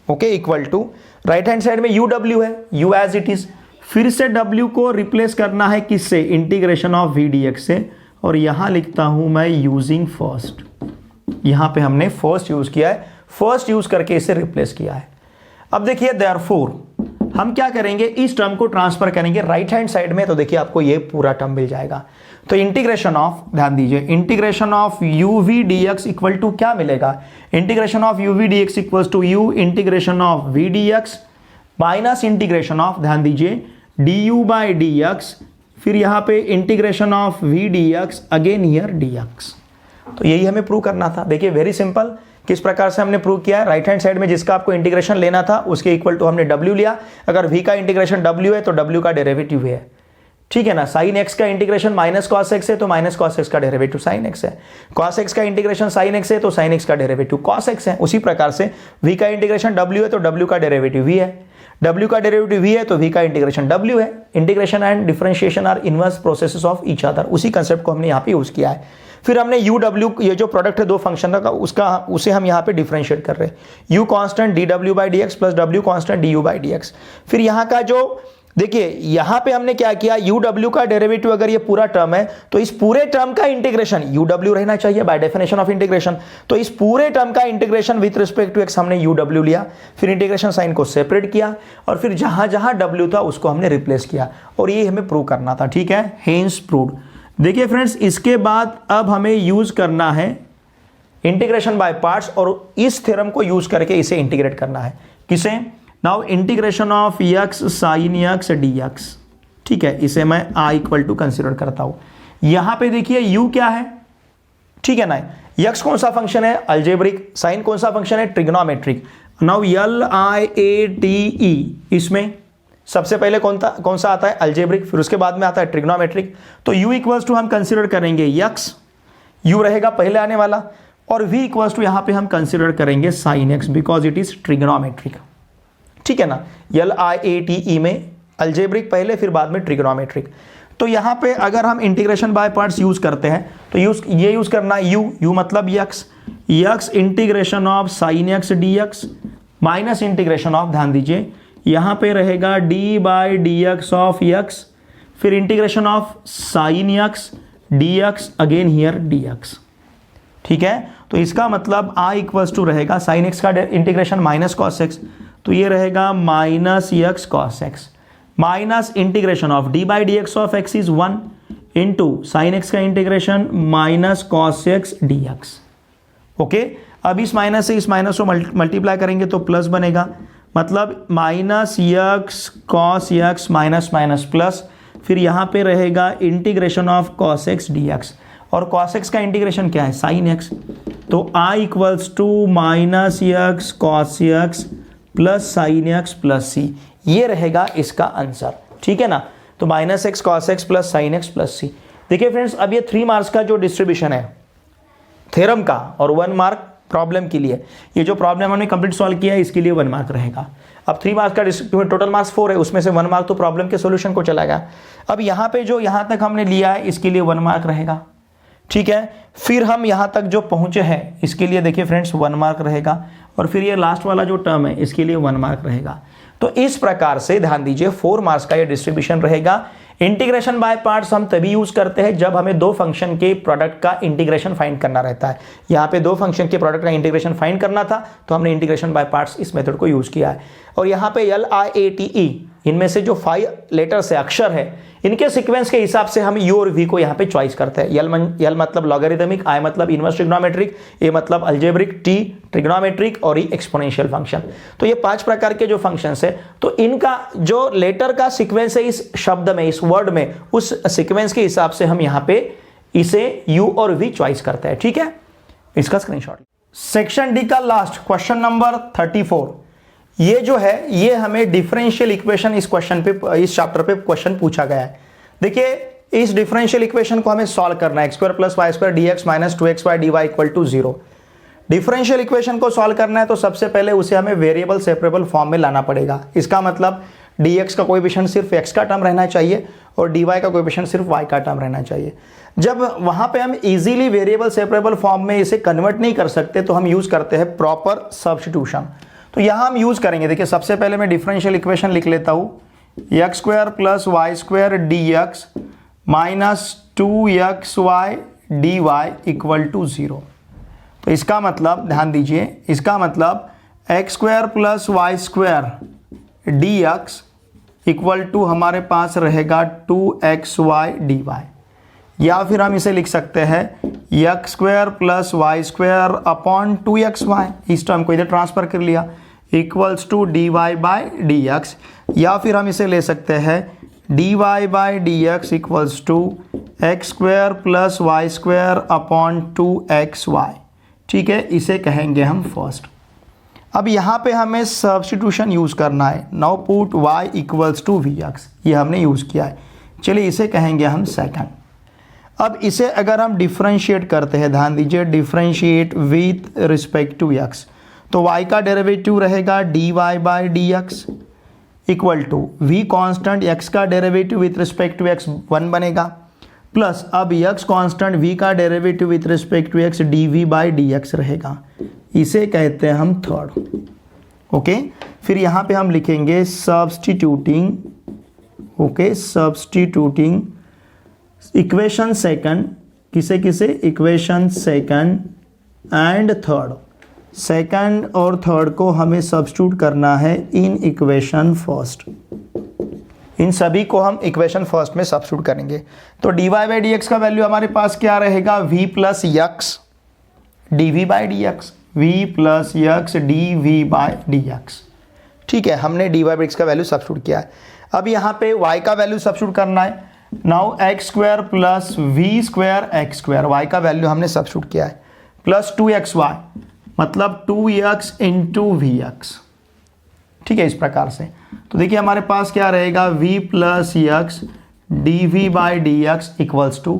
Speaker 1: okay, equal to right hand side में uw है, u एज इट इज, फिर से w को रिप्लेस करना है किससे, इंटीग्रेशन ऑफ v dx से, और यहां लिखता हूं मैं यूजिंग फर्स्ट, यहां पे हमने फर्स्ट यूज किया है, फर्स्ट यूज करके इसे रिप्लेस किया है। अब देखिए देयरफॉर हम क्या करेंगे, इस टर्म को ट्रांसफर करेंगे राइट हैंड साइड में, तो देखिए आपको ये पूरा टर्म मिल जाएगा। तो इंटीग्रेशन ऑफ, ध्यान दीजिए, integration of uv dx equal to क्या मिलेगा, integration of uv dx equal to u integration of v dx minus integration of, ध्यान दीजिए, du बाई dx, फिर यहाँ पे integration of v dx again here dx। तो यही हमें प्रूव करना था। देखिए वेरी सिंपल, किस प्रकार से हमने प्रूव किया है, राइट हैंड साइड में जिसका आपको इंटीग्रेशन लेना था उसके इक्वल टू हमने w लिया, अगर v का इंटीग्रेशन w है तो w का डेरिवेटिव है, ठीक है ना। साइन x का इंटीग्रेशन माइनस कॉस x है तो माइनस कॉस x का डेरिवेटिव साइन x है, कॉस x का इंटीग्रेशन साइन x है तो साइन x का डेरिवेटिव कॉस x है। उसी प्रकार से v का इंटीग्रेशन w है तो w का डेरिवेटिव v है, w का डेरिवेटिव v है तो v का इंटीग्रेशन w है। Integration and differentiation are inverse processes of each other, उसी कंसेप्ट को हमने यहाँ पे यूज किया है। फिर हमने u ये जो प्रोडक्ट है दो फंक्शन का, उसे हम यहाँ पे डिफरेंशिएट कर रहे हैं, u constant dw by dx plus w constant du by dx। फिर यहाँ का जो देखिए, यहाँ पे हमने क्या किया, uw का डेरिवेटिव अगर ये पूरा टर्म है तो इस पूरे टर्म का इंटीग्रेशन uw रहना चाहिए बाय डेफिनेशन ऑफ इंटीग्रेशन, तो इस पूरे टर्म का integration with respect to x हमने uw लिया, फिर इंटीग्रेशन साइन को सेपरेट किया और फिर जहां जहां w था उसको हमने रिप्लेस किया, और ये हमें प्रूव करना था, ठीक है, हेंस प्रूव्ड। देखिए फ्रेंड्स, इसके बाद अब हमें यूज करना है इंटीग्रेशन बाय पार्ट्स, और इस थ्योरम को यूज करके इसे इंटीग्रेट करना है। किसे, now integration of x sine x dx, ठीक है, इसे मैं i इक्वल टू कंसिडर करता हूं। यहां पे देखिए u क्या है, ठीक है ना, x कौन सा फंक्शन है, अलजेब्रिक, साइन कौन सा फंक्शन है, ट्रिग्नोमेट्रिक। नाउ LIATE, इसमें सबसे पहले कौन सा आता है, अलजेब्रिक, फिर उसके बाद में आता है ट्रिग्नोमेट्रिक। तो u इक्वल्स टू हम कंसिडर करेंगे x, u रहेगा पहले आने वाला, और v इक्वल्स टू यहां पे हम कंसिडर करेंगे sine x because it is trigonometric, ठीक है ना। LIATE में अलजेब्रिक पहले फिर बाद में ट्रिग्नोमेट्रिक। तो यहां पे अगर हम इंटीग्रेशन बाय पार्ट्स यूज करते हैं तो ये यूज करना u मतलब x integration of sine x dx minus integration of, ध्यान दीजिए, यहाँ पे रहेगा d by d x of x, फिर integration of sine x d x, again here d x. ठीक है, तो इसका मतलब I इक्वल्स टू रहेगा साइन एक्स का इंटीग्रेशन माइनस कॉस एक्स, तो ये रहेगा minus x cos x minus integration of d by d x of x is 1 into sign x का integration minus cos x d x. Okay, अब इस minus से इस minus को मल्टीप्लाई करेंगे तो प्लस बनेगा, मतलब minus x cos x minus minus plus, फिर यहाँ पे रहेगा integration of cos x d x, और कॉस एक्स का इंटीग्रेशन क्या है साइन एक्स, तो I equals to minus x cos x plus sine x plus C, ये रहेगा इसका आंसर। ठीक है ना, तो minus x cos x plus sine x plus C. देखिए फ्रेंड्स, अब ये 3 मार्क्स का जो डिस्ट्रीब्यूशन है थ्योरम का और 1 मार्क प्रॉब्लम के लिए, ये जो प्रॉब्लम हमने कंप्लीट सॉल्व किया है इसके लिए 1 मार्क रहेगा। अब 3 मार्क्स का डिस्ट्रीब्यूशन, टोटल मार्क्स 4 है, उसमें से 1 मार्क तो प्रॉब्लम के सोल्यूशन को चला गया। अब यहाँ पे जो यहाँ तक हमने लिया है इसके लिए 1 मार्क रहेगा। ठीक है, फिर हम यहाँ तक जो पहुँचे हैं इसके लिए देखिए फ्रेंड्स 1 मार्क रहेगा, और फिर ये लास्ट वाला जो टर्म है इसके लिए 1 मार्क रहेगा। तो इस प्रकार से ध्यान दीजिए 4 मार्क्स का ये डिस्ट्रीब्यूशन रहेगा। इंटीग्रेशन बाय पार्ट्स हम तभी यूज करते हैं जब हमें 2 फंक्शन के प्रोडक्ट का इंटीग्रेशन फाइंड करना रहता है। यहाँ पे 2 फंक्शन के प्रोडक्ट का इंटीग्रेशन फाइंड करना था तो हमने इंटीग्रेशन बाय पार्ट्स इस मेथड को यूज किया है। और यहाँ पे LIATE इनमें से जो 5 लेटर्स है, अक्षर है, इनके सीक्वेंस के हिसाब से हम U और V को यहाँ पे चॉइस करते हैं। L मतलब लॉगरिदमिक, I मतलब इनवर्स ट्रिग्नोमेट्रिक, A मतलब अलजेब्रिक, T ट्रिग्नोमेट्रिक और E एक्सपोनेंशियल फंक्शन। तो ये 5 प्रकार के जो फंक्शंस है, तो इनका जो लेटर का सीक्वेंस है इस शब्द में, इस वर्ड में, उस सीक्वेंस के हिसाब से हम यहाँ पे इसे U और V चॉइस करते हैं। ठीक है, इसका स्क्रीनशॉट। सेक्शन डी का लास्ट क्वेश्चन नंबर 34, ये जो है ये हमें डिफरेंशियल इक्वेशन इस क्वेश्चन पे, इस चैप्टर पे क्वेश्चन पूछा गया है। देखिए, इस डिफरेंशियल इक्वेशन को हमें सॉल्व करना है, x square plus y square d x minus 2xy dy equal to 0। Differential equation को सॉल्व करना है तो सबसे पहले उसे हमें वेरिएबल सेपरेबल फॉर्म में लाना पड़ेगा। इसका मतलब dx का कोएफिशिएंट सिर्फ x का टर्म रहना चाहिए और dy का कोएफिशिएंट सिर्फ y का टर्म रहना चाहिए। जब वहां पे हम इजीली वेरिएबल सेपरेबल फॉर्म में इसे कन्वर्ट नहीं कर सकते तो हम यूज करते हैं प्रॉपर सब्स्टिट्यूशन। तो यहां हम यूज करेंगे, देखिए सबसे पहले मैं डिफरेंशियल इक्वेशन लिख लेता हूं, x square plus y square d x minus 2xy dy equal to 0। तो इसका मतलब ध्यान दीजिए, इसका मतलब x square plus y square d x equal to हमारे पास रहेगा 2xy dy, या फिर हम इसे लिख सकते हैं x square plus y square upon 2xy, इस टर्म को इधर ट्रांसफर कर लिया, equals to dy by d x, या फिर हम इसे ले सकते हैं dy by d x equals to x square plus y square upon 2xy। ठीक है, इसे कहेंगे हम फर्स्ट। अब यहाँ पे हमें सब्स्टिट्यूशन यूज़ करना है। Now put y equals to v x, ये हमने यूज़ किया है। चलिए इसे कहेंगे हम सेकंड। अब इसे अगर हम डिफरेंशिएट करते हैं, ध्यान दीजिए, differentiate with respect to x, तो y का डेरिवेटिव रहेगा dy by d x equal to v constant, x का derivative with respect to x 1 बनेगा, प्लस अब x कॉन्स्टेंट v का derivative with respect to x dv by d x रहेगा। इसे कहते हैं हम थर्ड। ओके, फिर यहाँ पे हम लिखेंगे substituting, okay, substituting equation second, किसे किसे, equation second and third, second और थर्ड को हमें सब्स्टिट्यूट करना है इन इक्वेशन फर्स्ट। इन सभी को हम इक्वेशन फर्स्ट में सब्स्टिट्यूट करेंगे। तो dy बाई डी एक्स का वैल्यू हमारे पास क्या रहेगा, v plus x dv by d x, v plus x dv by d x. ठीक है, हमने dy बाई एक्स का वैल्यू सब्स्टिट्यूट किया है। अब यहाँ पे y का वैल्यू सब्स्टिट्यूट करना है। Now x square plus v square x square, y का वैल्यू हमने सब्स्टिट्यूट किया है, प्लस 2xy मतलब 2x इंटू वी एक्स। ठीक है, इस प्रकार से। तो देखिए हमारे पास क्या रहेगा, v plus x d v by d x equals to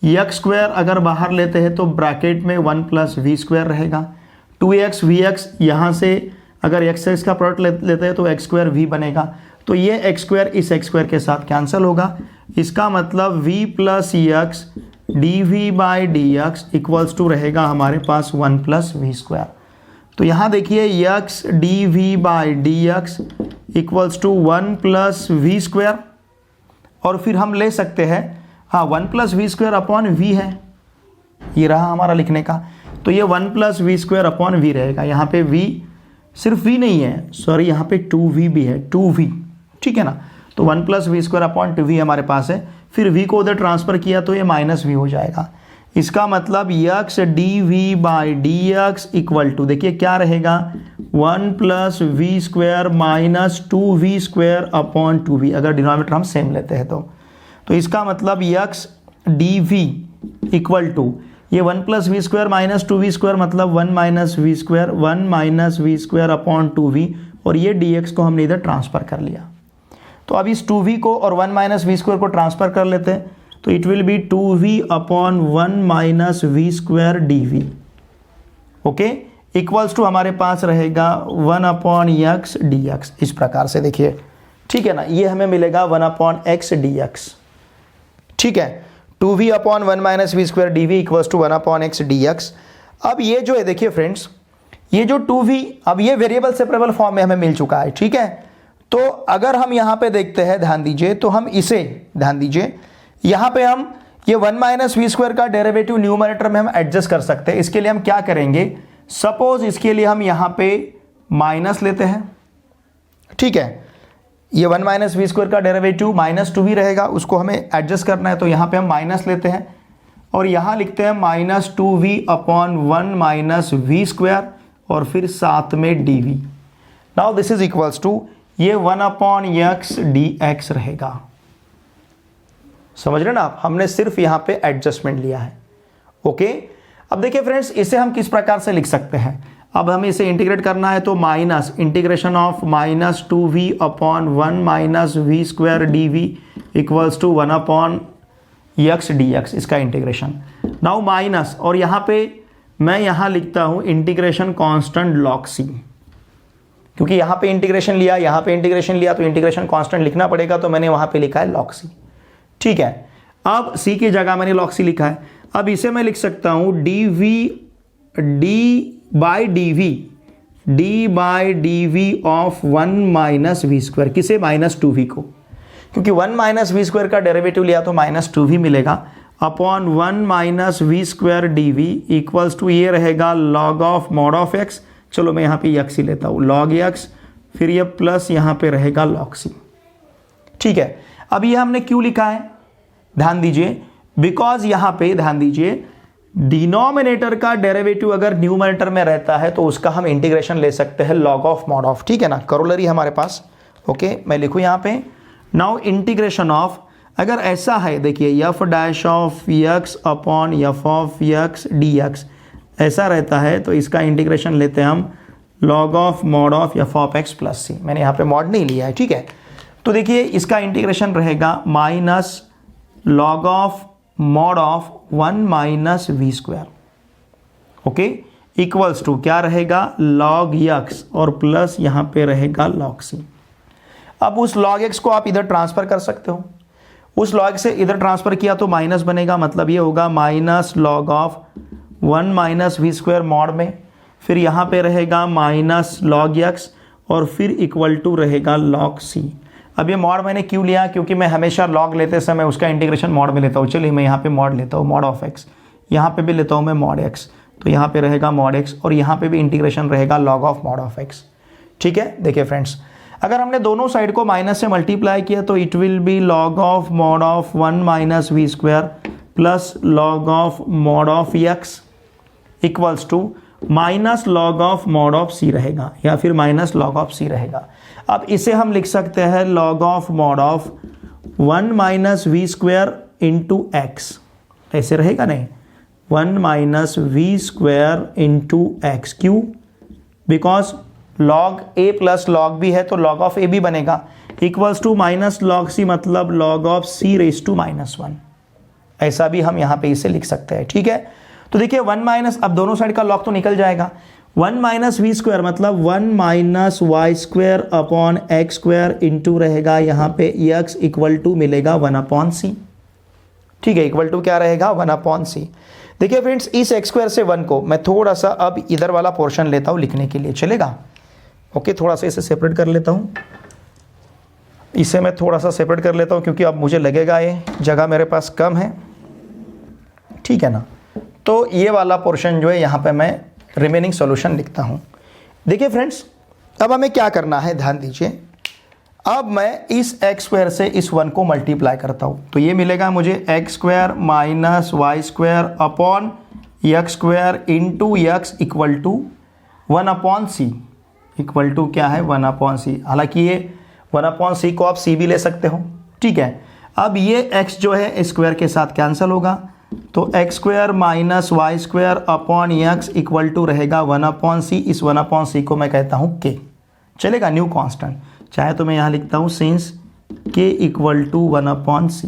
Speaker 1: x square, अगर बाहर लेते हैं तो ब्रैकेट में 1 प्लस वी स्क्वायर रहेगा, 2x वी एक्स, यहाँ से अगर एक्स एक्स का प्रोडक्ट लेते हैं तो एक्स स्क्वायर वी बनेगा, तो ये एक्स स्क्वायर इस एक्स स्क्वायर के साथ कैंसिल होगा। इसका मतलब v plus x d v by d x equals to रहेगा हमारे पास 1 प्लस वी स्क्वायर। तो यहाँ देखिए x d v by d x equals to 1 plus v square, और फिर हम ले सकते हैं, हाँ 1 plus v square upon v है, ये रहा हमारा लिखने का। तो ये 1 plus v square upon v रहेगा। यहाँ पे वी सिर्फ वी नहीं है, सॉरी यहाँ पे 2v भी है, 2v, ठीक है ना। तो 1 plus v square upon 2v हमारे पास है, फिर v को उधर ट्रांसफर किया तो ये माइनस v हो जाएगा। इसका मतलब x d v by d x equal to, देखिए क्या रहेगा, 1 plus v square minus 2v square upon 2v, अगर डिनोमिनेटर हम सेम लेते हैं तो इसका मतलब x d v equal to, ये 1 plus v square minus 2v square मतलब 1 minus v square, 1 minus v square upon 2v, और ये dx को हमने इधर ट्रांसफर कर लिया। तो अब इस 2v को और 1 माइनस वी स्क्वायर को ट्रांसफर कर लेते हैं, तो it will be 2v upon 1 minus v square dv, okay, equals to हमारे पास रहेगा 1 अपॉन एक्स डी एक्स, इस प्रकार से देखिए, ठीक है ना। ये हमें मिलेगा 1 अपॉन एक्स डी एक्स, ठीक है, 2v upon 1 minus v square d v equals to 1 upon x d x. अब ये जो है देखिए फ्रेंड्स, ये जो 2v, अब ये वेरिएबल सेपरेबल फॉर्म में हमें मिल चुका है, ठीक है। तो अगर हम यहाँ पे देखते हैं, ध्यान दीजिए, तो हम इसे, ध्यान दीजिए, यहाँ पे हम ये 1 माइनस वी स्क्वायर का डेरिवेटिव न्यूमरेटर में हम एडजस्ट कर सकते हैं। इसके लिए हम क्या करेंगे, सपोज इसके लिए हम यहाँ पे माइनस लेते हैं, ठीक है, ये 1 माइनस वी स्क्वायर का डेरिवेटिव माइनस 2v रहेगा, उसको हमें एडजस्ट करना है, तो यहाँ पे हम माइनस लेते हैं और यहाँ लिखते हैं minus 2v upon 1 minus v square और फिर साथ में dv। Now this is equals to ये 1 अपॉन एक्स डी एक्स रहेगा। समझ रहे ना आप, हमने सिर्फ यहाँ पे एडजस्टमेंट लिया है, ओके। अब देखिए फ्रेंड्स, इसे हम किस प्रकार से लिख सकते हैं, अब हमें इसे इंटीग्रेट करना है, तो minus integration of minus 2v upon 1 minus v square d v equals to 1 upon x d x, इसका इंटीग्रेशन। नाउ माइनस, और यहाँ पे मैं यहाँ लिखता हूँ इंटीग्रेशन कांस्टेंट लॉग सी, क्योंकि यहाँ पे इंटीग्रेशन लिया, यहाँ पे इंटीग्रेशन लिया, तो इंटीग्रेशन कांस्टेंट लिखना पड़ेगा, तो मैंने वहाँ पे लिखा है लॉग सी, ठीक है। अब सी की जगह मैंने लॉग सी लिखा है। अब इसे मैं लिख सकता हूँ d by d v of 1 minus v square, किसे, माइनस 2v को, क्योंकि 1 माइनस वी स्क्वायर का डेरिवेटिव लिया तो माइनस 2v मिलेगा, upon 1 minus v square d v equals to, ये रहेगा log of mod of x, चलो मैं यहाँ पे एक्स ही लेता हूँ, लॉग एक्स, फिर ये प्लस यहाँ पे रहेगा लॉग सी, ठीक है। अब ये हमने क्यों लिखा है, ध्यान दीजिए, बिकॉज यहाँ पे ध्यान दीजिए, डिनोमिनेटर का डेरिवेटिव अगर न्यूमरेटर में रहता है तो उसका हम इंटीग्रेशन ले सकते हैं लॉग ऑफ मॉड ऑफ, ठीक है ना, करोलरी हमारे पास, ओके। मैं लिखूँ यहाँ पे, नाउ इंटीग्रेशन ऑफ, अगर ऐसा है देखिए, F dash of x upon F of x d x ऐसा रहता है, तो इसका इंटीग्रेशन लेते हैं हम log of mod of F of x plus C, मैंने यहाँ पे मॉड नहीं लिया है, ठीक है। तो देखिए इसका इंटीग्रेशन रहेगा minus log of mod of 1 minus v square, okay, equals to क्या रहेगा, लॉग एक्स और प्लस यहाँ पे रहेगा लॉग सी। अब उस लॉग एक्स को आप इधर ट्रांसफर कर सकते हो, उस लॉग से इधर ट्रांसफर किया तो माइनस बनेगा, मतलब ये होगा minus log of 1 minus v square mod में, फिर यहाँ पे रहेगा माइनस लॉग एक्स और फिर इक्वल टू रहेगा लॉग सी। अब ये मॉड मैंने क्यों लिया, क्योंकि मैं हमेशा लॉग लेते समय उसका इंटीग्रेशन मॉड में लेता हूँ। चलिए मैं यहाँ पे मॉड लेता हूँ, मॉड ऑफ एक्स, यहाँ पे भी लेता हूँ मैं मॉड एक्स, तो यहाँ पे रहेगा मॉड एक्स और यहाँ पे भी इंटीग्रेशन रहेगा log of mod of x, ठीक है। देखिए फ्रेंड्स, अगर हमने दोनों साइड को माइनस से मल्टीप्लाई किया तो it will be log of mod of 1 minus v square plus log of mod of x equals to minus log of mod of C रहेगा, या फिर माइनस लॉग ऑफ सी रहेगा। अब इसे हम लिख सकते हैं log of mod of 1 minus v square into x, ऐसे रहेगा नहीं, 1 minus v square into x, क्यों, because log A plus log B है तो लॉग ऑफ ए भी बनेगा, equals to minus log C, मतलब log of C raise to -1, ऐसा भी हम यहाँ पे इसे लिख सकते हैं, ठीक है। तो देखिए 1 माइनस, अब दोनों साइड का लॉग तो निकल जाएगा, 1 माइनस वी स्क्वायर मतलब 1 minus y square upon x square into रहेगा यहाँ पे एक्स इक्वल टू मिलेगा 1 अपॉन सी, ठीक है, इक्वल टू क्या रहेगा 1 अपॉन सी। देखिए फ्रेंड्स, इस एक्स स्क्वायर से 1 को मैं थोड़ा सा अब इधर वाला पोर्शन लेता हूँ लिखने के लिए, चलेगा, ओके, थोड़ा सा इसे सेपरेट कर लेता हूँ, इसे मैं थोड़ा सा सेपरेट कर लेता हूँ क्योंकि अब मुझे लगेगा ये जगह मेरे पास कम है, ठीक है ना। तो ये वाला पोर्शन जो है यहाँ पे मैं रिमेनिंग सॉल्यूशन लिखता हूँ। देखिए फ्रेंड्स, अब हमें क्या करना है, ध्यान दीजिए। अब मैं इस एक्स स्क्वायर से इस 1 को मल्टीप्लाई करता हूँ, तो ये मिलेगा मुझे x square minus y square upon x square into x equal to 1 upon c, equal to क्या है 1 अपॉन सी। हालांकि ये 1 अपॉन सी को आप सी भी ले सकते हो, ठीक है। अब ये x जो है स्क्वायर के साथ कैंसिल होगा, तो x square minus y square upon x equal to रहेगा 1 अपॉन सी। इस 1 अपॉन सी को मैं कहता हूँ k, चलेगा, न्यू कांस्टेंट। चाहे तो मैं यहाँ लिखता हूँ since k equal to 1 upon C,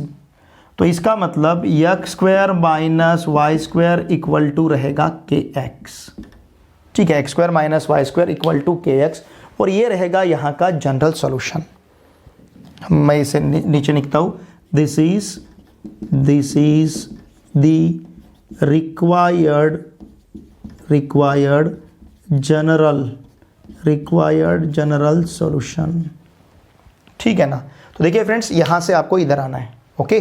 Speaker 1: तो इसका मतलब x square minus y square equal to रहेगा kx, ठीक है। X square minus y square equal to kx, और ये रहेगा यहाँ का जनरल सॉल्यूशन। मैं इसे नीचे लिखता हूँ, this is the required general solution, ठीक है ना। तो देखिए फ्रेंड्स, यहाँ से आपको इधर आना है, ओके।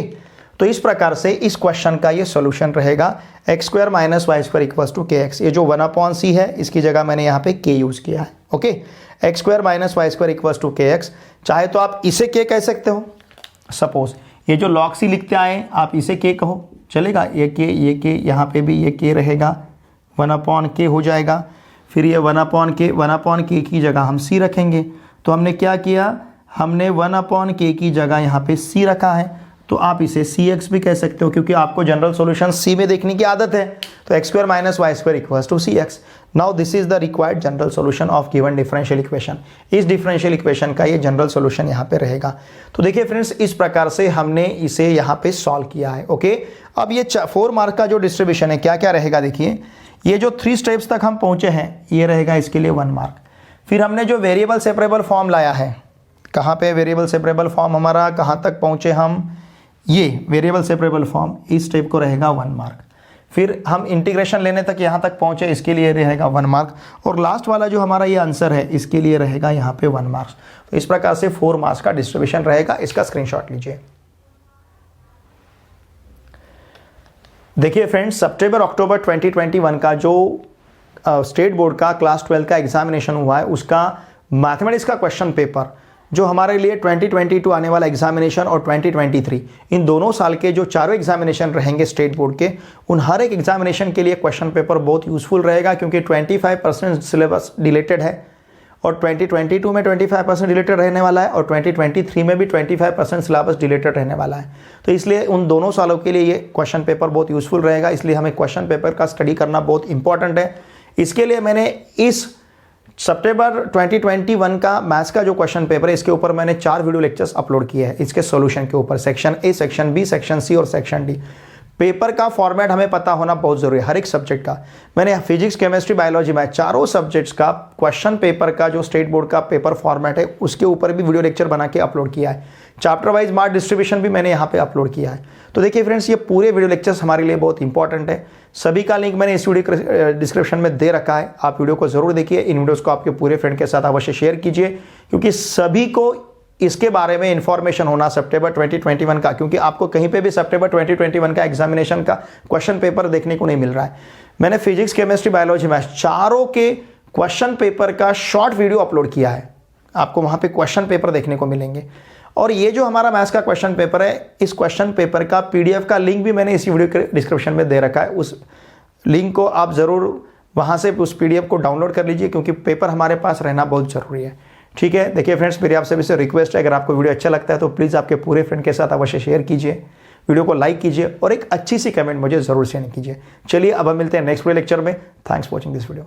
Speaker 1: तो इस प्रकार से इस क्वेश्चन का ये सॉल्यूशन रहेगा, x square minus y square equals to kx। ये जो 1 अपॉन सी है इसकी जगह मैंने यहाँ पे k यूज़ किया है, okay. X square minus y square equals to kx, चाहे तो आप इसे k कह सकते हो। सपोज ये जो log c लिखते आए आप इसे k कहो, चलेगा। ये k यहाँ पे भी ये k रहेगा, 1 अपॉन k हो जाएगा। फिर ये 1 अपॉन k की जगह हम c रखेंगे। तो हमने क्या किया, हमने 1 अपॉन k की जगह यहाँ पे c रखा है, तो आप इसे cx भी कह सकते हो क्योंकि आपको जनरल सॉल्यूशन c में देखने की आदत है। तो x square minus y square equals to cx। Now this is the required general solution of given differential equation. इस डिफरेंशियल इक्वेशन का ये जनरल सॉल्यूशन यहाँ पे रहेगा। तो देखिए फ्रेंड्स, इस प्रकार से हमने इसे यहाँ पे सॉल्व किया है, ओके। अब ये 4 मार्क का जो डिस्ट्रीब्यूशन है क्या क्या रहेगा, देखिए ये जो 3 स्टेप्स तक हम पहुँचे हैं ये रहेगा इसके लिए 1 मार्क। फिर हमने जो वेरिएबल सेपरेबल फॉर्म लाया है, कहाँ पे वेरिएबल सेपरेबल फॉर्म हमारा, कहाँ तक पहुँचे हम, ये वेरिएबल सेपरेबल फॉर्म, इस स्टेप को रहेगा 1 मार्क। फिर हम इंटीग्रेशन लेने तक यहाँ तक पहुँचे, इसके लिए रहेगा 1 मार्क। और लास्ट वाला जो हमारा ये आंसर है इसके लिए रहेगा यहाँ पे 1 मार्क्स। तो इस प्रकार से 4 मार्क्स का डिस्ट्रीब्यूशन रहेगा। इसका स्क्रीनशॉट लीजिए। देखिए फ्रेंड्स, सितंबर अक्टूबर 2021 का जो स्टेट बोर्ड का क्लास 12 का एग्जामिनेशन हुआ है उसका मैथमेटिक्स का क्वेश्चन पेपर जो हमारे लिए 2022 आने वाला एग्जामिनेशन और 2023 इन दोनों साल के जो चारों एग्जामिनेशन रहेंगे स्टेट बोर्ड के, उन हर एक एग्जामिनेशन के लिए क्वेश्चन पेपर बहुत यूजफुल रहेगा क्योंकि 25% सिलेबस डिलेटेड है और 2022 में 25% डिलेटेड रहने वाला है और 2023 में भी 25% सिलेबस डिलेटेड रहने वाला है। तो इसलिए उन दोनों सालों के लिए ये क्वेश्चन पेपर बहुत यूजफुल रहेगा, इसलिए हमें क्वेश्चन पेपर का स्टडी करना बहुत इंपॉर्टेंट है। इसके लिए मैंने इस सितंबर 2021 का मैथ्स का जो क्वेश्चन पेपर है इसके ऊपर मैंने 4 वीडियो लेक्चर्स अपलोड किए हैं इसके सॉल्यूशन के ऊपर, section A, section B, section C और सेक्शन डी। पेपर का फॉर्मेट हमें पता होना बहुत जरूरी है हर एक सब्जेक्ट का। मैंने फिजिक्स, केमिस्ट्री, बायोलॉजी, मैथ चारों सब्जेक्ट्स का क्वेश्चन पेपर का जो स्टेट बोर्ड का पेपर फॉर्मेट है उसके ऊपर भी वीडियो लेक्चर बना के अपलोड किया है। चैप्टर वाइज मार्क डिस्ट्रीब्यूशन भी मैंने यहाँ पे अपलोड किया है। तो देखिए फ्रेंड्स, ये पूरे वीडियो लेक्चर्स हमारे लिए बहुत इंपॉर्टेंट है। सभी का लिंक मैंने इस वीडियो डिस्क्रिप्शन में दे रखा है, आप वीडियो को जरूर देखिए। इन वीडियोस को आपके पूरे फ्रेंड के साथ अवश्य शेयर कीजिए क्योंकि सभी को इसके बारे में इंफॉर्मेशन होना सितंबर 2021 का, क्योंकि आपको कहीं पे भी सितंबर 2021 का एग्जामिनेशन का क्वेश्चन पेपर देखने को नहीं मिल रहा है। मैंने फिजिक्स, केमिस्ट्री, बायोलॉजी, मैथ्स चारों के क्वेश्चन पेपर का शॉर्ट वीडियो अपलोड किया है, आपको वहां पे क्वेश्चन पेपर देखने को मिलेंगे। और ये जो हमारा मैथ्स का क्वेश्चन पेपर है, इस क्वेश्चन पेपर का पीडीएफ का लिंक भी मैंने इसी वीडियो के डिस्क्रिप्शन में दे रखा है। उस लिंक को आप ज़रूर वहाँ से उस पीडीएफ को डाउनलोड कर लीजिए क्योंकि पेपर हमारे पास रहना बहुत ज़रूरी है। ठीक है, देखिए फ्रेंड्स, मेरी आपसे भी से रिक्वेस्ट है, अगर आपको वीडियो अच्छा लगता है तो प्लीज़ आपके पूरे फ्रेंड के साथ अवश्य शेयर कीजिए, वीडियो को लाइक कीजिए और एक अच्छी सी कमेंट मुझे ज़रूर शेयर कीजिए। चलिए अब हम मिलते हैं नेक्स्ट वीडियो लेक्चर में। Thanks for watching this video.